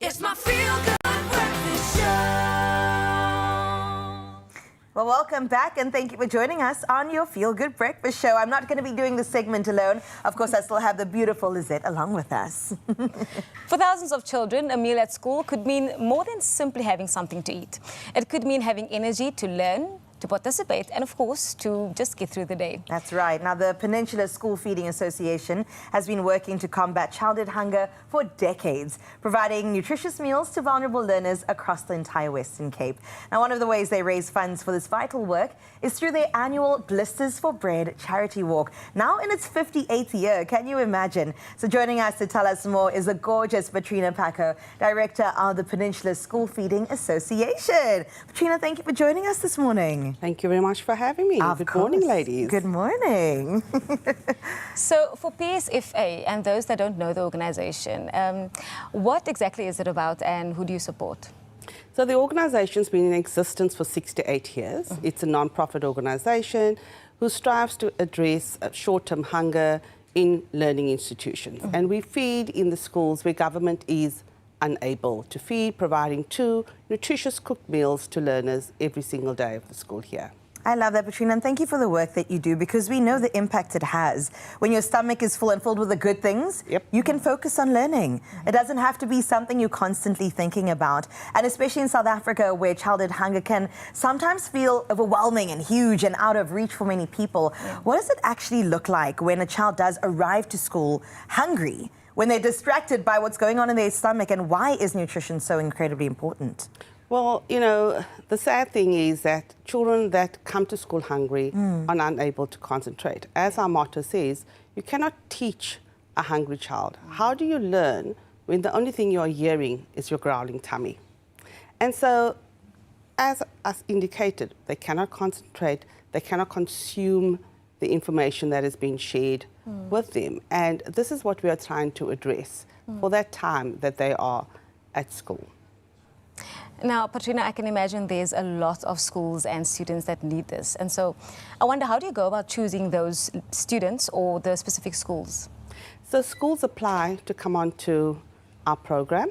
It's my feel-good breakfast show. Well, welcome back and thank you for joining us on your Feel Good Breakfast Show. I'm not going to be doing this segment alone. Of course, I still have the beautiful Lizette along with us. For thousands of children, a meal at school could mean more than simply having something to eat. It could mean having energy to learn, to participate, and of course, to just get through the day. That's right. Now, the Peninsula School Feeding Association has been working to combat childhood hunger for decades, providing nutritious meals to vulnerable learners across the entire Western Cape. Now, one of the ways they raise funds for this vital work is through their annual Blisters for Bread charity walk, now in its 58th year. Can you imagine? So joining us to tell us more is the gorgeous Patrina Paco, Director of the Peninsula School Feeding Association. Patrina, thank you for joining us this morning. Thank you very much for having me. Good morning, ladies. Good morning. So for PSFA and those that don't know the organization, what exactly is it about and who do you support? So the organization's been in existence for 6 to 8 years. Mm-hmm. It's a non-profit organization who strives to address short-term hunger in learning institutions. Mm-hmm. And we feed in the schools where government is unable to feed, providing 2 nutritious cooked meals to learners every single day of the school here. I love that, Patrina, and thank you for the work that you do, because we know the impact it has. When your stomach is full and filled with the good things, you can focus on learning. It doesn't have to be something you're constantly thinking about. And especially in South Africa, where childhood hunger can sometimes feel overwhelming and huge and out of reach for many people. What does it actually look like when a child does arrive to school hungry, when they're distracted by what's going on in their stomach, and why is nutrition so incredibly important? Well, you know, the sad thing is that children that come to school hungry are unable to concentrate. As our motto says, You cannot teach a hungry child. How do you learn when the only thing you're hearing is your growling tummy? And so, as indicated, they cannot concentrate, they cannot consume the information that is being shared with them. And this is what we are trying to address for that time that they are at school. Now, Patrina, I can imagine there's a lot of schools and students that need this. And so I wonder, how do you go about choosing those students or the specific schools? So schools apply to come onto our program.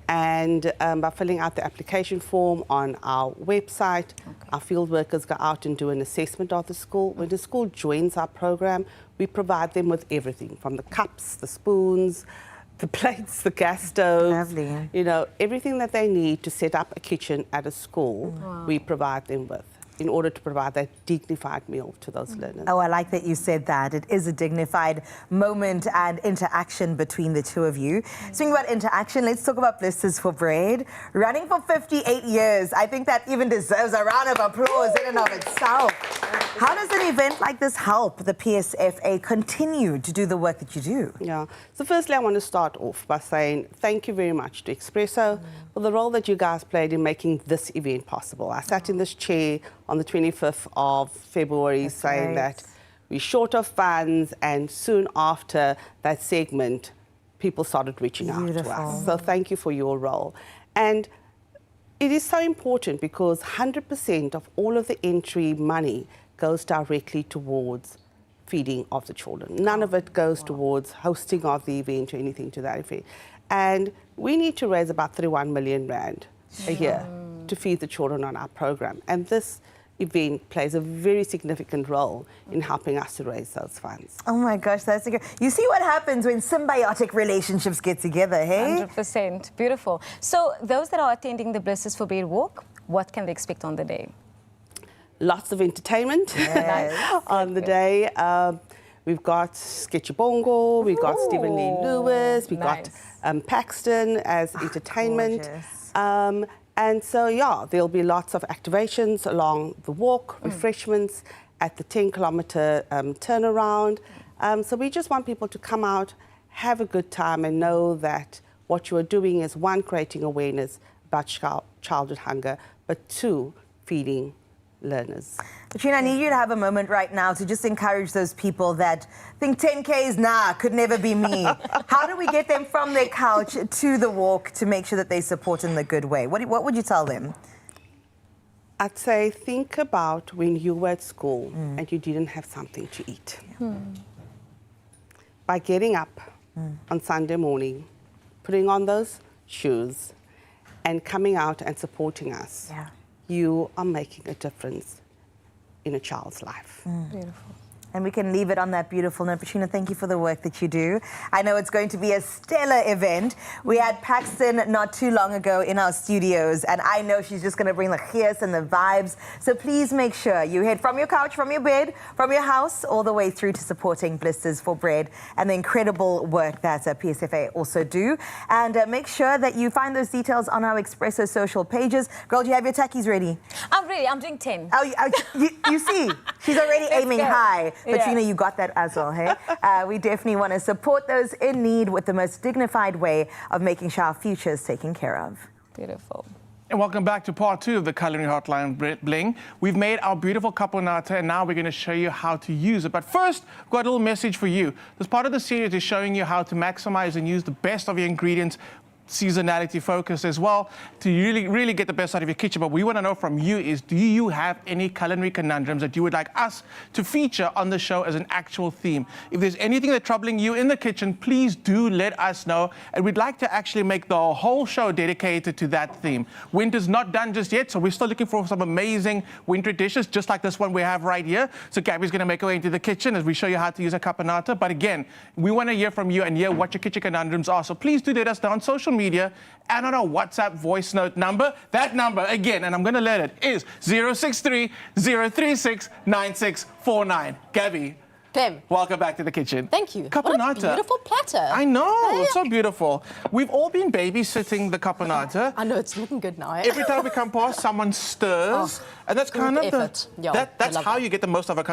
And by filling out the application form on our website, our field workers go out and do an assessment of the school. When the school joins our program, we provide them with everything, from the cups, the spoons, the plates, the gas stoves, you know, everything that they need to set up a kitchen at a school, we provide them with, in order to provide that dignified meal to those learners. Oh, I like that you said that. It is a dignified moment and interaction between the two of you. Speaking about interaction, let's talk about Blisters for Bread. Running for 58 years. I think that even deserves a round of applause in and of itself. How does an event like this help the PSFA continue to do the work that you do? Yeah. So firstly, I want to start off by saying thank you very much to Expresso for the role that you guys played in making this event possible. I sat in this chair on the 25th of February saying that we're short of funds, and soon after that segment, people started reaching out to us. So thank you for your role. And it is so important because 100% of all of the entry money goes directly towards feeding of the children. None of it goes towards hosting of the event or anything to that effect. And we need to raise about 31 million rand a year to feed the children on our program. And this event plays a very significant role in helping us to raise those funds. Oh my gosh, that's a good... You see what happens when symbiotic relationships get together, hey? 100%. Beautiful. So those that are attending the Blisters for Bread walk, what can they expect on the day? Lots of entertainment on the day. We've got Sketchy Bongo, we've got Stephen Lee Lewis, we've got Paxton as entertainment. And so, yeah, there'll be lots of activations along the walk, refreshments at the 10-kilometre turnaround. So we just want people to come out, have a good time, and know that what you are doing is, one, creating awareness about childhood hunger, but two, feeding learners. Patrina, I need you to have a moment right now to just encourage those people that think 10K is could never be me. How do we get them from their couch to the walk to make sure that they support in the good way? What would you tell them? I'd say think about when you were at school and you didn't have something to eat. By getting up on Sunday morning, putting on those shoes and coming out and supporting us, you are making a difference in a child's life. Beautiful. And we can leave it on that beautiful note. Patrina, thank you for the work that you do. I know it's going to be a stellar event. We had Paxton not too long ago in our studios, and I know she's just going to bring the gears and the vibes. So please make sure you head from your couch, from your bed, from your house, all the way through to supporting Blisters for Bread and the incredible work that PSFA also do. And make sure that you find those details on our Expresso social pages. Girl, do you have your tackies ready? I'm ready. I'm doing 10. Oh, you see, she's already aiming high. Patrina, you got that as well, hey? We definitely want to support those in need with the most dignified way of making sure our future is taken care of. Beautiful. And welcome back to part 2 of the Culinary Hotline Bling. We've made our beautiful caponata, and now we're going to show you how to use it. But first, we've got a little message for you. This part of the series is showing you how to maximize and use the best of your ingredients, seasonality focus as well, to really get the best out of your kitchen. But we want to know from you is, do you have any culinary conundrums that you would like us to feature on the show as an actual theme? If there's anything that's troubling you in the kitchen, please do let us know, and we'd like to actually make the whole show dedicated to that theme. Winter's not done just yet, so we're still looking for some amazing winter dishes, just like this one we have right here. So Gabby's going to make her way into the kitchen as we show you how to use a caponata. But again, we want to hear from you and hear what your kitchen conundrums are. So please do let us know on social media and on our WhatsApp voice note number. That number, again, and I'm going to let it, is 063 036 9649. Gabby, Clem. Welcome back to the kitchen. Thank you. Caponata. What a beautiful platter. I know, Hey. it's so beautiful. We've all been babysitting the caponata. I know, it's looking good now. Eh? Every time we come past, someone stirs, and that's kind of effort. Yeah, that's I love how that. you get the most of most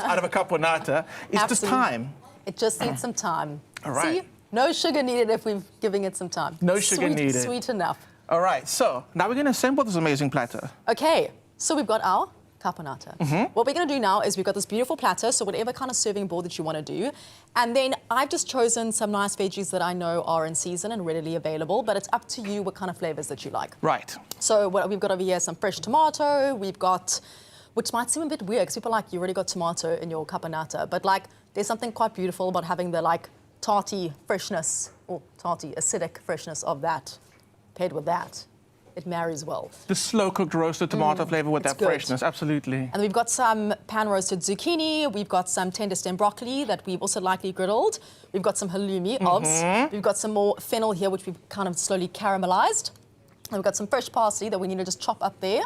out of a caponata. It's just Absolutely. time. It just needs some time. All right. See, no sugar needed if we're giving it some time. No sugar needed. Sweet enough. All right, so now we're going to assemble this amazing platter. Okay, so we've got our caponata. What we're going to do now is we've got this beautiful platter, so whatever kind of serving board that you want to do. And then I've just chosen some nice veggies that I know are in season and readily available, but it's up to you what kind of flavors that you like. Right. So what we've got over here is some fresh tomato. We've got, which might seem a bit weird because people are like, you already got tomato in your caponata, but like there's something quite beautiful about having the like tarty freshness or tarty acidic freshness of that paired with that. It marries well. The slow-cooked roasted tomato flavor with it's that good. freshness, absolutely. And we've got some pan-roasted zucchini. We've got some tender stem broccoli that we've also lightly griddled. We've got some halloumi, obs. We've got some more fennel here, which we've kind of slowly caramelized. And we've got some fresh parsley that we need to just chop up there.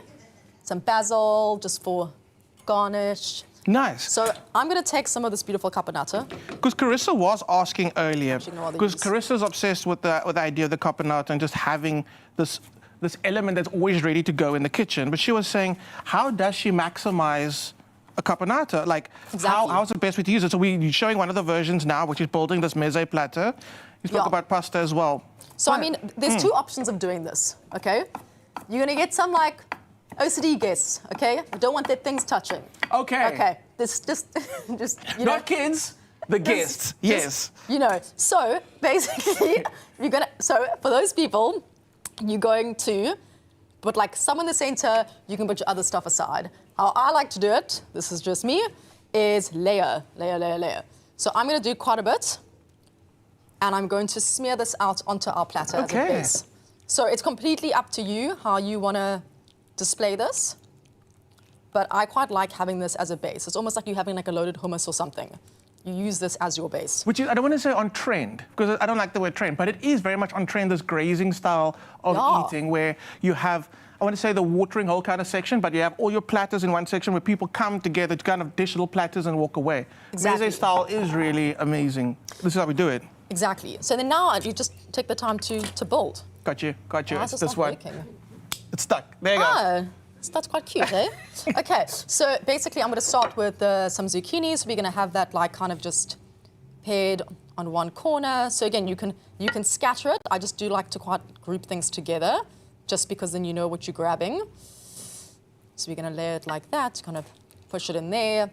Some basil, just for garnish. Nice. So I'm going to take some of this beautiful caponata. Because Carissa was asking earlier, Actually, no other because use. Carissa's obsessed with the idea of the caponata and just having this element that's always ready to go in the kitchen. But she was saying, how does she maximize a caponata? Like, how's the best way to use it? So we're showing one of the versions now, which is building this meze platter. You spoke about pasta as well. So, I mean, there's two options of doing this, okay? You're going to get some, like, OCD guests, okay? You don't want their things touching. Okay. Okay. This just you know. Not kids, the guests. Yes. You know. So basically, so for those people, you're going to put like some in the center. You can put your other stuff aside. How I like to do it, this is just me, is layer. So I'm going to do quite a bit, and I'm going to smear this out onto our platter as a base. So it's completely up to you how you want to display this. But I quite like having this as a base. It's almost like you having like a loaded hummus or something. You use this as your base. Which is, I don't want to say on trend, because I don't like the word trend, but it is very much on trend, this grazing style of eating, where you have, I want to say the watering hole kind of section, but you have all your platters in one section where people come together to kind of dish little platters and walk away. Exactly. Meze style is really amazing. This is how we do it. Exactly. So then now you just take the time to build. Got you. Why It's is this not one. working? It's stuck. There you go. So that's quite cute, eh? Okay, so basically I'm going to start with some zucchini. So we're going to have that like kind of just paired on one corner. So again, you can scatter it. I just do like to quite group things together, just because then you know what you're grabbing. So we're going to layer it like that, kind of push it in there.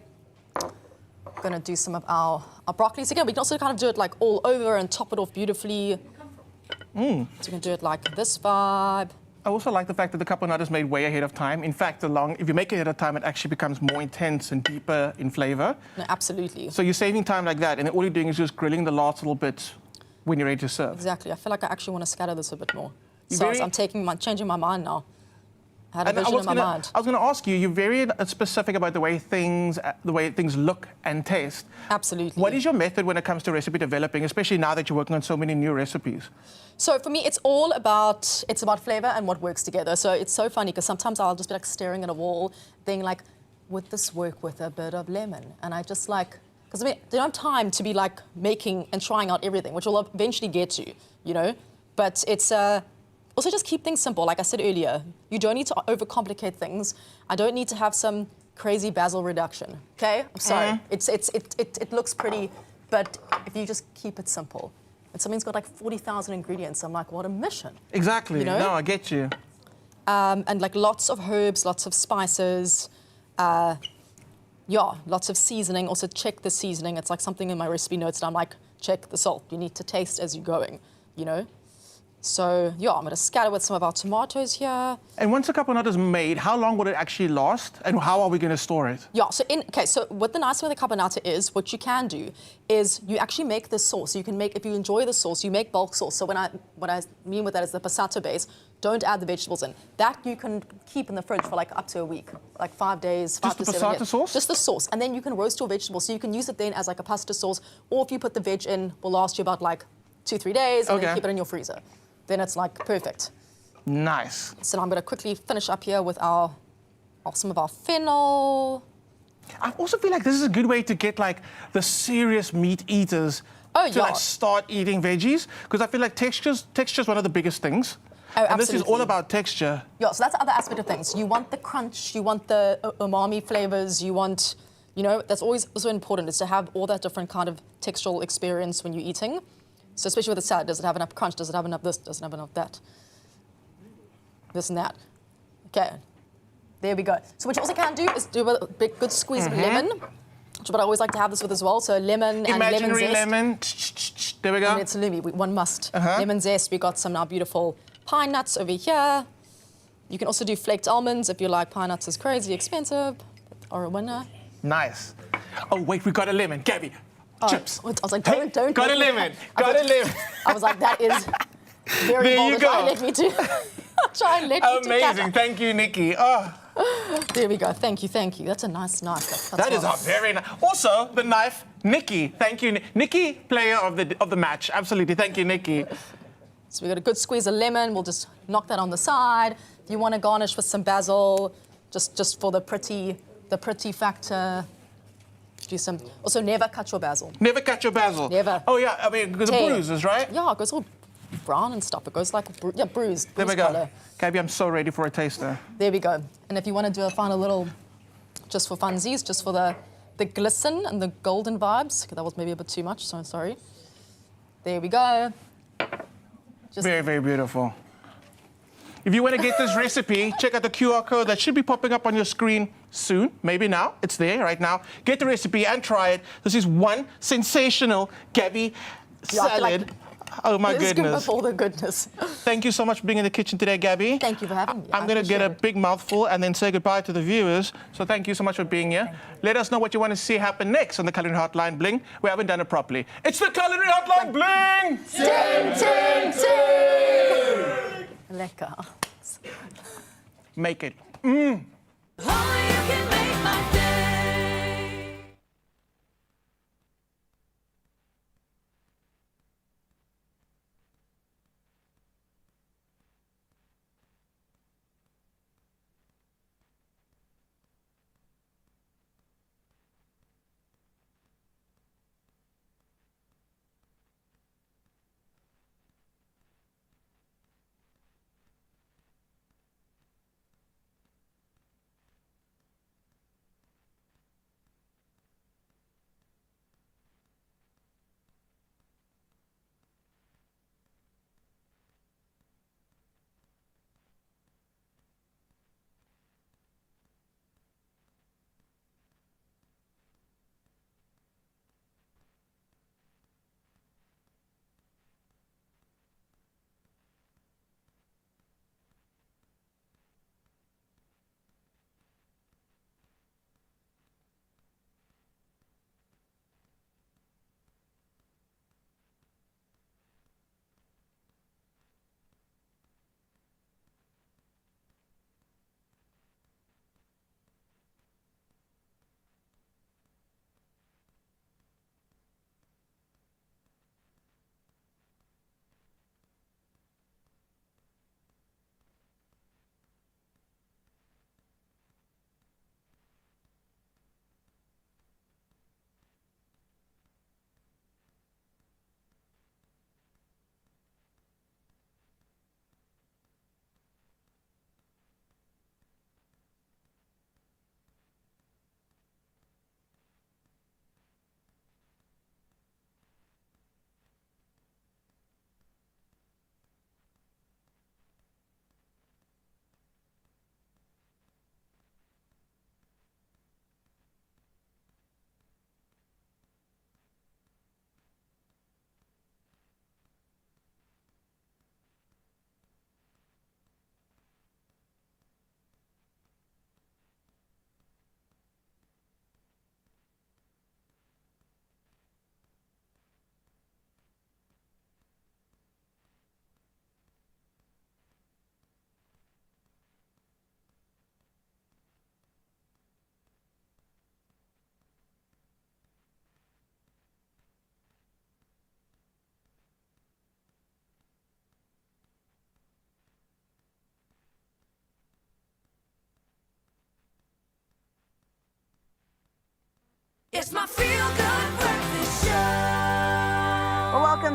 Going to do some of our broccoli. So again, we can also kind of do it like all over and top it off beautifully. So you can do it like this vibe. I also like the fact that the caponata is made way ahead of time. In fact, if you make it ahead of time, it actually becomes more intense and deeper in flavor. No, absolutely. So you're saving time like that, and all you're doing is just grilling the last little bit when you're ready to serve. Exactly. I feel like I actually want to scatter this a bit more. You're So very- I'm changing my mind now. I had a And vision in my mind. I was going to ask you, you're very specific about the way things look and taste. Absolutely. What is your method when it comes to recipe developing, especially now that you're working on so many new recipes? So for me, it's about flavor and what works together. So it's so funny because sometimes I'll just be like staring at a wall, being like, would this work with a bit of lemon? And I just like, because I mean, they don't have time to be like making and trying out everything, which we'll eventually get to, you know. But it's also just keep things simple. Like I said earlier, you don't need to overcomplicate things. I don't need to have some crazy basil reduction. Okay, I'm sorry. It looks pretty, but if you just keep it simple. And something's got like 40,000 ingredients. I'm like, what a mission. Exactly. You know? No, I get you. And like lots of herbs, lots of spices. Lots of seasoning. Also check the seasoning. It's like something in my recipe notes that I'm like, check the salt. You need to taste as you're going, you know? So, I'm going to scatter with some of our tomatoes here. And once the caponata is made, how long will it actually last? And how are we going to store it? So what the nice thing with the caponata is, what you can do is you actually make the sauce. You can make, if you enjoy the sauce, you make bulk sauce. So what I mean with that is the passato base. Don't add the vegetables in. That you can keep in the fridge for like up to a week, like 5 days, 5 to 7 days. Just the passato sauce? Just the sauce. And then you can roast your vegetables. So you can use it then as like a pasta sauce. Or if you put the veg in, will last you about like 2-3 days, and then keep it in your freezer. Then it's like perfect. Nice. So now I'm going to quickly finish up here with some of our fennel. I also feel like this is a good way to get like the serious meat eaters to like start eating veggies, because I feel like texture's one of the biggest things. Oh, and this is all about texture. Yeah, so that's the other aspect of things. You want the crunch, you want the umami flavors, you want, you know, that's always also important, is to have all that different kind of textural experience when you're eating. So especially with a salad, does it have enough crunch? Does it have enough this? Does it have enough that? This and that. Okay, there we go. So what you also can do is do a big, good squeeze of lemon, which is what I always like to have this with as well. So lemon and lemon zest. lemon. There we go. And it's halloumi, one must. Lemon zest, we got some now beautiful pine nuts over here. You can also do flaked almonds if you like. Pine nuts is crazy expensive, or a winner. Nice. Oh, wait, we got a lemon. Gabby, chips. I was like, don't. Got a lemon. Got a lemon. I was like, that is very There bold. you go. Try and let me do. Try and let me do. Amazing. Thank you, Nikki. Oh. There we go. Thank you. That's a nice knife. That is a very nice. Also, the knife, Nikki. Thank you, Nikki, player of the match. Absolutely. Thank you, Nikki. So we got a good squeeze of lemon. We'll just knock that on the side. If you want to garnish with some basil, just for the pretty factor. Do some. Also, never cut your basil. Never cut your basil. Never. Oh yeah, I mean, because it bruises, right? Yeah, it goes all brown and stuff. It goes like bruised. There we go. Color. Gabby, I'm so ready for a taster. There we go. And if you want to do a final little, just for funsies, just for the glisten and the golden vibes. Okay, that was maybe a bit too much, so I'm sorry. There we go. Very, very beautiful. If you want to get this recipe, check out the QR code that should be popping up on your screen soon. Maybe now. It's there right now. Get the recipe and try it. This is one sensational Gabby salad. Oh my goodness. All the goodness. Thank you so much for being in the kitchen today, Gabby. Thank you for having me. I'm going to get a big mouthful and then say goodbye to the viewers. So thank you so much for being here. Let us know what you want to see happen next on the Culinary Hotline Bling. We haven't done it properly. It's the Culinary Hotline Bling! 10, 10, 10! Lekker. Make it. Only you can make my day.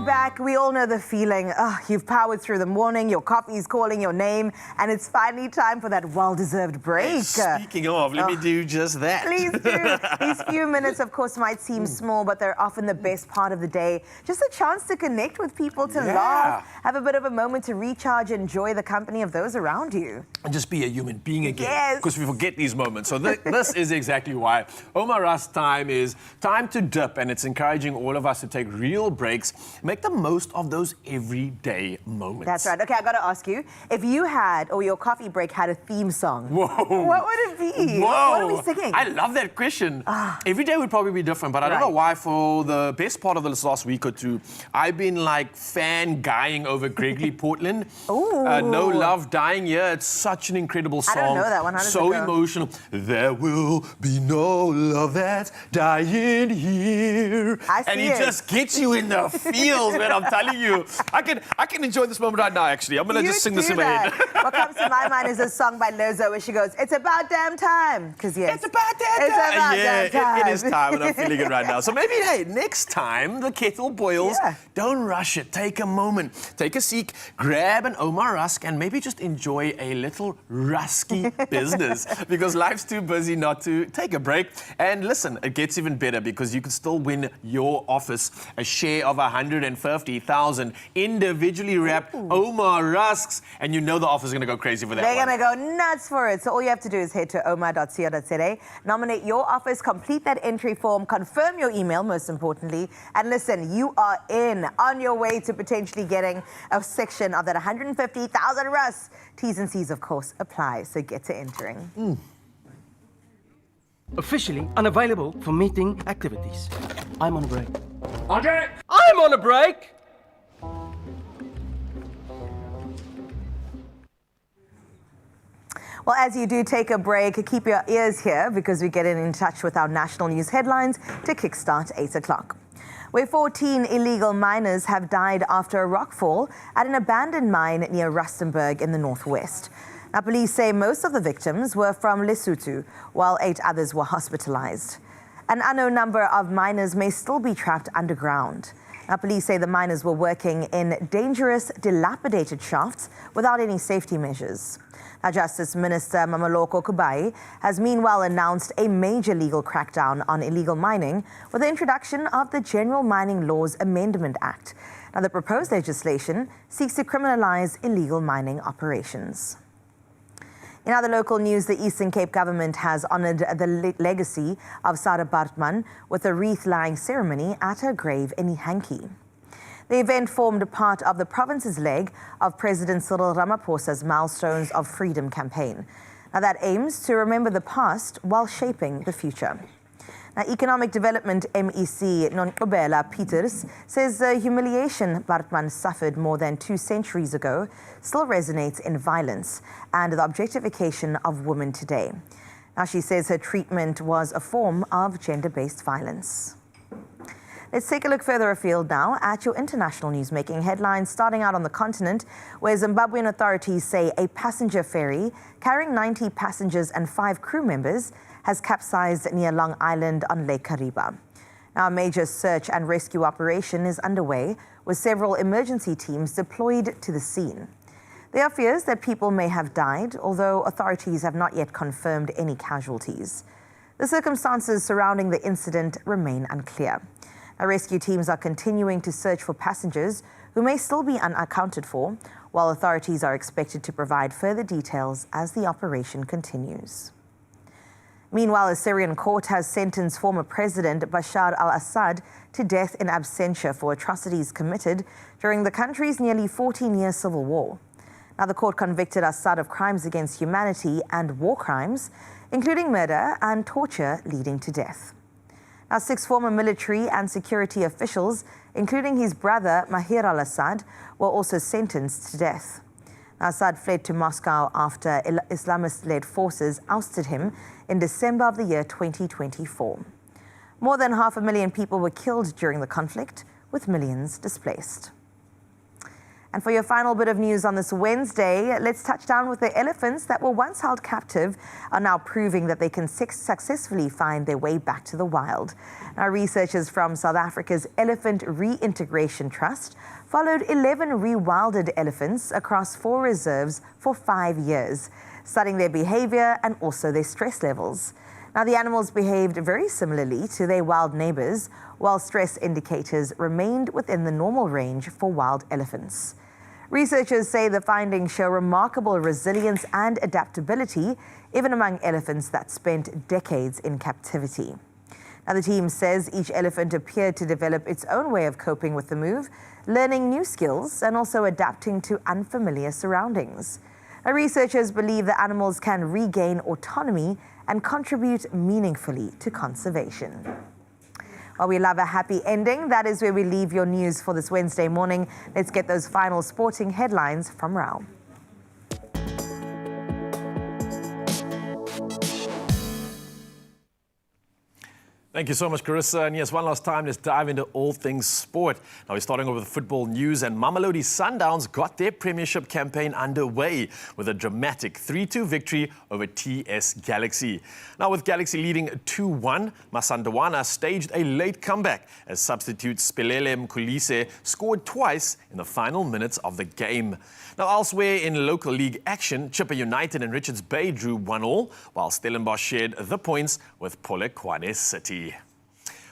back. We all know the feeling. You've powered through the morning, your coffee's calling your name, and it's finally time for that well-deserved break. Speaking of, let me do just that. Please do. These few minutes, of course, might seem small, but they're often the best part of the day. Just a chance to connect with people, to laugh, have a bit of a moment to recharge, enjoy the company of those around you. And just be a human being again. Yes. Because we forget these moments. So this is exactly why Omar Rust time is time to dip, and it's encouraging all of us to take real breaks, make the most of those everyday moments. That's right. Okay, I got to ask you, if you had, or your coffee break had a theme song, Whoa. what would it be? Whoa. What are we singing? I love that question. Every day would probably be different, but I don't know why. For the best part of this last week or two, I've been like fan-guying over Gregory Portland. No Love Dying Here. It's such an incredible song. I don't know that one. How does so it go? Emotional. There will be no love that's dying here. And he just gets you in the feels, man. I'm telling you. I can enjoy this moment right now, actually. I'm going to just sing this in my head. What comes to my mind is a song by Lizzo where she goes, "It's about damn time." Because yes, it's about damn time. It's about damn time. It is time, and I'm feeling it right now. So maybe, hey, next time the kettle boils, don't rush it. Take a moment, take a seat, grab an Omar Rusk, and maybe just enjoy a little rusky business, because life's too busy not to take a break. And listen, it gets even better because you can still win your office a share of 150,000 individually wrapped Omar Rusks, and you know the offer's going to go crazy for that. They're going to go nuts for it. So all you have to do is head to omar.co.za, nominate your office, complete that entry form, confirm your email, most importantly, and listen, you are on your way to potentially getting a section of that 150,000 Russ. T's and C's, of course, apply. So get to entering. Officially unavailable for meeting activities. I'm on a break. Andre! I'm on a break! Well, as you do take a break, keep your ears here because we're getting in touch with our national news headlines to kickstart 8 o'clock. Where 14 illegal miners have died after a rockfall at an abandoned mine near Rustenburg in the northwest. Now, police say most of the victims were from Lesotho, while 8 others were hospitalized. An unknown number of miners may still be trapped underground. Now, police say the miners were working in dangerous, dilapidated shafts without any safety measures. Now, Justice Minister Mameloko Kubai has meanwhile announced a major legal crackdown on illegal mining with the introduction of the General Mining Laws Amendment Act. Now, the proposed legislation seeks to criminalize illegal mining operations. In other local news, the Eastern Cape government has honoured the legacy of Sarah Bartman with a wreath-laying ceremony at her grave in Ihanki. The event formed part of the province's leg of President Cyril Ramaphosa's Milestones of Freedom campaign. Now, that aims to remember the past while shaping the future. Now, Economic Development MEC Nonqobela Peters says the humiliation Bartman suffered more than 2 centuries ago still resonates in violence and the objectification of women today. Now, she says her treatment was a form of gender-based violence. Let's take a look further afield now at your international news, making headlines starting out on the continent, where Zimbabwean authorities say a passenger ferry carrying 90 passengers and 5 crew members has capsized near Long Island on Lake Kariba. Now, a major search and rescue operation is underway, with several emergency teams deployed to the scene. There are fears that people may have died, although authorities have not yet confirmed any casualties. The circumstances surrounding the incident remain unclear. Our rescue teams are continuing to search for passengers who may still be unaccounted for, while authorities are expected to provide further details as the operation continues. Meanwhile, a Syrian court has sentenced former President Bashar al-Assad to death in absentia for atrocities committed during the country's nearly 14-year civil war. Now, the court convicted Assad of crimes against humanity and war crimes, including murder and torture leading to death. Now, 6 former military and security officials, including his brother Mahir al-Assad, were also sentenced to death. Now, Assad fled to Moscow after Islamist-led forces ousted him in December of the year 2024. More than 500,000 people were killed during the conflict, with millions displaced. And for your final bit of news on this Wednesday, let's touch down with the elephants that were once held captive are now proving that they can successfully find their way back to the wild. Now, researchers from South Africa's Elephant Reintegration Trust followed 11 rewilded elephants across 4 reserves for 5 years, studying their behavior and also their stress levels. Now, the animals behaved very similarly to their wild neighbors, while stress indicators remained within the normal range for wild elephants. Researchers say the findings show remarkable resilience and adaptability, even among elephants that spent decades in captivity. Now, the team says each elephant appeared to develop its own way of coping with the move, learning new skills and also adapting to unfamiliar surroundings. Now, researchers believe that animals can regain autonomy and contribute meaningfully to conservation. While we love a happy ending, that is where we leave your news for this Wednesday morning. Let's get those final sporting headlines from Raul. Thank you so much, Carissa. And yes, one last time, let's dive into all things sport. Now, we're starting off with football news, and Mamelodi Sundowns got their premiership campaign underway with a dramatic 3-2 victory over TS Galaxy. Now, with Galaxy leading 2-1, Masandawana staged a late comeback as substitute Spelele Mkhulise scored twice in the final minutes of the game. Now, elsewhere in local league action, Chippa United and Richards Bay drew 1-1, while Stellenbosch shared the points with Polokwane City.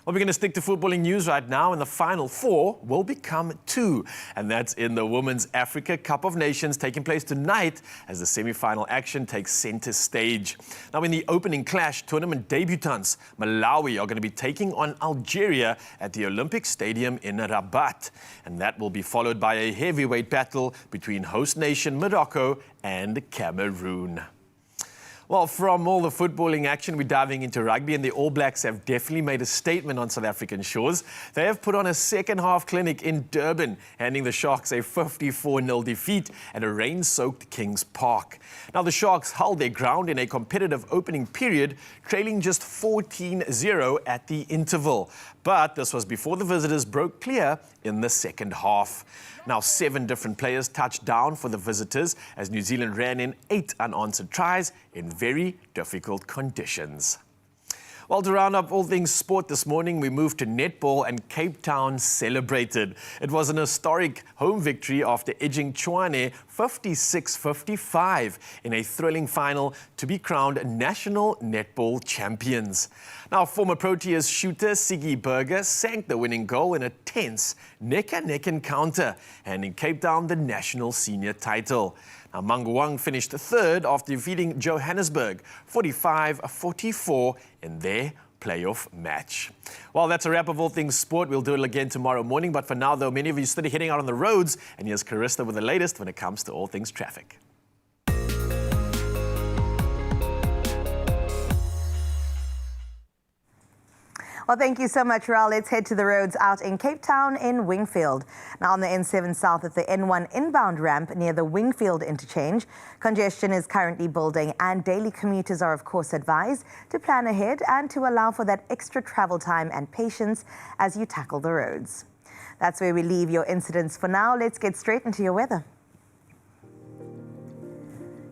Well, we're going to stick to footballing news right now, and the Final Four will become 2. And that's in the Women's Africa Cup of Nations taking place tonight as the semi-final action takes center stage. Now, in the opening clash, tournament debutants Malawi are going to be taking on Algeria at the Olympic Stadium in Rabat. And that will be followed by a heavyweight battle between host nation Morocco and Cameroon. Well, from all the footballing action, we're diving into rugby, and the All Blacks have definitely made a statement on South African shores. They have put on a second-half clinic in Durban, handing the Sharks a 54-0 defeat at a rain-soaked Kings Park. Now, the Sharks held their ground in a competitive opening period, trailing just 14-0 at the interval. But this was before the visitors broke clear in the second half. Now, 7 different players touched down for the visitors as New Zealand ran in 8 unanswered tries in very difficult conditions. Well, to round up all things sport this morning, we moved to netball, and Cape Town celebrated. It was an historic home victory after edging Tshwane 56-55 in a thrilling final to be crowned national netball champions. Now, former Proteas shooter Siggy Burger sank the winning goal in a tense neck-and-neck encounter, handing Cape Town the national senior title. Now, Manguang finished third after defeating Johannesburg 45-44 in their playoff match. Well, that's a wrap of all things sport. We'll do it again tomorrow morning. But for now, though, many of you are still heading out on the roads. And here's Carissa with the latest when it comes to all things traffic. Well, thank you so much, Raul. Let's head to the roads out in Cape Town in Wingfield. Now, on the N7 South at the N1 inbound ramp near the Wingfield interchange, congestion is currently building, and daily commuters are, of course, advised to plan ahead and to allow for that extra travel time and patience as you tackle the roads. That's where we leave your incidents for now. Let's get straight into your weather.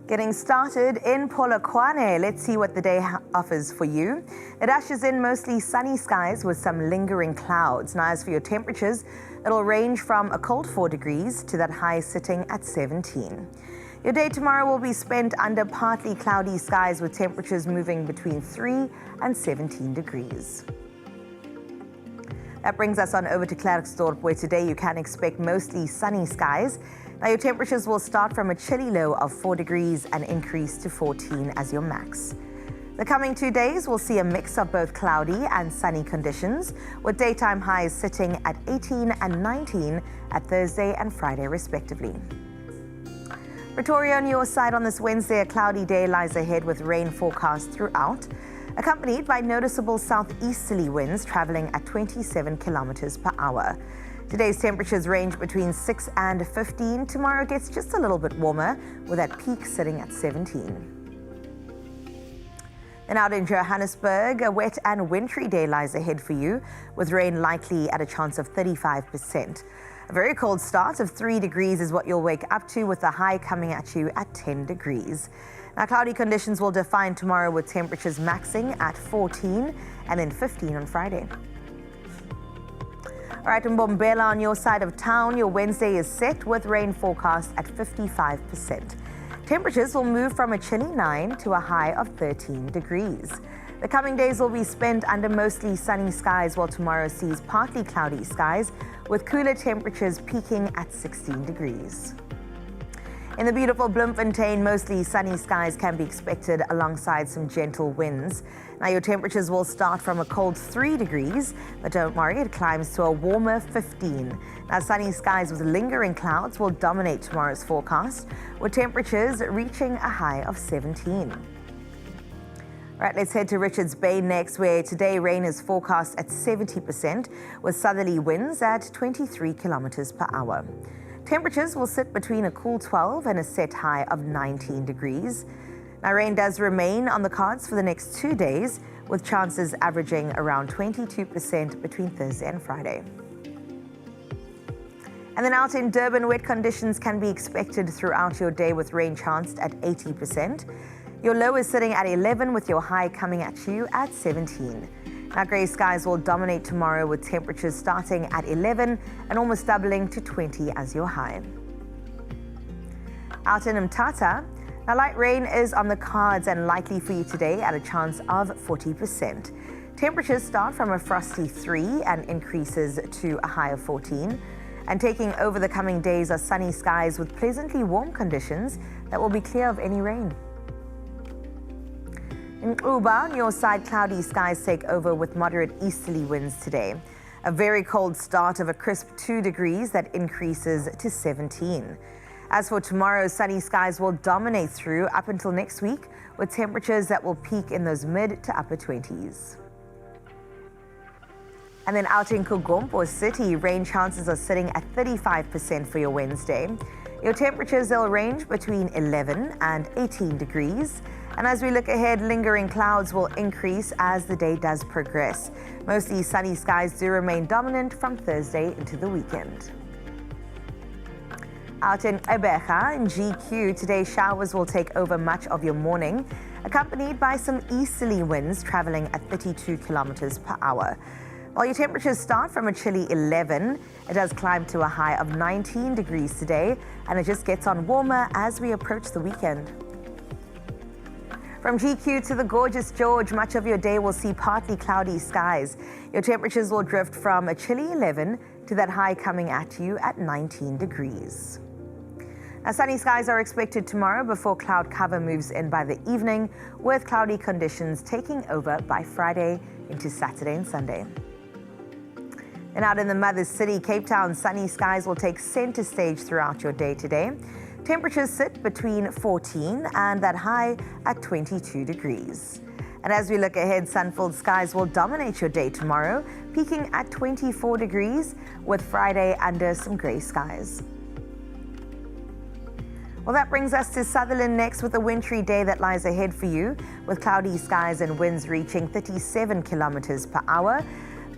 Getting started in Polokwane, let's see what the day offers for you. It ushers in mostly sunny skies with some lingering clouds. Now, as for your temperatures, it'll range from a cold 4 degrees to that high sitting at 17. Your day tomorrow will be spent under partly cloudy skies with temperatures moving between 3 and 17 degrees. That brings us on over to Klerksdorp, where today you can expect mostly sunny skies. Now, your temperatures will start from a chilly low of 4 degrees and increase to 14 as your max. The coming 2 days will see a mix of both cloudy and sunny conditions, with daytime highs sitting at 18 and 19 at Thursday and Friday, respectively. Pretoria, on your side on this Wednesday, a cloudy day lies ahead with rain forecast throughout, accompanied by noticeable southeasterly winds traveling at 27 kilometers per hour. Today's temperatures range between 6 and 15. Tomorrow gets just a little bit warmer, with that peak sitting at 17. And out in Johannesburg, a wet and wintry day lies ahead for you, with rain likely at a chance of 35%. A very cold start of 3 degrees is what you'll wake up to, with the high coming at you at 10 degrees. Now, cloudy conditions will define tomorrow with temperatures maxing at 14 and then 15 on Friday. All right, in Mbombela, on your side of town, your Wednesday is set with rain forecast at 55%. Temperatures will move from a chilly 9 to a high of 13 degrees. The coming days will be spent under mostly sunny skies, while tomorrow sees partly cloudy skies with cooler temperatures peaking at 16 degrees. In the beautiful Bloemfontein, mostly sunny skies can be expected alongside some gentle winds. Now, your temperatures will start from a cold 3 degrees, but don't worry, it climbs to a warmer 15. Now, sunny skies with lingering clouds will dominate tomorrow's forecast, with temperatures reaching a high of 17. All right, let's head to Richards Bay next, where today rain is forecast at 70% with southerly winds at 23 kilometers per hour. Temperatures will sit between a cool 12 and a set high of 19 degrees. Now, rain does remain on the cards for the next 2 days, with chances averaging around 22% between Thursday and Friday. And then out in Durban, wet conditions can be expected throughout your day with rain chanced at 80%. Your low is sitting at 11 with your high coming at you at 17. Now, grey skies will dominate tomorrow with temperatures starting at 11 and almost doubling to 20 as your high. Out in Mthatha, now light rain is on the cards and likely for you today at a chance of 40%. Temperatures start from a frosty 3 and increases to a high of 14. And taking over the coming days are sunny skies with pleasantly warm conditions that will be clear of any rain. In Uba, on your side, cloudy skies take over with moderate easterly winds today. A very cold start of a crisp 2 degrees that increases to 17. As for tomorrow, sunny skies will dominate through up until next week, with temperatures that will peak in those mid to upper 20s. And then out in Kugompo City, rain chances are sitting at 35% for your Wednesday. Your temperatures, they'll range between 11 and 18 degrees. And as we look ahead, lingering clouds will increase as the day does progress. Mostly sunny skies do remain dominant from Thursday into the weekend. Out in Ebeja, in GQ, today showers will take over much of your morning, accompanied by some easterly winds traveling at 32 kilometers per hour. While your temperatures start from a chilly 11, it does climb to a high of 19 degrees today, and it just gets on warmer as we approach the weekend. From GQ to the gorgeous George, much of your day will see partly cloudy skies. Your temperatures will drift from a chilly 11 to that high coming at you at 19 degrees. Now, sunny skies are expected tomorrow before cloud cover moves in by the evening, with cloudy conditions taking over by Friday into Saturday and Sunday. And out in the mother city, Cape Town, sunny skies will take center stage throughout your day today. Temperatures sit between 14 and that high at 22 degrees. And as we look ahead, sun-filled skies will dominate your day tomorrow, peaking at 24 degrees, with Friday under some grey skies. Well, that brings us to Sutherland next, with a wintry day that lies ahead for you, with cloudy skies and winds reaching 37 kilometers per hour.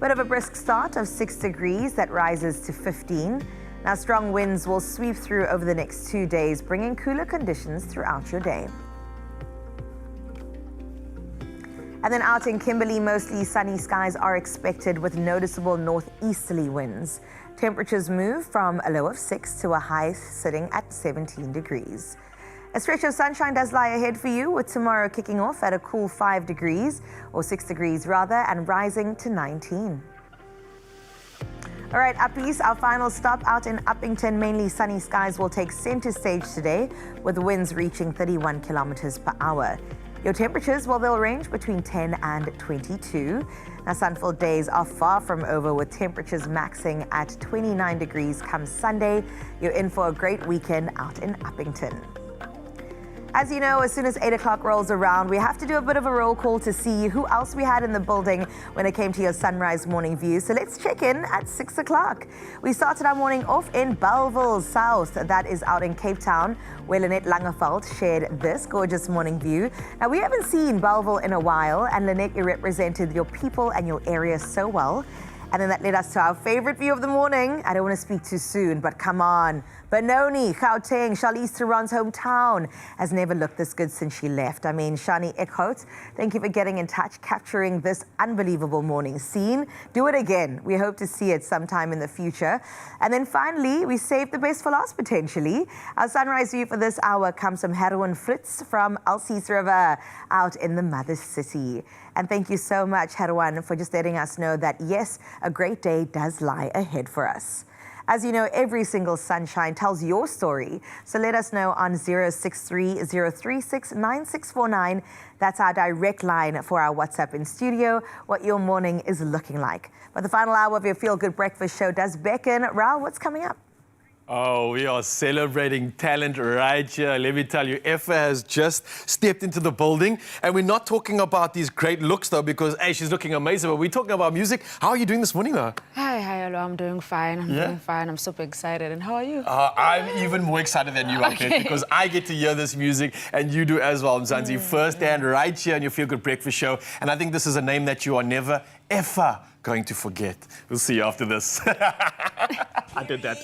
Bit of a brisk start of 6 degrees that rises to 15. Now, strong winds will sweep through over the next 2 days, bringing cooler conditions throughout your day. And then out in Kimberley, mostly sunny skies are expected with noticeable northeasterly winds. Temperatures move from a low of 6 to a high sitting at 17 degrees. A stretch of sunshine does lie ahead for you, with tomorrow kicking off at a cool 5 degrees, or 6 degrees rather, and rising to 19. All right, Uppies, our final stop out in Uppington, mainly sunny skies will take center stage today, with winds reaching 31 kilometers per hour. Your temperatures, well, they'll range between 10 and 22. Now, sun-filled days are far from over, with temperatures maxing at 29 degrees come Sunday. You're in for a great weekend out in Uppington. As you know, as soon as 8 o'clock rolls around, we have to do a bit of a roll call to see who else we had in the building when it came to your sunrise morning view. So let's check in at 6 o'clock. We started our morning off in Bellville South, that is out in Cape Town, where Lynette Langeveld shared this gorgeous morning view. Now, we haven't seen Bellville in a while, and Lynette, you represented your people and your area so well. And then that led us to our favorite view of the morning. I don't want to speak too soon, but come on. Benoni, Gauteng, Charlize Theron's hometown, has never looked this good since she left. I mean, Shani Eckhout, thank you for getting in touch, capturing this unbelievable morning scene. Do it again. We hope to see it sometime in the future. And then finally, we saved the best for last, potentially. Our sunrise view for this hour comes from Herwin Fritz from Alsies River, out in the mother city. And thank you so much, Herwan, for just letting us know that, yes, a great day does lie ahead for us. As you know, every single sunshine tells your story. So let us know on 063-036-9649. That's our direct line for our WhatsApp in studio, what your morning is looking like. But the final hour of your Feel Good Breakfast show does beckon. Raul, what's coming up? Oh, we are celebrating talent right here. Let me tell you, Effa has just stepped into the building. And we're not talking about these great looks, though, because, hey, she's looking amazing. But we're talking about music. How are you doing this morning, though? Hi, hello. I'm doing fine. I'm doing fine. I'm super excited. And how are you? I'm even more excited than you are, Kate, because I get to hear this music, and you do as well, Mzansi, firsthand right here on your Feel Good Breakfast show. And I think this is a name that you are never, ever going to forget. We'll see you after this. I did that.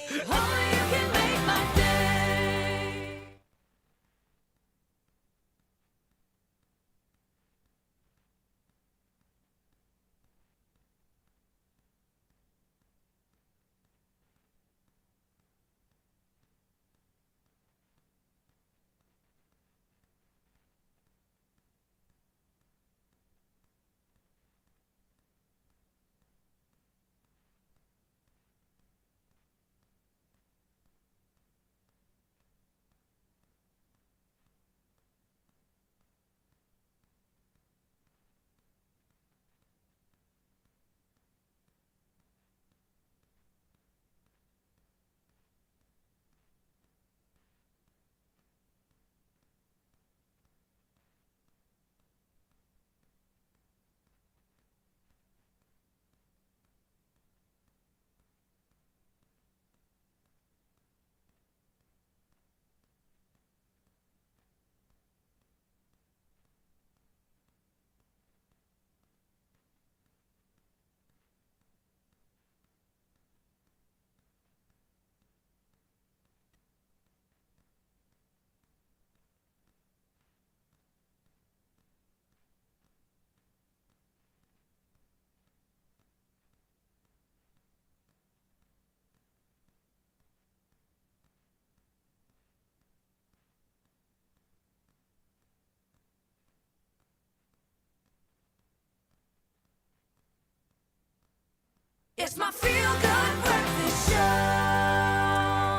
It's my Feel Good Breakfast Show.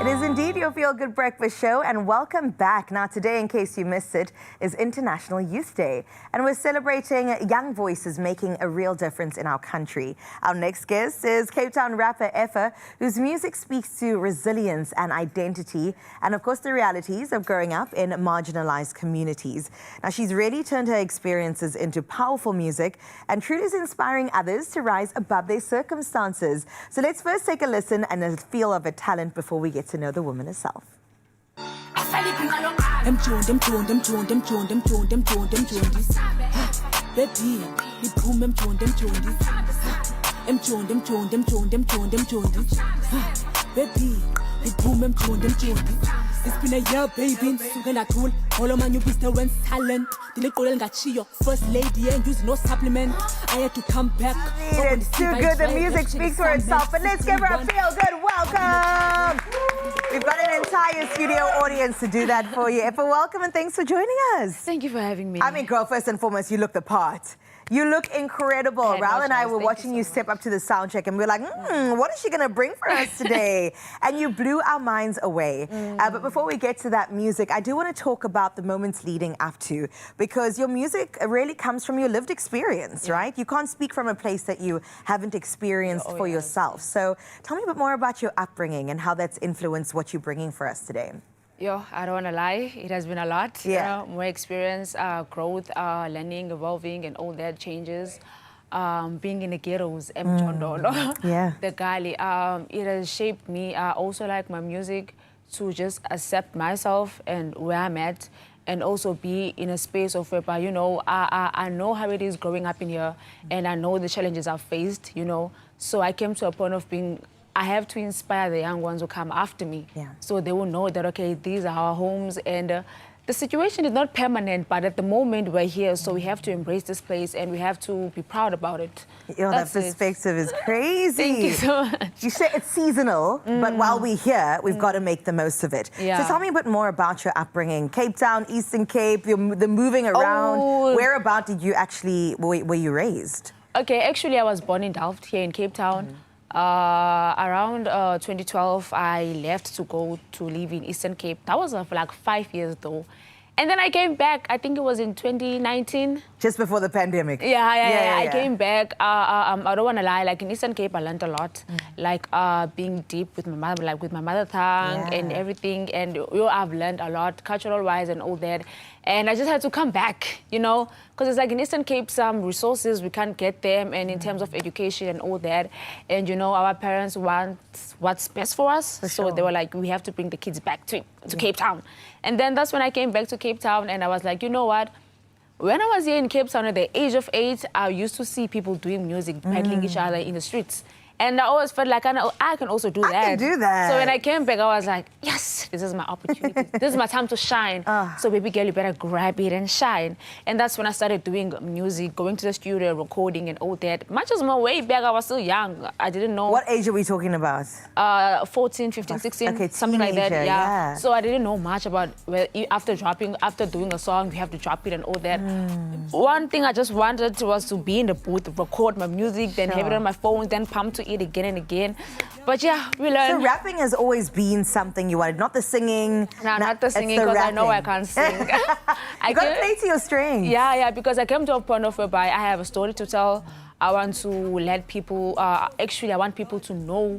It is indeed your Feel Good Breakfast show, and welcome back. Now, today, in case you missed it, is International Youth Day, and we're celebrating young voices making a real difference in our country. Our next guest is Cape Town rapper Effa, whose music speaks to resilience and identity, and of course, the realities of growing up in marginalized communities. Now, she's really turned her experiences into powerful music and truly is inspiring others to rise above their circumstances. So let's first take a listen and a feel of her talent before we get to know the woman herself. It's been a year, baby. Sukela tool. All of my new business went talent. Didn't go and got you first lady and use no supplement. I had to come back. It's too good. The music speaks for itself. But let's give her a feel good welcome. We've got an entire studio audience to do that for you. Effa, welcome and thanks for joining us. Thank you for having me. I mean, girl, first and foremost, you look the part. You look incredible. Raul and I were watching you step up to the sound check and we were like, what is she going to bring for us today? And you blew our minds away. But before we get to that music, I do want to talk about the moments leading up to, because your music really comes from your lived experience, right? You can't speak from a place that you haven't experienced for yourself. So tell me a bit more about your upbringing and how that's influenced what you're bringing for us today. Yo, I don't want to lie. It has been a lot. Yeah. You know, more experience, growth, learning, evolving, and all that changes. Being in the ghettos, the Gali, it has shaped me. I also like my music to just accept myself and where I'm at, and also be in a space of whereby, you know, I know how it is growing up in here, and I know the challenges I've faced, you know. So I came to a point of being, I have to inspire the young ones who come after me. So they will know that, okay, these are our homes, and the situation is not permanent, but at the moment we're here, so we have to embrace this place and we have to be proud about it. That perspective is crazy. Thank you so much. You say it's seasonal, but while we're here, we've got to make the most of it. Yeah. So tell me a bit more about your upbringing. Cape Town, Eastern Cape, the moving around. Oh. Whereabout did you actually, were you raised? Okay, actually I was born in Delft, here in Cape Town. Around 2012, I left to go to live in Eastern Cape. That was for like 5 years though. And then I came back, I think it was in 2019. Just before the pandemic. Yeah. I came back. I don't want to lie, like in Eastern Cape, I learned a lot. Like being deep with my mother, like with my mother tongue and everything. And I've learned a lot, cultural-wise and all that. And I just had to come back, you know, because it's like in Eastern Cape, some resources, we can't get them, and in terms of education and all that. And, you know, our parents want what's best for us. So they were like, we have to bring the kids back to Cape Town. And then that's when I came back to Cape Town, and I was like, you know what? When I was here in Cape Town at the age of 8, I used to see people doing music, battling each other in the streets. And I always felt like I can also do that. I can do that. So when I came back, I was like, yes, this is my opportunity. This is my time to shine. So baby girl, you better grab it and shine. And that's when I started doing music, going to the studio, recording and all that. Much as my way back, I was still young. I didn't know. What age are we talking about? 14, 15, 16, okay, something like that. teenager, yeah. So I didn't know much about after doing a song, you have to drop it and all that. One thing I just wanted was to be in the booth, record my music, then have it on my phone, then pump to it again and again. But yeah, we learned. So rapping has always been something you wanted, not the singing. No, not the singing, because I know I can't sing. You gotta play to your strengths. Yeah, because I came to a point of whereby I have a story to tell. I want to let people, actually I want people to know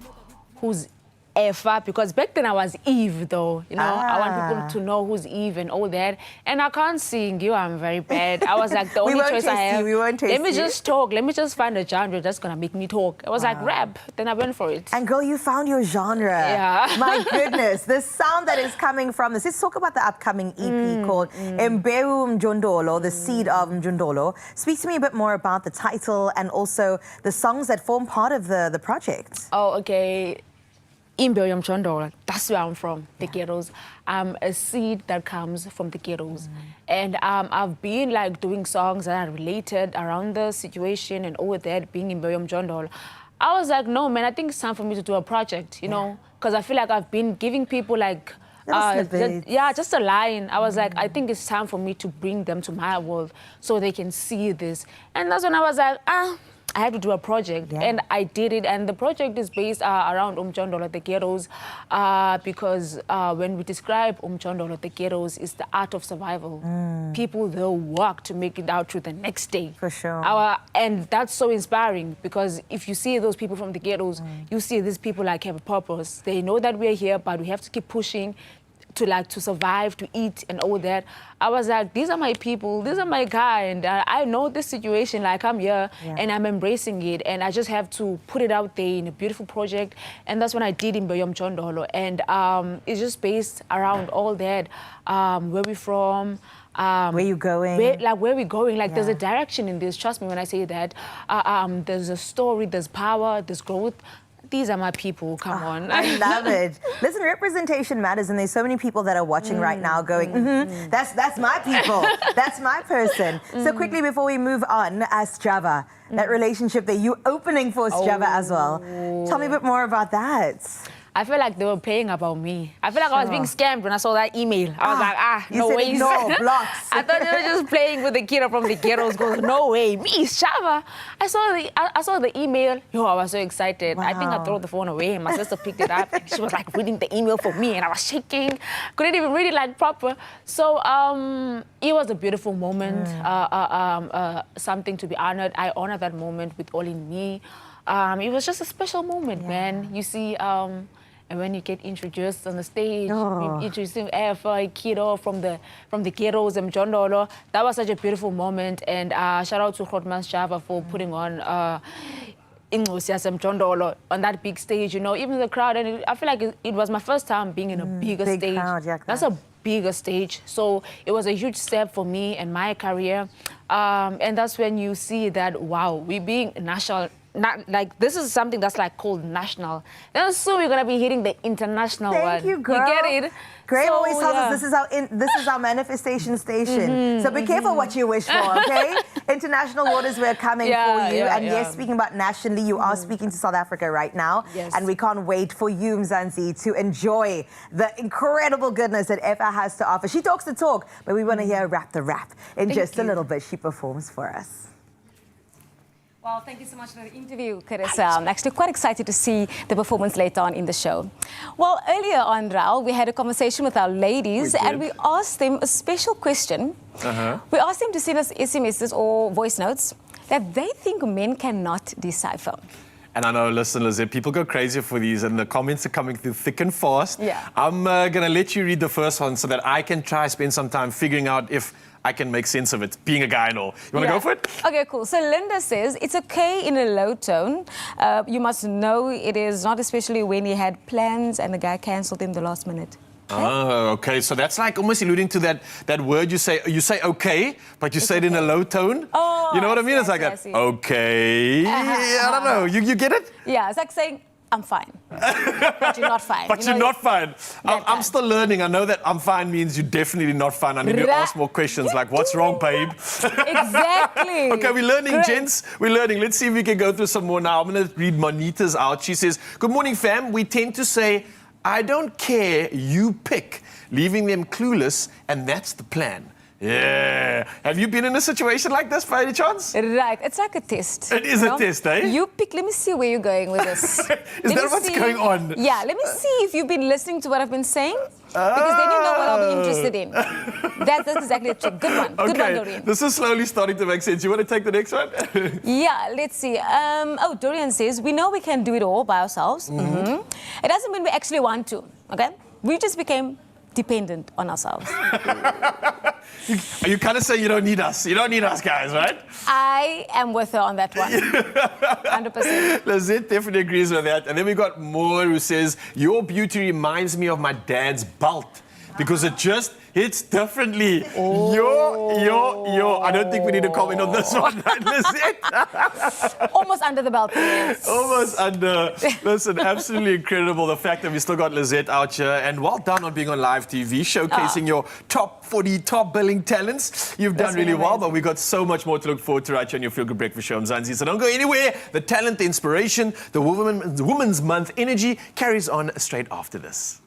who's Eva, because back then I was Eve though, you know. I want people to know who's Eve and all that. And I can't sing, I'm very bad. I was like, the only choice I have, let me just talk, let me just find a genre that's gonna make me talk. I was like, rap, then I went for it. And girl, you found your genre. Yeah. My goodness, the sound that is coming from this. Let's talk about the upcoming EP called Mbewu Mjondolo, the seed of Mjondolo. Speak to me a bit more about the title and also the songs that form part of the project. Oh, okay. Mbewu Mjondolo, that's where I'm from, the ghettos. I'm a seed that comes from the ghettos. And I've been like doing songs that are related around the situation and all that, being in Mbewu Mjondolo. I was like, no, man, I think it's time for me to do a project, you know, because I feel like I've been giving people like, just a line. I was like, I think it's time for me to bring them to my world so they can see this. And that's when I was like, I had to do a project, and I did it. And the project is based around Mjondolo, the ghettos, because when we describe Mjondolo, the ghettos, it's the art of survival. People, they'll work to make it out to the next day. For sure. And that's so inspiring, because if you see those people from the ghettos, you see these people like have a purpose. They know that we're here, but we have to keep pushing to survive, to eat and all that. I was like, these are my people, these are my kind. I know this situation, like I'm here and I'm embracing it, and I just have to put it out there in a beautiful project. And that's what I did in Mbewu Mjondolo. And it's just based around all that, where we're from, where you going? Where we going. Like there's a direction in this, trust me when I say that. There's a story, there's power, there's growth. These are my people, come on. I love it. Listen, representation matters, and there's so many people that are watching right now going, that's my people, that's my person. So quickly, before we move on, as Java, that relationship that you opening for Java as well. Tell me a bit more about that. I feel like they were playing about me. I feel like I was being scammed when I saw that email. I was like, no way. No, blocks. I thought they were just playing with the kid from the ghettos. Goes, no way, me, Shava. I saw the email. Yo, I was so excited. I think I threw the phone away, and my sister picked it up. She was like reading the email for me, and I was shaking. Couldn't even read it like proper. So it was a beautiful moment, something to be honored. I honored that moment with all in me. It was just a special moment, man. You see, and when you get introduced on the stage, introducing a kiddo from the ghettos and Mjondolo, that was such a beautiful moment. And shout out to Grotmans Java for putting on Mjondolo on that big stage. You know, even the crowd, and I feel like it was my first time being in a bigger stage. Crowd, that's a bigger stage. So it was a huge step for me and my career. And that's when you see that, wow, we being not like this is something that's like called national. Then soon we're gonna be hitting the international one. Thank you, girl. You get it? Graham So, always tells yeah. us this is our manifestation station. So be careful what you wish for, okay? International waters, we're coming for you. And yes, speaking about nationally, you are speaking to South Africa right now. Yes. And we can't wait for you, Mzansi, to enjoy the incredible goodness that FA has to offer. She talks the talk, but we want to hear her rap the rap. In just a little bit, she performs for us. Well, thank you so much for the interview, Carissa. I'm actually quite excited to see the performance later on in the show. Well, earlier on, Raul, we had a conversation with our ladies and we asked them a special question. We asked them to send us SMSs or voice notes that they think men cannot decipher. And I know, listen, Lizette, people go crazy for these and the comments are coming through thick and fast. Yeah. I'm going to let you read the first one so that I can try spend some time figuring out if I can make sense of it, being a guy and all. You want to go for it? Okay, cool. So Linda says, it's okay in a low tone. You must know it is not especially when he had plans and the guy cancelled in the last minute. Oh, okay. So that's like almost alluding to that word you say okay, but you say it in a low tone. Oh, you know what I mean? It's like that. Okay. I don't know. You get it? Yeah, it's like saying, I'm fine. But you're not fine. But you're not fine. I'm still learning. I know that I'm fine means you're definitely not fine. I need to ask more questions like, what's wrong, babe? Exactly. Okay, we're learning, gents. We're learning. Let's see if we can go through some more now. I'm going to read Monita's out. She says, good morning, fam. We tend to say, I don't care, you pick, leaving them clueless, and that's the plan. Yeah. Have you been in a situation like this by any chance? Right. It's like a test. It is a test, eh? You pick. Let me see where you're going with this. Is that what's going on? Yeah. Let me see if you've been listening to what I've been saying. Because then you know what I'll be interested in. That's exactly the trick. Good one. Good one, Dorian. This is slowly starting to make sense. You want to take the next one? Yeah, let's see. Dorian says, we know we can do it all by ourselves. It doesn't mean we actually want to, okay? We just became dependent on ourselves. You kind of say you don't need us. You don't need us, guys, right? I am with her on that one. 100%. Lizette definitely agrees with that. And then we got Moore who says, your beauty reminds me of my dad's belt because it just hits differently. I don't think we need to comment on this one, right, Lizette? Almost under the belt. Yes. Almost under. Listen, absolutely incredible. The fact that we still got Lizette out here. And well done on being on live TV, showcasing your top 40, top billing talents. You've done really well, but we've got so much more to look forward to right here on your Feel Good Breakfast Show, Mzansi. So don't go anywhere. The talent, the inspiration, the Women's Month energy carries on straight after this.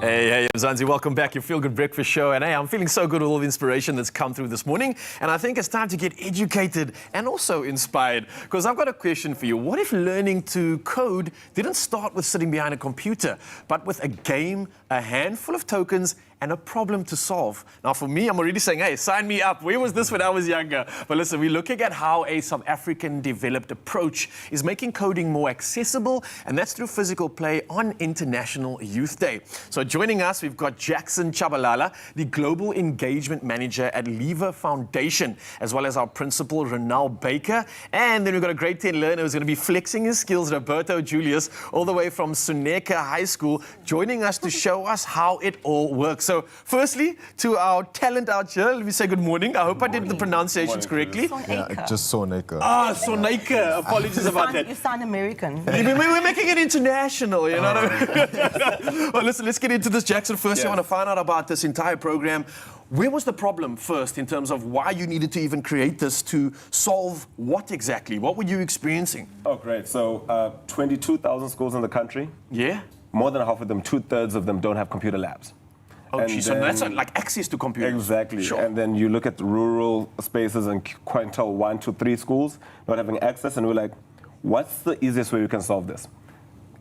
Hey, I'm Zanzi. Welcome back. Your Feel Good Breakfast Show. And hey, I'm feeling so good with all the inspiration that's come through this morning. And I think it's time to get educated and also inspired. Because I've got a question for you. What if learning to code didn't start with sitting behind a computer, but with a game, a handful of tokens, and a problem to solve? Now, for me, I'm already saying, hey, sign me up. Where was this when I was younger? But listen, we're looking at how a South African developed approach is making coding more accessible, and that's through physical play on International Youth Day. So joining us, we've got Jackson Chabalala, the Global Engagement Manager at Lever Foundation, as well as our principal, Ronald Baker. And then we've got a grade 10 learner who's going to be flexing his skills, Roberto Julius, all the way from Suneka High School, joining us to show us how it all works. So firstly, to our talent out here, let me say good morning. I hope I did the pronunciations correctly. Yeah, just Soneka. Ah, Soneka. Apologies about that. You sound American. We're making it international, you know what I mean? Well, listen, let's get into this, Jackson. First, I want to find out about this entire program. Where was the problem first in terms of why you needed to even create this to solve what exactly? What were you experiencing? Oh, great. So 22,000 schools in the country. Yeah. More than half of them, 2/3 of them don't have computer labs. Oh, geez, so that's like access to computers. Exactly. Sure. And then you look at the rural spaces and quintile 1 to 3 schools not having access, and we're like, what's the easiest way we can solve this?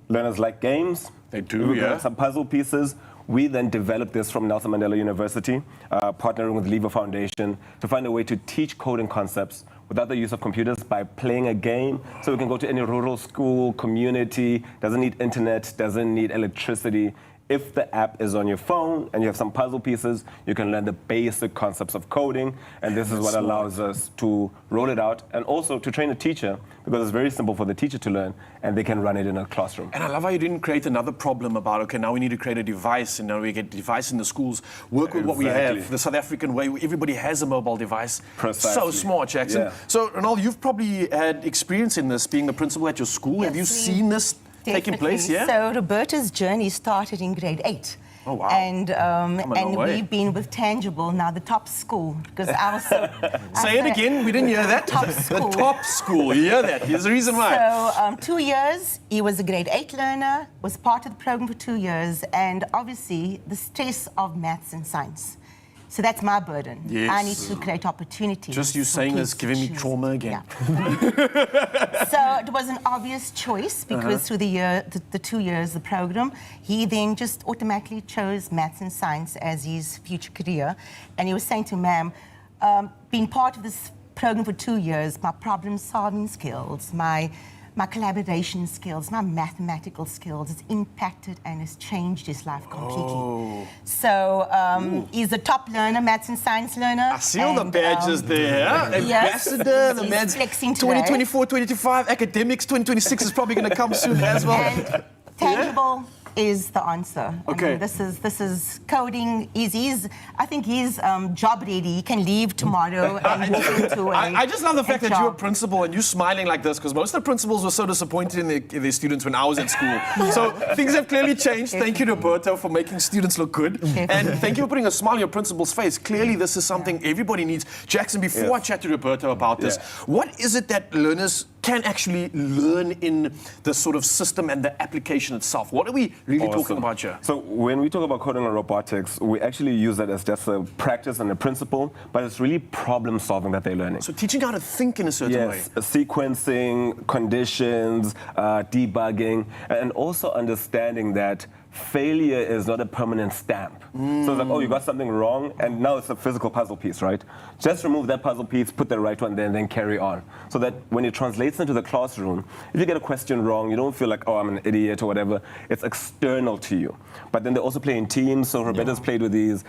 Learners like games. They do, we yeah. got some puzzle pieces. We then developed this from Nelson Mandela University, partnering with Lever Foundation to find a way to teach coding concepts without the use of computers by playing a game. So we can go to any rural school, community, doesn't need internet, doesn't need electricity. If the app is on your phone and you have some puzzle pieces, you can learn the basic concepts of coding. And this is what allows us to roll it out and also to train a teacher, because it's very simple for the teacher to learn and they can run it in a classroom. And I love how you didn't create another problem about, okay, now we need to create a device, and now we get a device in the schools, work with what we have, the South African way, where everybody has a mobile device. Precisely. So smart, Jackson. Yeah. So, Ronald, you've probably had experience in this, being the principal at your school. Have you seen this taking place? Yeah. So Roberta's journey started in grade 8. Oh, wow. And long way. we've been with Tangible, now the top school, because I was so... Say it again, we didn't hear that. Top school. The top school, you hear that? There's a reason why. So 2 years, he was a grade 8 learner, was part of the program for 2 years, and obviously the stress of maths and science. So that's my burden. Yes. I need to create opportunities. Just you saying this, giving me trauma again. Yeah. So it was an obvious choice, because through the 2 years, the program, he then just automatically chose maths and science as his future career. And he was saying to ma'am, being part of this program for 2 years, my problem-solving skills, my collaboration skills, my mathematical skills, it's impacted and has changed his life completely. Oh. So he's a top learner, maths and science learner. I see all the badges there. Ambassador, the man's 2024, 2025, academics, 2026 is probably going to come soon as well. And Tangible is the answer. Okay. I mean, this is coding. I think he's job ready. He can leave tomorrow and walk into I just love the fact that you're a principal and you're smiling like this, because most of the principals were so disappointed in their students when I was at school. So things have clearly changed. Thank you, Roberto, for making students look good. And thank you for putting a smile on your principal's face. Clearly, this is something everybody needs. Jackson, before I chat to Roberto about this, what is it that learners can actually learn in the sort of system and the application itself? What are we really talking about here? So when we talk about coding and robotics, we actually use that as just a practice and a principle, but it's really problem solving that they're learning. So teaching how to think in a certain way. Yes, sequencing, conditions, debugging, and also understanding that failure is not a permanent stamp. So it's like, oh, you got something wrong, and now it's a physical puzzle piece, right? Just remove that puzzle piece, put the right one there, and then carry on. So that when it translates into the classroom, if you get a question wrong, you don't feel like, oh, I'm an idiot or whatever. It's external to you. But then they also play in teams, so Roberta's played with these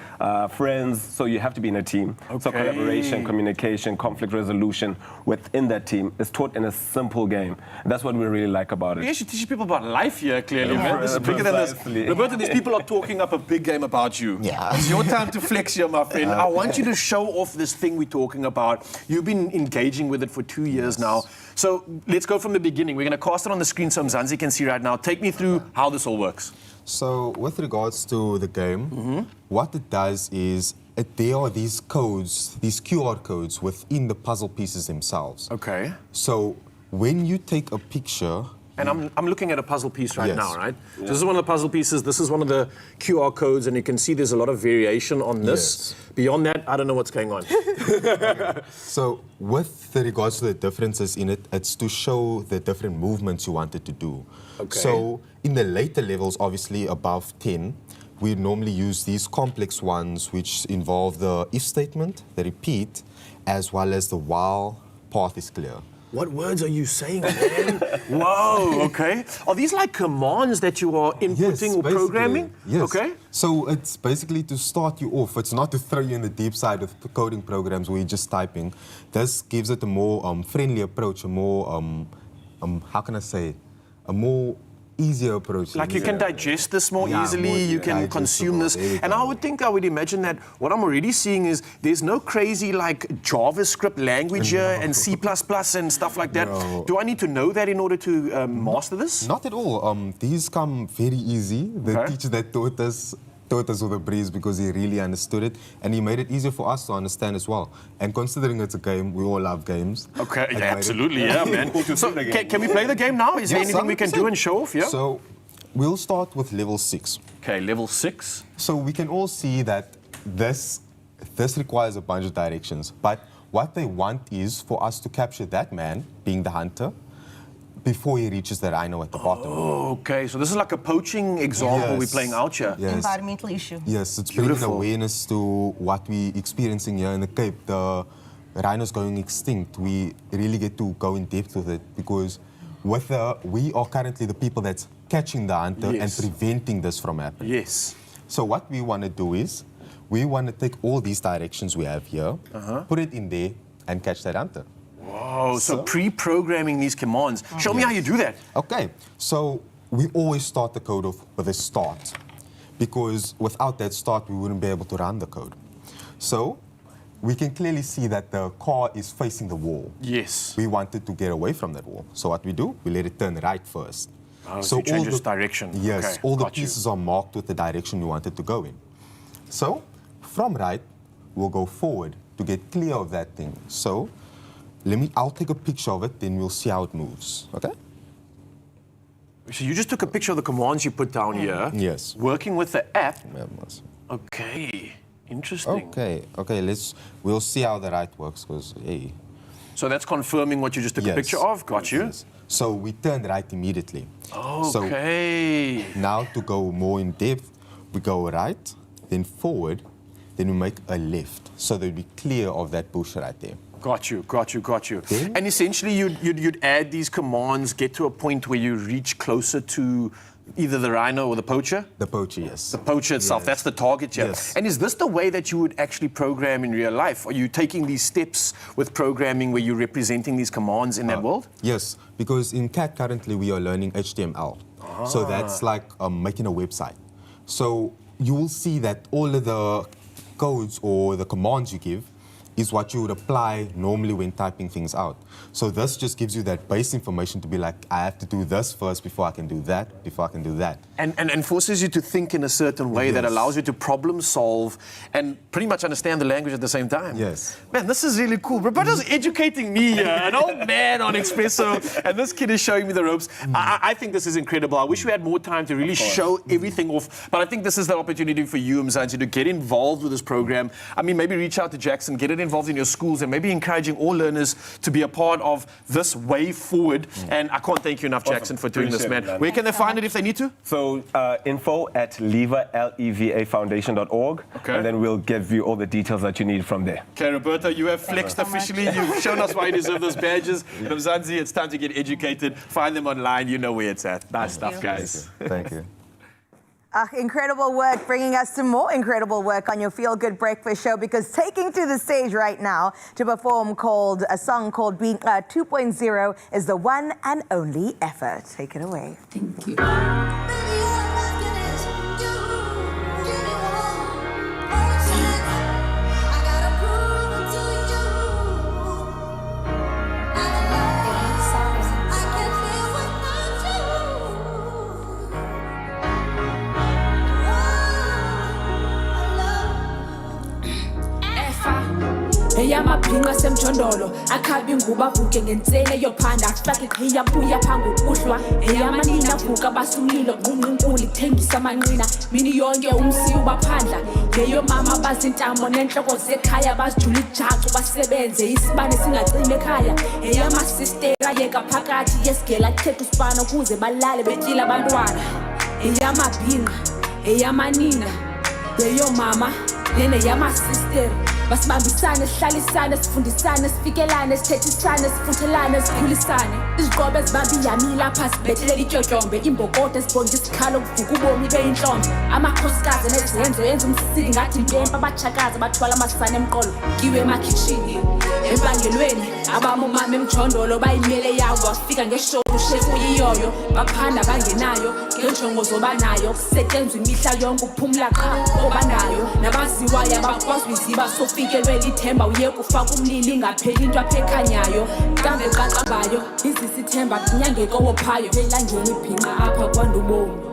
friends, so you have to be in a team. So collaboration, communication, conflict resolution within that team is taught in a simple game. And that's what we really like about it. We actually teach people about life here, clearly, man. This is bigger than this. Roberto, these people are talking up a big game about you. Yeah. It's your time to flex here, my friend. I want you to show off this thing we're talking about. You've been engaging with it for 2 years now. So let's go from the beginning. We're going to cast it on the screen so Mzansi can see right now. Take me through how this all works. So with regards to the game, what it does is there are these codes, these QR codes within the puzzle pieces themselves. Okay. So when you take a picture, And I'm looking at a puzzle piece right Yes. now, right? So this is one of the puzzle pieces. This is one of the QR codes, and you can see there's a lot of variation on this. Beyond that, I don't know what's going on. So with regards to the differences in it, it's to show the different movements you wanted to do. Okay. So in the later levels, obviously above 10, we normally use these complex ones which involve the if statement, the repeat, as well as the while path is clear. What words are you saying, man? Whoa, okay. Are these like commands that you are inputting or programming? Yes. Okay. So it's basically to start you off. It's not to throw you in the deep side of coding programs where you're just typing. This gives it a more friendly approach, a more, how can I say, a more easier approach. Like you can digest this more easily, you can consume this. And I would imagine that what I'm already seeing is there's no crazy like JavaScript language here and C++ and stuff like that. No. Do I need to know that in order to master this? Not at all. These come very easy. The teacher that taught us with a breeze because he really understood it and he made it easier for us to understand as well. And considering it's a game, we all love games. Okay, yeah, absolutely, yeah, man. So can we play the game now? Is there anything we can do and show off? Yeah. So we'll start with level 6. Okay, level 6. So we can all see that this requires a bunch of directions, but what they want is for us to capture that man, being the hunter, before he reaches the rhino at the bottom. Oh, okay. So this is like a poaching example we're playing out here. Yes. Environmental issue. Yes, it's bringing awareness to what we're experiencing here in the Cape. The rhinos going extinct. We really get to go in depth with it because we are currently the people that's catching the hunter and preventing this from happening. Yes. So what we want to do is, we want to take all these directions we have here, put it in there, and catch that hunter. Whoa, so pre-programming these commands. Show me how you do that. Okay, so we always start the code off with a start because without that start, we wouldn't be able to run the code. So we can clearly see that the car is facing the wall. Yes. We wanted to get away from that wall. So what we do, we let it turn right first. Oh, so you change its direction. Yes, okay, all the pieces are marked with the direction you wanted to go in. So from right, we'll go forward to get clear of that thing. So I'll take a picture of it, then we'll see how it moves, okay? So you just took a picture of the commands you put down here. Yes. Working with the app. Okay, interesting. Okay, we'll see how the right works, because, hey. So that's confirming what you just took a picture of, got you? Yes. So we turn right immediately. Okay. So now to go more in depth, we go right, then forward, then we make a left, so that we clear of that bush right there. Got you. And essentially, you'd add these commands, get to a point where you reach closer to either the rhino or the poacher? The poacher, yes. The poacher itself, that's the target here. Yes. And is this the way that you would actually program in real life? Are you taking these steps with programming where you're representing these commands in that world? Yes, because in CAT currently we are learning HTML. So that's like making a website. So you will see that all of the codes or the commands you give is what you would apply normally when typing things out. So this just gives you that base information to be like, I have to do this first before I can do that, before I can do that. And forces you to think in a certain way that allows you to problem solve and pretty much understand the language at the same time. Yes. Man, this is really cool. Roberto's educating me here, an old man on Expresso, and this kid is showing me the ropes. I think this is incredible. I wish we had more time to really show everything off, but I think this is the opportunity for you, Mzansi, to get involved with this program. I mean, maybe reach out to Jackson, get it involved in your schools, and maybe encouraging all learners to be a part of this way forward. And I can't thank you enough, Jackson, for doing this, man. Where can they find it if they need to? So info@levafoundation.org, and then we'll give you all the details that you need from there. Okay, Roberto, you have flexed officially. You've shown us why you deserve those badges. And Mzansi, it's time to get educated. Find them online. You know where it's at. Nice stuff, guys. Thank you. Incredible work, bringing us some more incredible work on your Feel Good Breakfast show, because taking to the stage right now to perform a song called Being 2.0 is the one and only Effort. Take it away. Thank you. eyamabhinqa semjondolo akhabi nguba avuke ngentsene yophanda afake iqhiya buya phangu kuhlwa eyamanina avuka basumlilo ngqungqunkulu ithembisa amanqina mini yonke umsi ubaphandla leyo mama bazintambo nenhloko zekhaya bazijula ijacu basebenze isibane singacimi ekhaya eyamasistera yeka phakathi yesigela khetha usibane ukuze balale betyila abantwana eyamabhinqa eyamanina leyo mama lene yamasistera basibambisane sihlalisane sifundisane sifikelane sithethisane sifuthelane sikhulisane iziqobo ezibambi iyami lapha sibethelela ityotyombe imbokodo esibonga isikhalo kuvuka ubomi beyinhlombe amakhosikazi nezenzo yenza umsisili ngathi impempa abatshakazi bathwala amasane emqolo kiwe emakhitshini empangelweni abamomama emjondolo bayimele yawo bafika ngeshowu shefu iyoyo baphanda bangenayo ngenjongo zobanayo kusetyenzwa imihla yonke uphumla qha obanayo nabaziwayo abakwazi iziba sofikelwe lithemba uye kufaka umlili ingapheli into apha ekhanyayo kambe qaqambayo izisithemba kunyangeko wophayo elangeni ibhinqa apha kwandubomi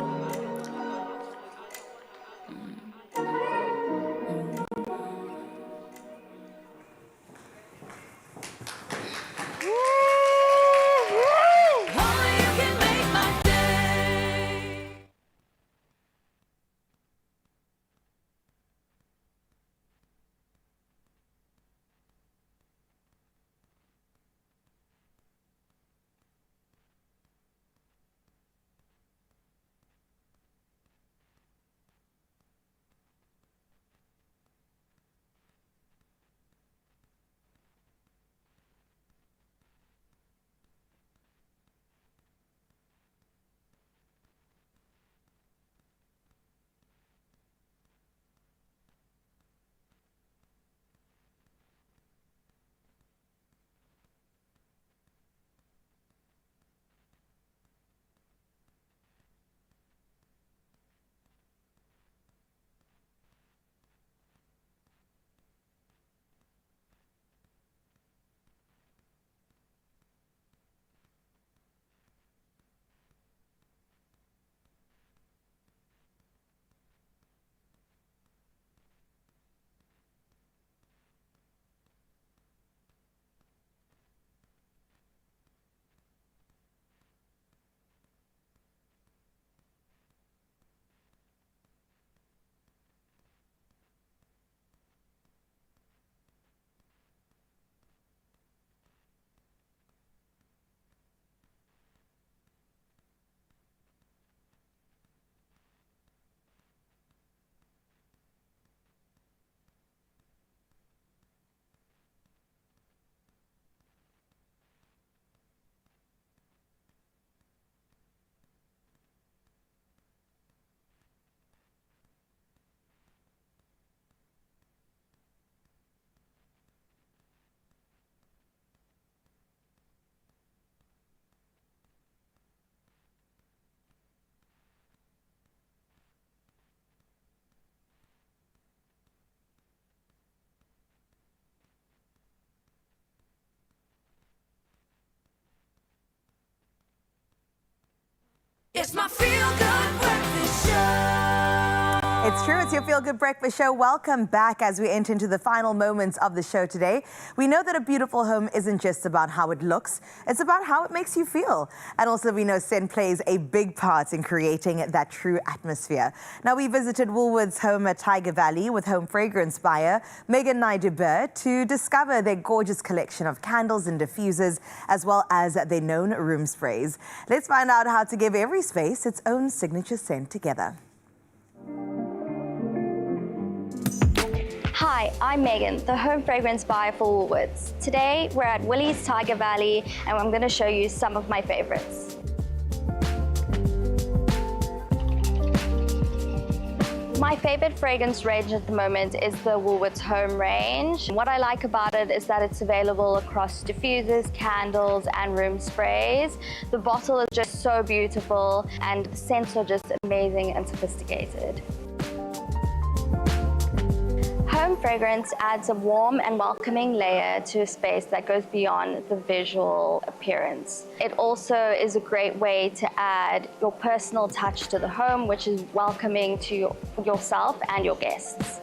It's my feel-good breakfast show. It's true, it's your Feel Good Breakfast Show. Welcome back as we enter into the final moments of the show today. We know that a beautiful home isn't just about how it looks, it's about how it makes you feel. And also we know scent plays a big part in creating that true atmosphere. Now we visited Woolworths' home at Tiger Valley with home fragrance buyer Megan Naidoo to discover their gorgeous collection of candles and diffusers, as well as their known room sprays. Let's find out how to give every space its own signature scent together. Hi, I'm Megan, the home fragrance buyer for Woolworths. Today, we're at Woolies Tiger Valley, and I'm going to show you some of my favorites. My favorite fragrance range at the moment is the Woolworths Home range. What I like about it is that it's available across diffusers, candles, and room sprays. The bottle is just so beautiful, and the scents are just amazing and sophisticated. Home fragrance adds a warm and welcoming layer to a space that goes beyond the visual appearance. It also is a great way to add your personal touch to the home, which is welcoming to yourself and your guests.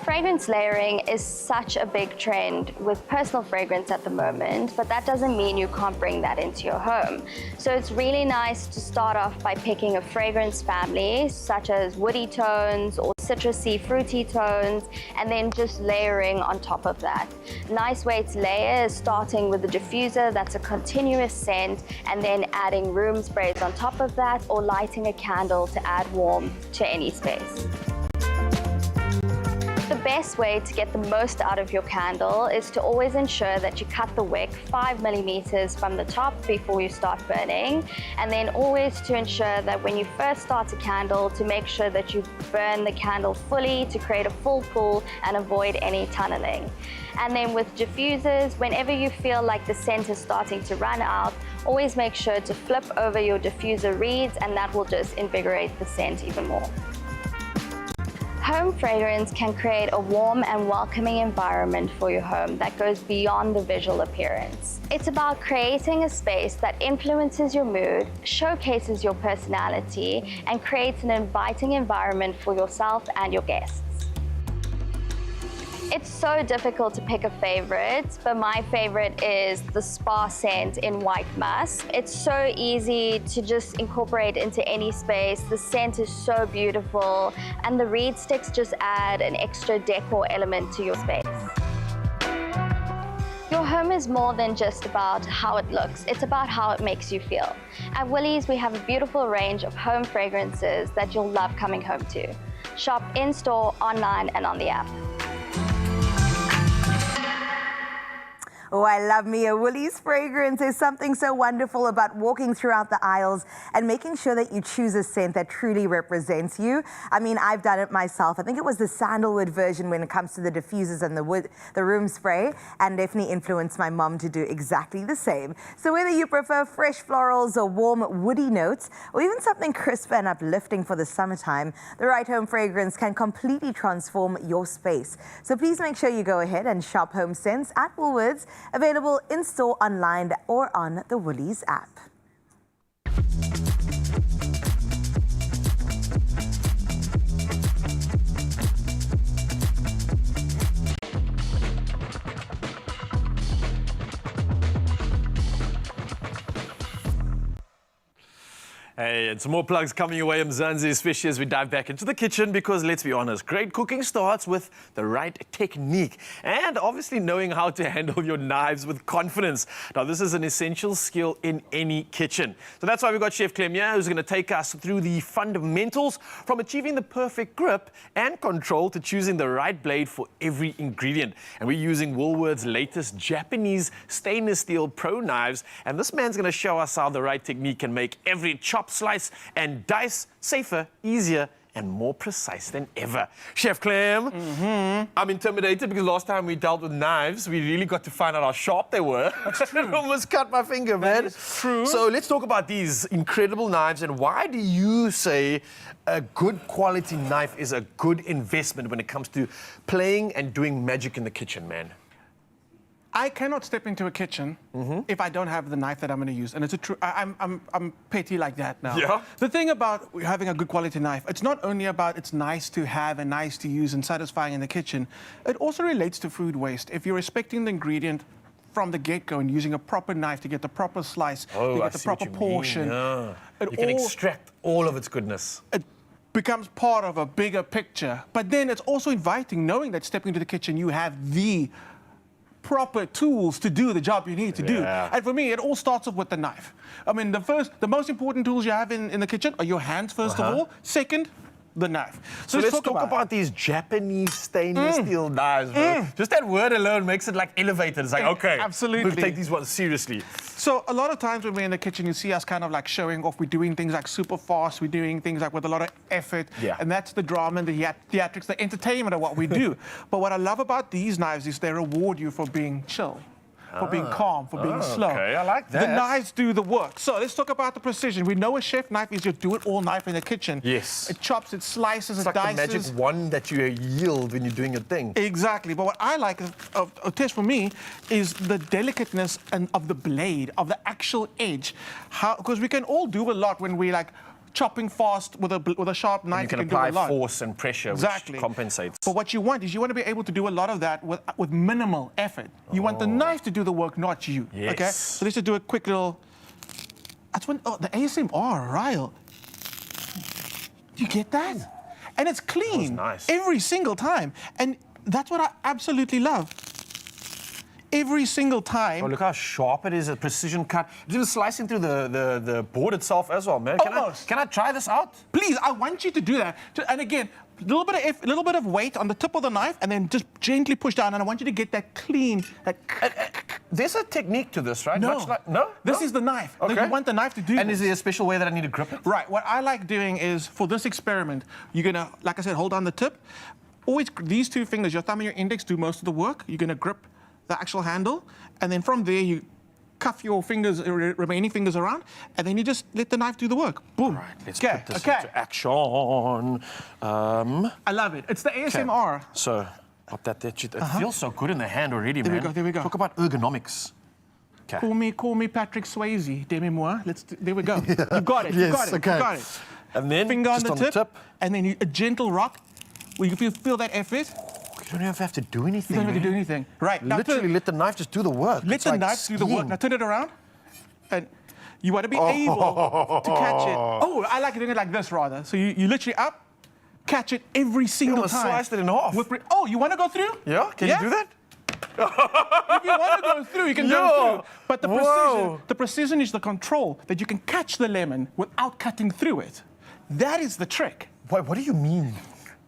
Fragrance layering is such a big trend with personal fragrance at the moment, but that doesn't mean you can't bring that into your home. So it's really nice to start off by picking a fragrance family, such as woody tones or citrusy, fruity tones, and then just layering on top of that. Nice way to layer is starting with a diffuser that's a continuous scent, and then adding room sprays on top of that, or lighting a candle to add warmth to any space. The best way to get the most out of your candle is to always ensure that you cut the wick 5 millimeters from the top before you start burning, and then always to ensure that when you first start a candle, to make sure that you burn the candle fully to create a full pool and avoid any tunneling. And then with diffusers, whenever you feel like the scent is starting to run out, always make sure to flip over your diffuser reeds, and that will just invigorate the scent even more. Home fragrance can create a warm and welcoming environment for your home that goes beyond the visual appearance. It's about creating a space that influences your mood, showcases your personality, and creates an inviting environment for yourself and your guests. It's so difficult to pick a favorite, but my favorite is the spa scent in white musk. It's so easy to just incorporate into any space. The scent is so beautiful, and the reed sticks just add an extra decor element to your space. Your home is more than just about how it looks, it's about how it makes you feel. At Woolies, we have a beautiful range of home fragrances that you'll love coming home to. Shop in-store, online, and on the app. Oh, I love me a Woolies fragrance. There's something so wonderful about walking throughout the aisles and making sure that you choose a scent that truly represents you. I mean, I've done it myself. I think it was the sandalwood version when it comes to the diffusers and the room spray, and definitely influenced my mom to do exactly the same. So whether you prefer fresh florals or warm woody notes, or even something crisp and uplifting for the summertime, the right home fragrance can completely transform your space. So please make sure you go ahead and shop home scents at Woolworths, available in-store, online, or on the Woolies app. Hey, and some more plugs coming your way, Mzansi, especially as we dive back into the kitchen, because let's be honest, great cooking starts with the right technique and obviously knowing how to handle your knives with confidence. Now, this is an essential skill in any kitchen. So that's why we've got Chef Clem here, who's going to take us through the fundamentals from achieving the perfect grip and control to choosing the right blade for every ingredient. And we're using Woolworths' latest Japanese stainless steel pro knives, and this man's going to show us how the right technique can make every chop, slice and dice safer, easier and more precise than ever. Chef Clem, I'm intimidated because last time we dealt with knives, we really got to find out how sharp they were. It almost cut my finger, man. That's true. So let's talk about these incredible knives, and why do you say a good quality knife is a good investment when it comes to playing and doing magic in the kitchen, man? I cannot step into a kitchen if I don't have the knife that I'm going to use, and it's a true. I'm petty like that now. Yeah. The thing about having a good quality knife, it's not only about it's nice to have and nice to use and satisfying in the kitchen. It also relates to food waste. If you're respecting the ingredient from the get-go and using a proper knife to get the proper slice, to get the proper portion, you can extract all of its goodness. It becomes part of a bigger picture. But then it's also inviting, knowing that stepping into the kitchen, you have the proper tools to do the job you need to do. And for me, it all starts off with the knife. I mean, the most important tools you have in the kitchen are your hands, first of all. Second, the knife. So let's talk about these Japanese stainless steel knives, bro. Just that word alone makes it like elevated. It's like, okay, absolutely, we take these ones seriously. So a lot of times when we're in the kitchen, you see us kind of like showing off. We're doing things like super fast. We're doing things like with a lot of effort. And that's the drama and the theatrics, the entertainment of what we do. But what I love about these knives is they reward you for being chill, for being calm, for being slow. Okay, I like that. The knives do the work. So let's talk about the precision. We know a chef knife is your do-it-all knife in the kitchen. Yes. It chops, it slices, it's it like dices. the magic wand that you yield when you're doing your thing. Exactly. But what I like of Tesh for me is the delicateness of the blade, of the actual edge. Because we can all do a lot when we like chopping fast with a sharp knife. You can do a apply lot. force and pressure, Exactly. which compensates. But what you want is you want to be able to do a lot of that with minimal effort. You want the knife to do the work, not you. Yes. Okay. So let's just do a quick little. That's when the ASMR, Ryle. Do you get that? And it's clean nice. every single time, and that's what I absolutely love. Every single time. Oh, look how sharp it is, a precision cut. It's even slicing through the board itself as well, man. Can I try this out? Please, I want you to do that. And again, a little bit of weight on the tip of the knife, and then just gently push down. And I want you to get that clean. There's a technique to this, right? No. Much like, no? This is the knife. Okay. You want the knife to do And this. is there a special way that I need to grip it? Right. What I like doing is, for this experiment, you're going to, like I said, hold on the tip. Always, these two fingers, your thumb and your index, do most of the work. You're going to grip the actual handle, and then from there you cuff your fingers, remaining fingers around, and then you just let the knife do the work. Boom. Right, let's put this into action. I love it. It's the ASMR. Okay. So, pop that there. It feels so good in the hand already, There man. we go, there we go. Talk about ergonomics. Okay. Call me Patrick Swayze, demi-moi. There we go. You got it, you Yes, got it, okay. you got it. And then, Finger on just the tip, and then a gentle rock, where you feel that effort. You don't have to do anything. You don't have to do anything. Right. Now Literally let the knife just do the work. Let It's the like knife do the work. skiing. Now turn it around. And you want to be able to catch it. Oh, I like doing it like this rather. So you literally up, catch it every single almost time. sliced it in half. Oh, you want to go through? Yeah? Can you do that? If you want to go through, you can go through. But the precision is the control, that you can catch the lemon without cutting through it. That is the trick. What do you mean?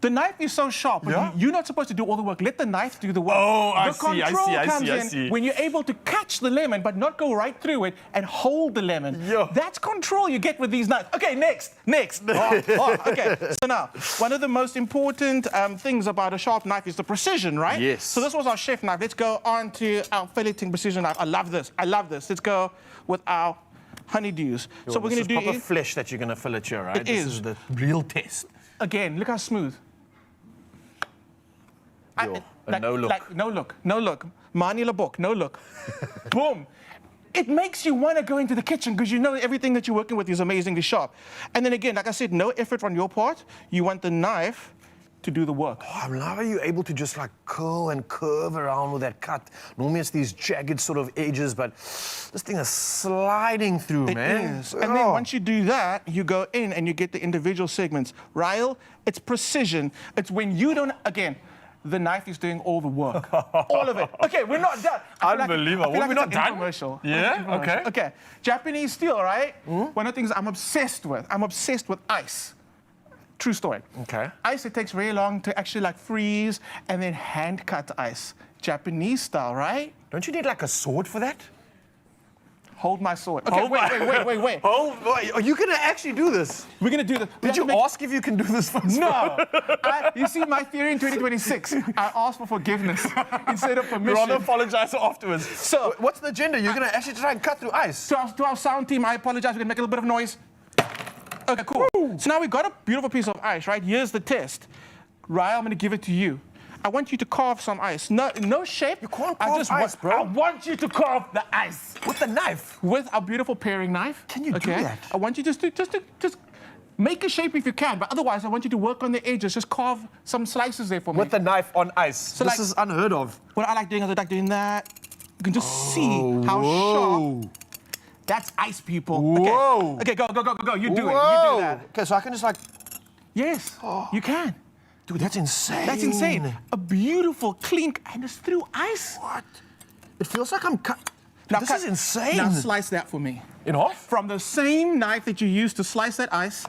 The knife is so sharp, but you're not supposed to do all the work. Let the knife do the work. Oh, I the see, I control see, I comes see, I in see. when you're able to catch the lemon, but not go right through it and hold the lemon. That's control you get with these knives. Okay, next. Okay, so now, one of the most important things about a sharp knife is the precision, right? Yes. So this was our chef knife. Let's go on to our filleting precision knife. I love this. Let's go with our honeydews. So we're going to do proper flesh that you're going to fillet here, right? It This is. is the real test. Again, look how smooth. No look. No look. Mani Labok, no look. Boom. It makes you want to go into the kitchen because you know everything that you're working with is amazingly sharp. And then again, like I said, no effort on your part. You want the knife to do the work. Oh, I love how you're able to just like curl and curve around with that cut. Normally it's these jagged sort of edges, but this thing is sliding through, man. It is. And then once you do that, you go in and you get the individual segments. Ryle, it's precision. It's when you don't, again, the knife is doing all the work. All of it. Okay, we're not done. Unbelievable. We're not done? Commercial. Yeah? Okay. Okay. Japanese steel, right? One of the things I'm obsessed with. I'm obsessed with ice. True story. Okay. Ice, it takes very long to actually like freeze and then hand cut ice. Japanese style, right? Don't you need like a sword for that? Hold my sword. Okay, wait. Are you going to actually do this? We're going to do this. Did you ask if you can do this first? No. You see, my theory in 2026, I asked for forgiveness instead of permission. Rather apologize afterwards. So, what's the agenda? You're going to actually try and cut through ice? To our sound team, I apologize. We're going to make a little bit of noise. Okay, cool. Woo. So now we've got a beautiful piece of ice, right? Here's the test. Ryle, I'm going to give it to you. I want you to carve some ice. No shape. You can't carve ice, bro. I want you to carve the ice. With the knife? With our beautiful paring knife. Can you do that? I want you just make a shape if you can, but otherwise I want you to work on the edges. Just carve some slices there for me. With the knife on ice. So this is unheard of. What I like doing is I like doing that. You can just see how sharp. That's ice, people. Whoa. Okay, go. You do it. You do that. Okay, so I can just like... Yes, you can. Dude, that's insane. That's insane. A beautiful, clean, and it's through ice. What? It feels like I'm cut. This is insane. Now slice that for me. In half? From the same knife that you used to slice that ice,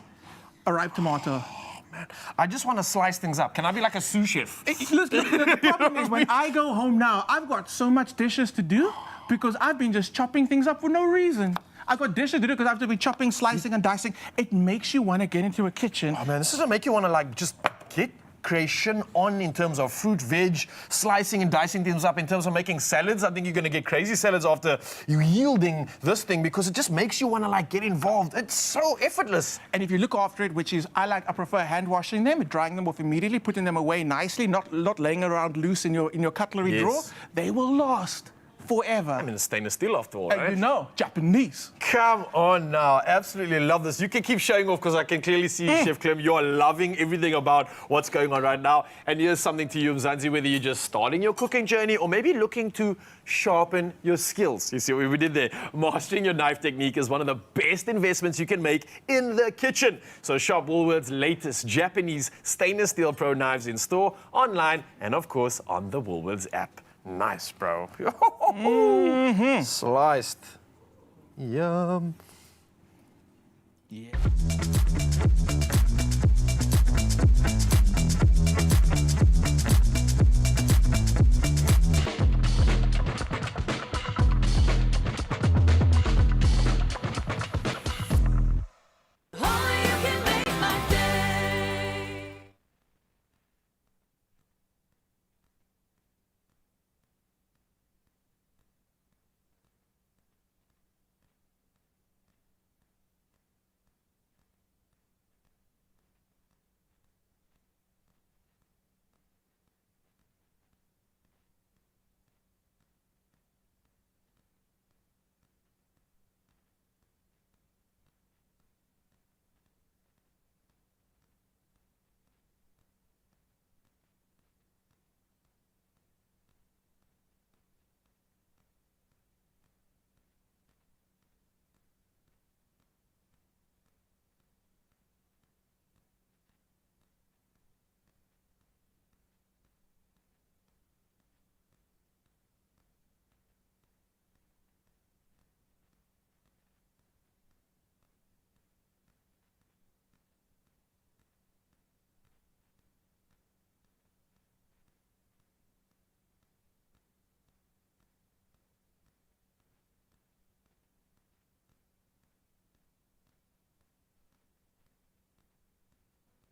a ripe tomato. Oh, man. I just want to slice things up. Can I be like a sous chef? Look, the problem is when I go home now, I've got so much dishes to do because I've been just chopping things up for no reason. I've got dishes to do because I have to be chopping, slicing, and dicing. It makes you want to get into a kitchen. Oh, man, this doesn't make you want to, like, just get creation on in terms of fruit, veg, slicing and dicing things up. In terms of making salads, I think you're going to get crazy salads after you yielding this thing because it just makes you want to, like, get involved. It's so effortless. And if you look after it, which is, I prefer hand washing them, drying them off immediately, putting them away nicely, not laying around loose in your cutlery drawer, they will last forever. I mean, it's stainless steel after all, And right? you know, Japanese. Come on now. Absolutely love this. You can keep showing off because I can clearly see, Chef Clem, you are loving everything about what's going on right now. And here's something to you, Mzansi, whether you're just starting your cooking journey or maybe looking to sharpen your skills. You see what we did there? Mastering your knife technique is one of the best investments you can make in the kitchen. So shop Woolworth's latest Japanese stainless steel pro knives in store, online, and of course on the Woolworths app. Nice, bro. Sliced. Yum. Yeah.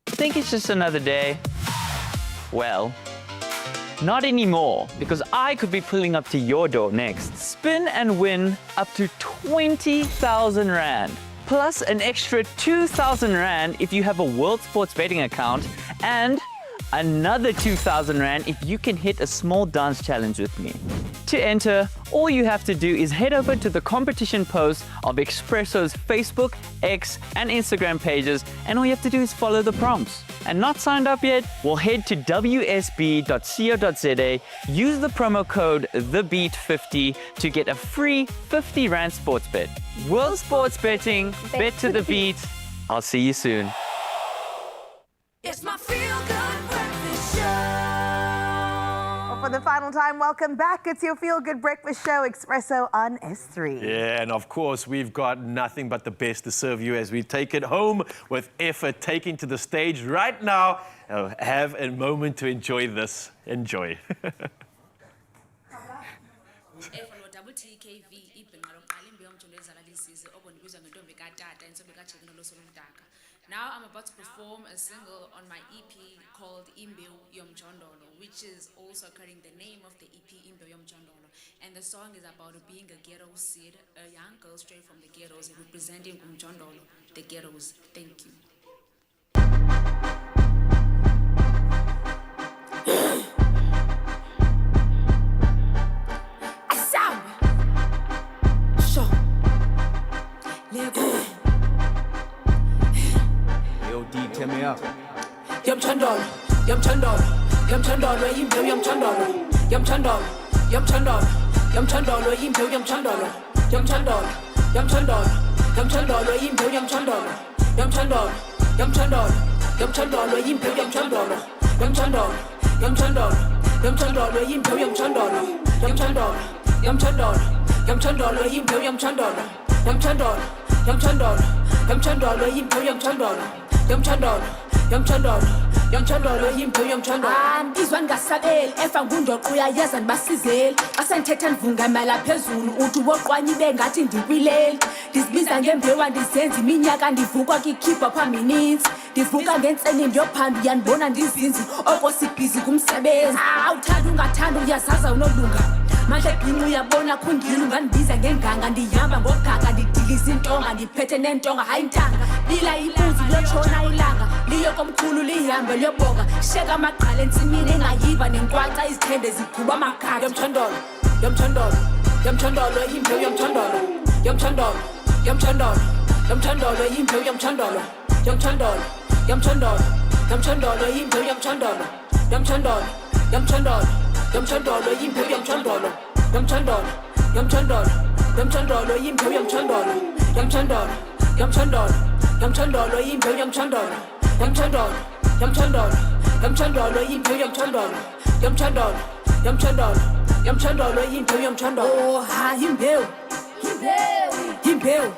Think it's just another day? Well, not anymore, because I could be pulling up to your door next. Spin and win up to 20,000 Rand, plus an extra 2,000 Rand if you have a World Sports betting account, and another 2,000 Rand if you can hit a small dance challenge with me. To enter, all you have to do is head over to the competition post of Expresso's Facebook, X, and Instagram pages, and all you have to do is follow the prompts. And not signed up yet? Well, head to wsb.co.za, use the promo code TheBeat50 to get a free 50 Rand sports bet. World Sports Betting, bet to the beat. I'll see you soon. It's my feel-good breakfast show. For the final time, welcome back. It's your Feel Good Breakfast Show, Expresso on S3. Yeah, and of course, we've got nothing but the best to serve you as we take it home with effort, taking to the stage right now. Have a moment to enjoy this. Enjoy. Now I'm about to perform a single on my EP called Imbeu Yomchondolo, which is also carrying the name of the EP Imbeu Yomchondolo. And the song is about being a ghetto seed, a young girl straight from the ghettos representing Umchondolo, the ghettos. Thank you. Asam! Sure. Yo, D, tell me up. Yomchondolo, Yomchondolo, Yomchondolo, Imbeu Yomchondolo, Yomchondolo, Yomchondolo, Yomchondolo, Imbeu Yomchondolo, Yomchondolo, Yomchondolo, Yomchondolo, Imbeu Yomchondolo, Yomchondolo, Yomchondolo, Yomchondolo, Imbeu Yomchondolo, Yomchondolo, Yomchondolo, Yomchondolo, Imbeu Yomchondolo, Yomchondolo, Yomchondolo, Yomchondolo, Imbeu Yomchondolo, Yomchondolo, Yomchondolo, Yomchondolo, Imbeu Yomchondolo, Yomchondolo, Yomchondolo, Yomchondolo, Imbeu Yomchondolo. Izwa ngasabeli efa ngundoqo uyayeza nibasizeli asenthetha ndivungamela phezulu uthi woqwanya bengathi ndikwileli ndizibiza ngembewa ndizenza iminyaka ndivukwa kikhipha phamininzi ndivuka ngentseni ndiyophanda uyanibona ndizinzi oko sibhizi kumsebenzi awuthanda ungathanda uyazaza unolunga manje bhinqa uyabona khundile ungandibiza ngenganga ndihamba ngogaga ndidilisa intonga ndiphethe nentonga hayi ntanga bila ibuzi liyotshona ilanga liyo komkhulu lihambe liyobonga sheka amagqala entsimini engayiva nenkwaxa izithende ziguba amagaka Yomchondolo, Yomchondolo, yamchandolo imbewu yamchandolo yamchandolo yamchandolo yamchandolo imbewu yamchandolo yamchandolo yamchandolo yamchandolo imbewu yamchandolo yamchandolo yamchandolo yamchandolo imbewu yamchandolo yamchandolo yamchandolo yamchandolo imbewu yamchandolo yamchandolo yamchandolo yamchandolo imbewu yamchandolo yamchandolo yamchandolo yamchandolo imbewu yamchandolo yamchandolo yamchandolo yamchandolo imbewu yamchandolo oh ha imbewu imbewu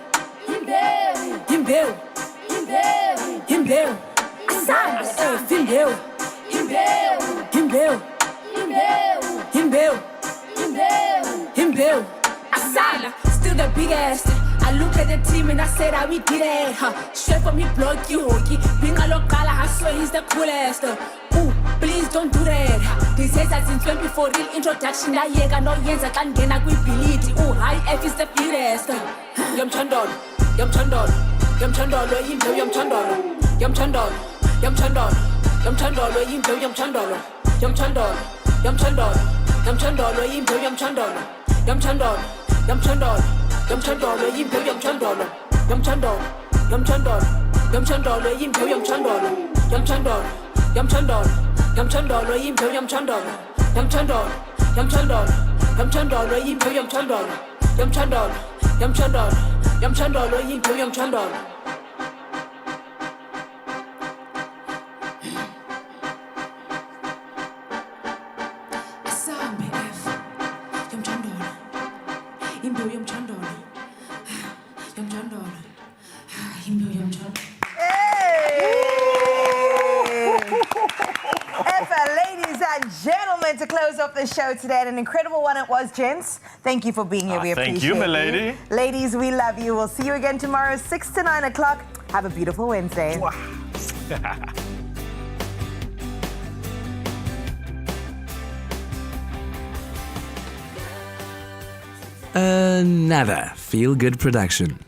imbewu imbewu asanda imbewu imbewu imbewu asala still the biggest I look at the team and I said how we did it straight from me block you hockey being a local I swear he's the coolest ooh please don't do that this has since 24 real introduction I yeka no yenza kan ngena kwibility ooh high F is the fiercest yamchandolo yamchandolo yamchandolo imbewu yamchandolo yamchandolo yamchandolo yamchandolo imbewu yamchandolo yamchandolo yamchandolo yamchandolo imbewu yamchandolo yamchandolo yamchandolo yamchandolo imbewu yamchandolo yamchandolo yamchandolo yamchandolo imbewu yamchandolo yamchandolo yamchandolo yamchandolo imbewu yamchandolo yamchandolo yamchandolo yamchandolo imbewu yamchandolo yamchandolo yamchandolo yamchandolo imbewu yamchandolo Ladies and gentlemen, to close off the show today, and an incredible one it was, gents. Thank you for being here. We appreciate thank you, my lady. Ladies, we love you. We'll see you again tomorrow, 6 to 9 o'clock. Have a beautiful Wednesday. Another feel-good production.